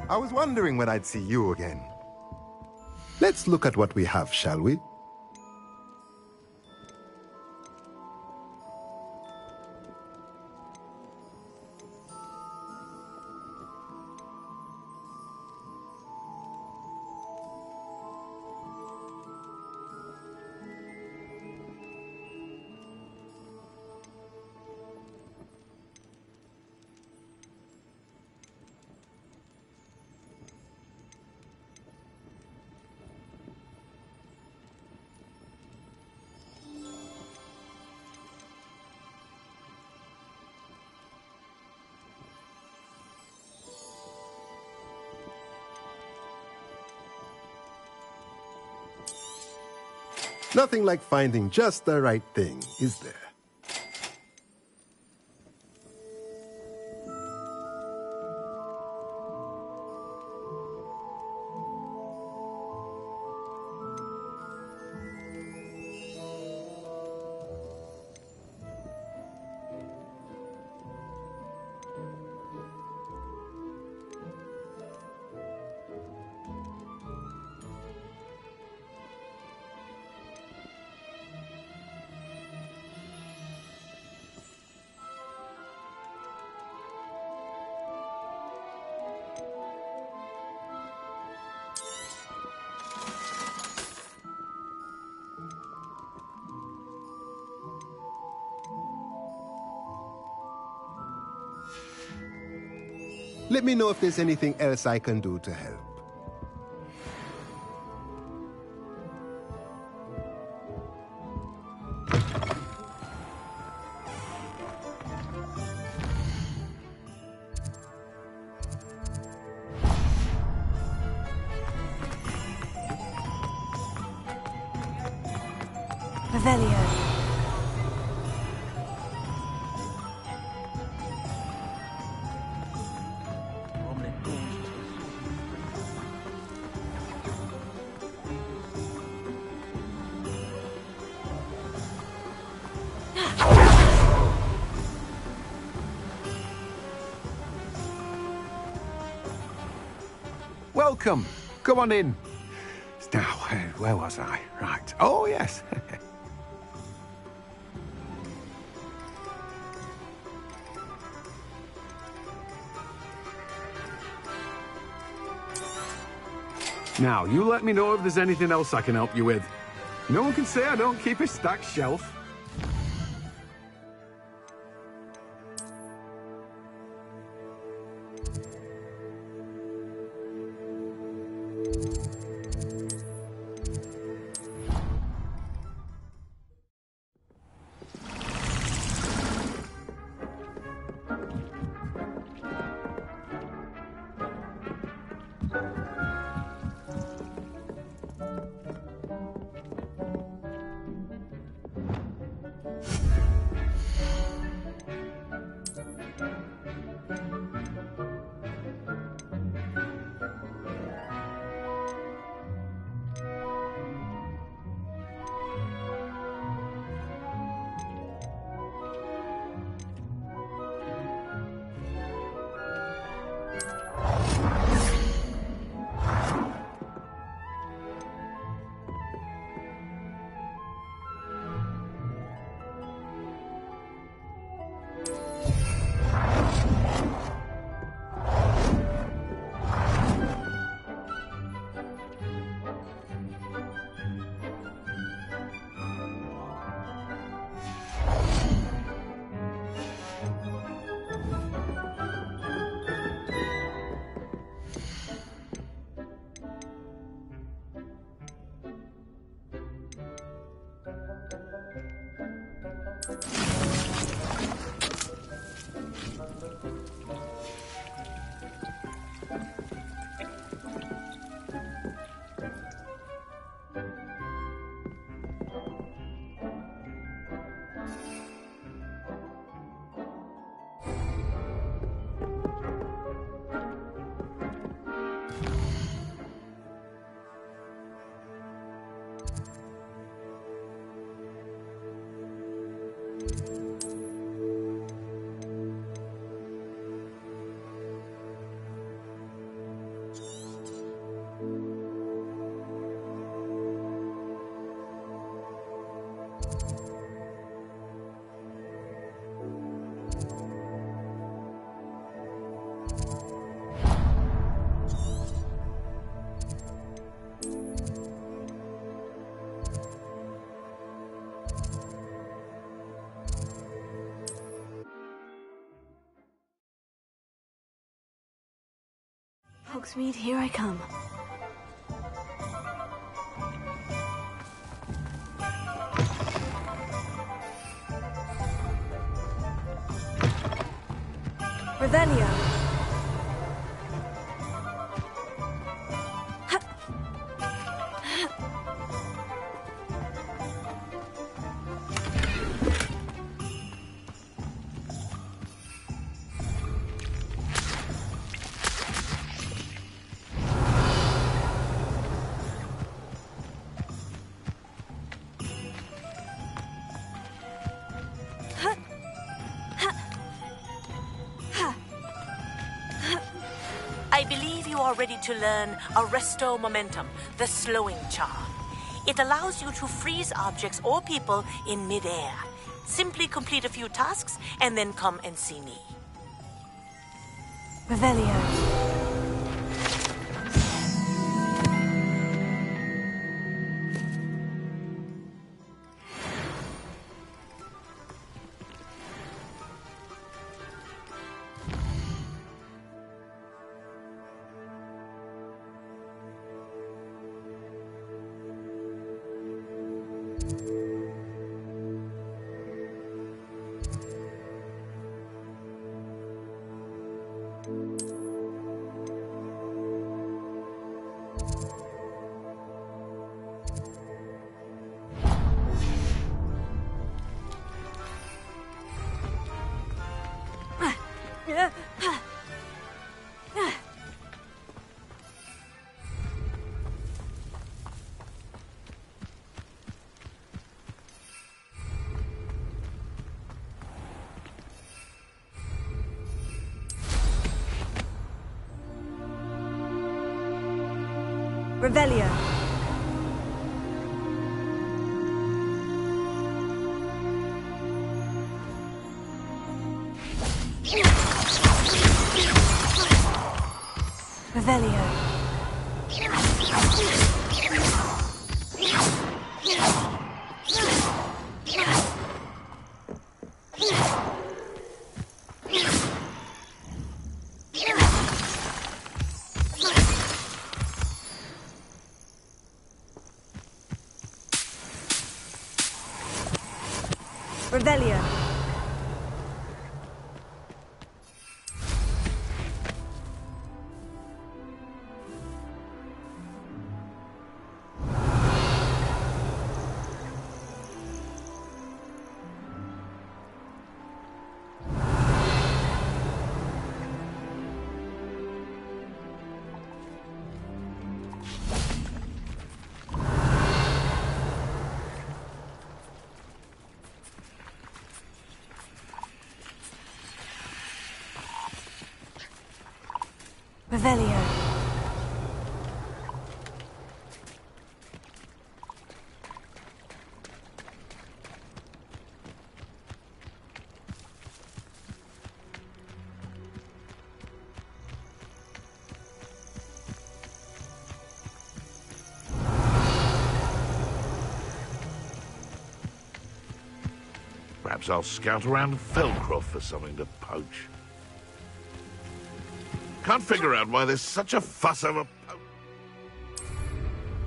I was wondering when I'd see you again. Let's look at what we have, shall we? Nothing like finding just the right thing, is there? Let me know if there's anything else I can do to help. Revelio. Welcome. Come on in. Now, where was I? Right. Oh, yes. Now, you let me know if there's anything else I can help you with. No one can say I don't keep a stacked shelf. Hogsmeade, here I come. Revelio. I believe you are ready to learn Arresto Momentum, the slowing charm. It allows you to freeze objects or people in midair. Simply complete a few tasks and then come and see me. Revelio. Revelio. Revelio. Revelio. Revelio. Perhaps I'll scout around Felcroft for something to poach. Can't figure out why there's such a fuss over...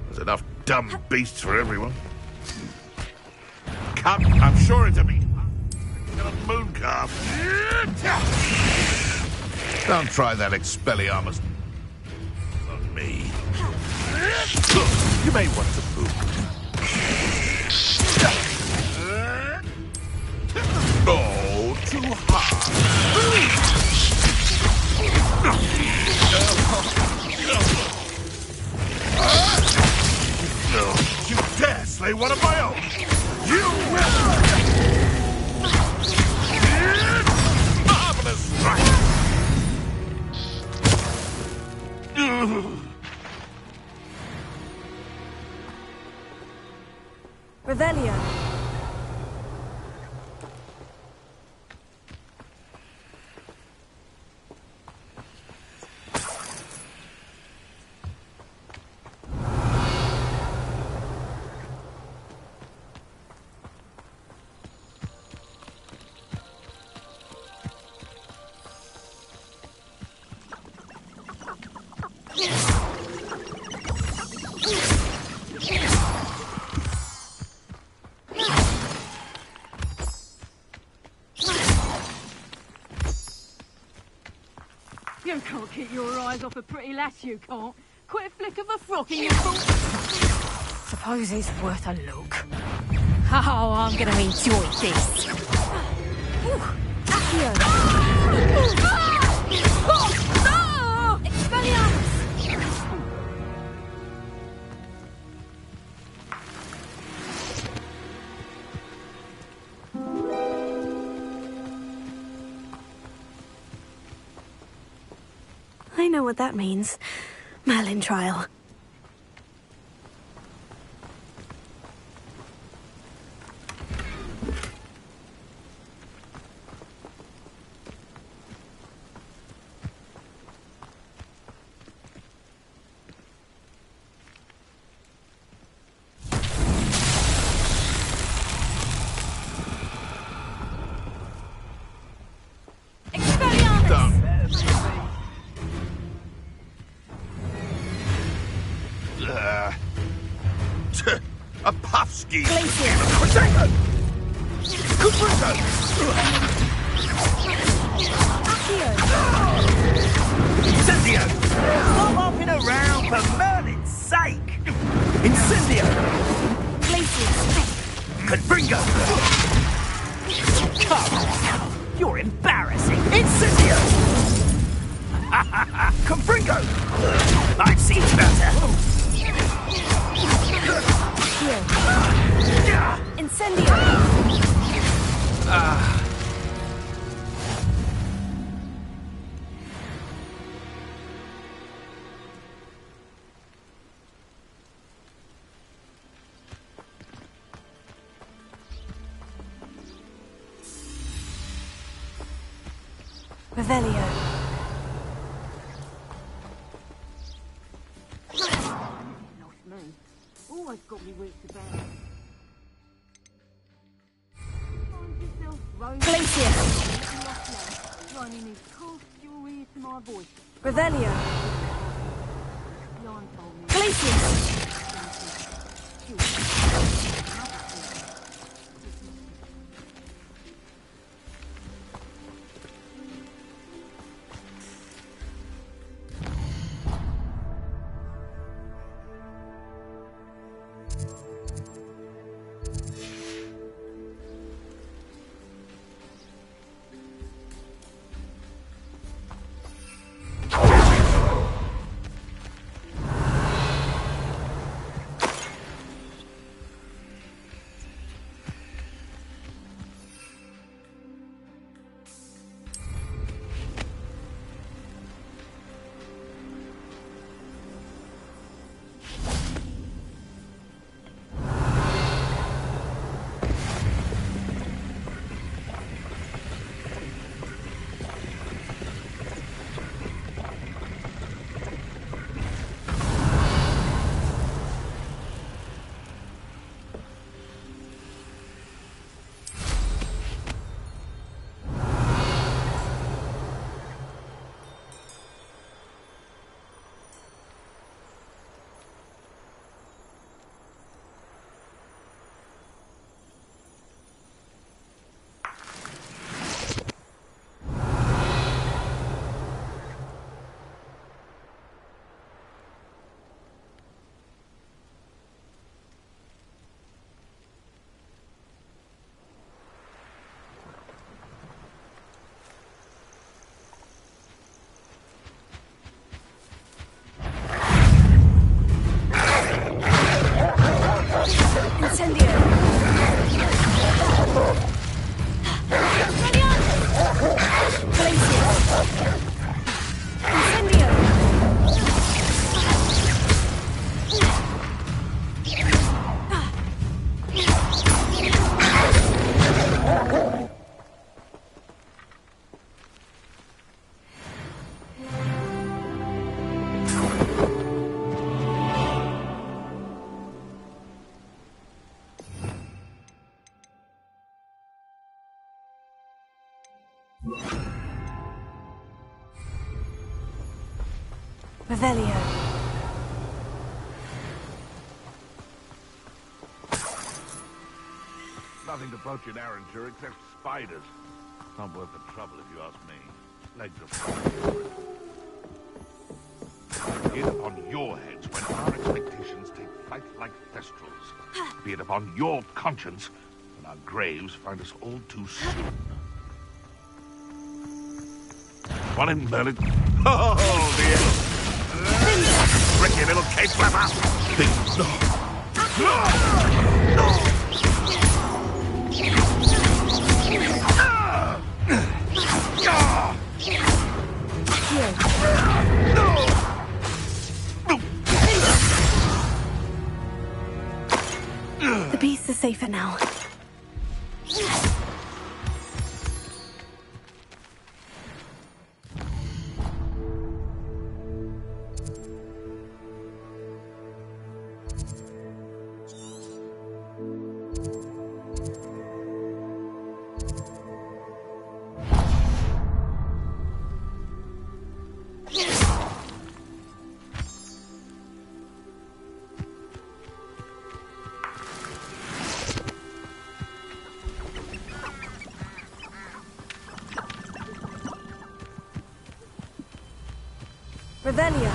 There's enough dumb beasts for everyone. Come, I'm sure it's a me. Got a moon calf. Don't try that Expelliarmus on me. You may want to move. Oh, too hard. You dare slay one of my own! You will! Marvelous strike! Revelio. You can't keep your eyes off a pretty lass, you can't. Quite a flick of a frock in your boot. Suppose it's worth a look. Oh, I'm gonna enjoy this. Accio! Expelliarmus! I know what that means. Merlin trial. A puff ski. Glacier. Crusader. Crusader. Incendio! Stop hopping around for Merlin's sake! Incendio! Glacier. Confringo! Come on, you're embarrassing! Incendio! Confringo! I've seen better! Incendio! Revelio. Always got me wits about. Glacier. Running his cold your ear to my voice. Revelio. Glacier. Incendio! Glacier! Incendio! Revelio. Nothing to poach in Arranger except spiders. Not worth the trouble if you ask me. Legs are fine. your heads when our expectations take flight like thestrals. Be it upon your conscience when our graves find us all too soon. One in Berlin. Oh, dear. Tricky little cake flapper. The beasts are safer now. Revelio.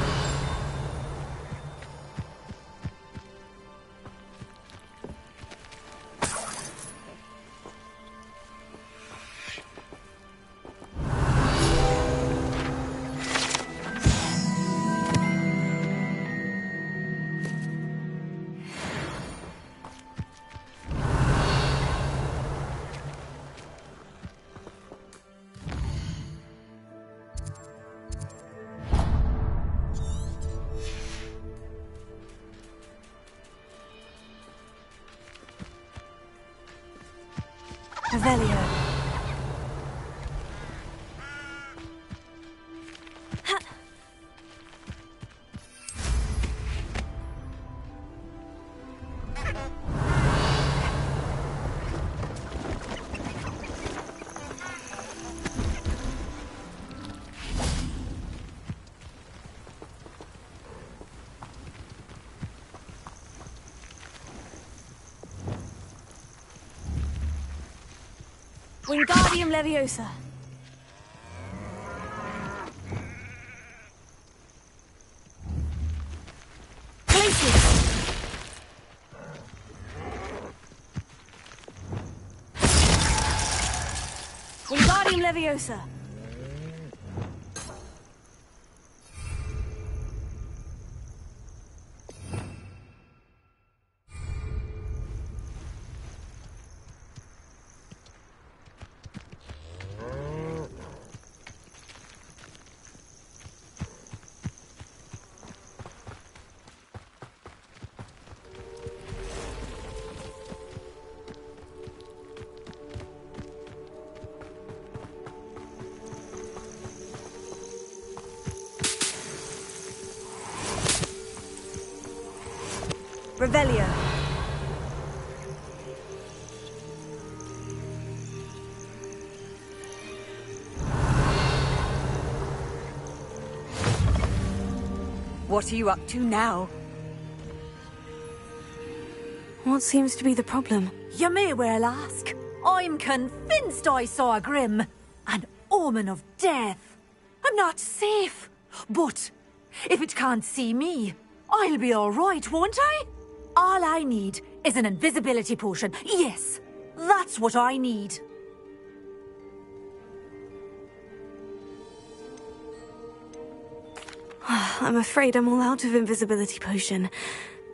Revelio. Wingardium Leviosa. Places. Wingardium Leviosa. Revelio. What are you up to now? What seems to be the problem? You may well ask. I'm convinced I saw a Grim, an omen of death. I'm not safe. But if it can't see me, I'll be all right, won't I? All I need is an invisibility potion. Yes, that's what I need. I'm afraid I'm all out of invisibility potion.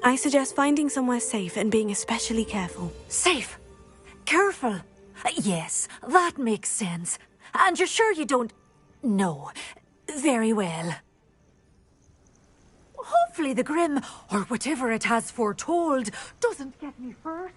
I suggest finding somewhere safe and being especially careful. Safe? Careful? Yes, that makes sense. And you're sure you don't... No. Very well. Hopefully the Grim, or whatever it has foretold, doesn't get me first.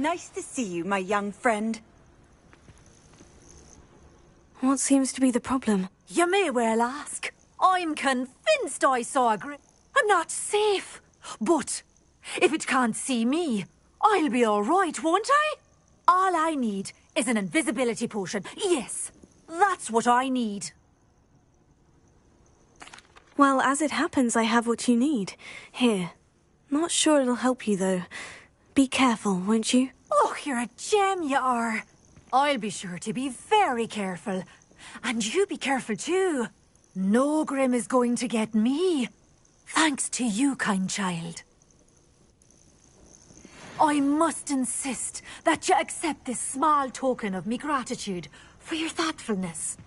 Nice to see you, my young friend. What seems to be the problem? You may well ask. I'm convinced I saw a grim. I'm not safe. But if it can't see me, I'll be all right, won't I? All I need is an invisibility potion. Yes, that's what I need. Well, as it happens, I have what you need. Here. Not sure it'll help you, though. Be careful, won't you? Oh, you're a gem, you are. I'll be sure to be very careful. And you be careful, too. No Grim is going to get me. Thanks to you, kind child. I must insist that you accept this small token of me gratitude for your thoughtfulness.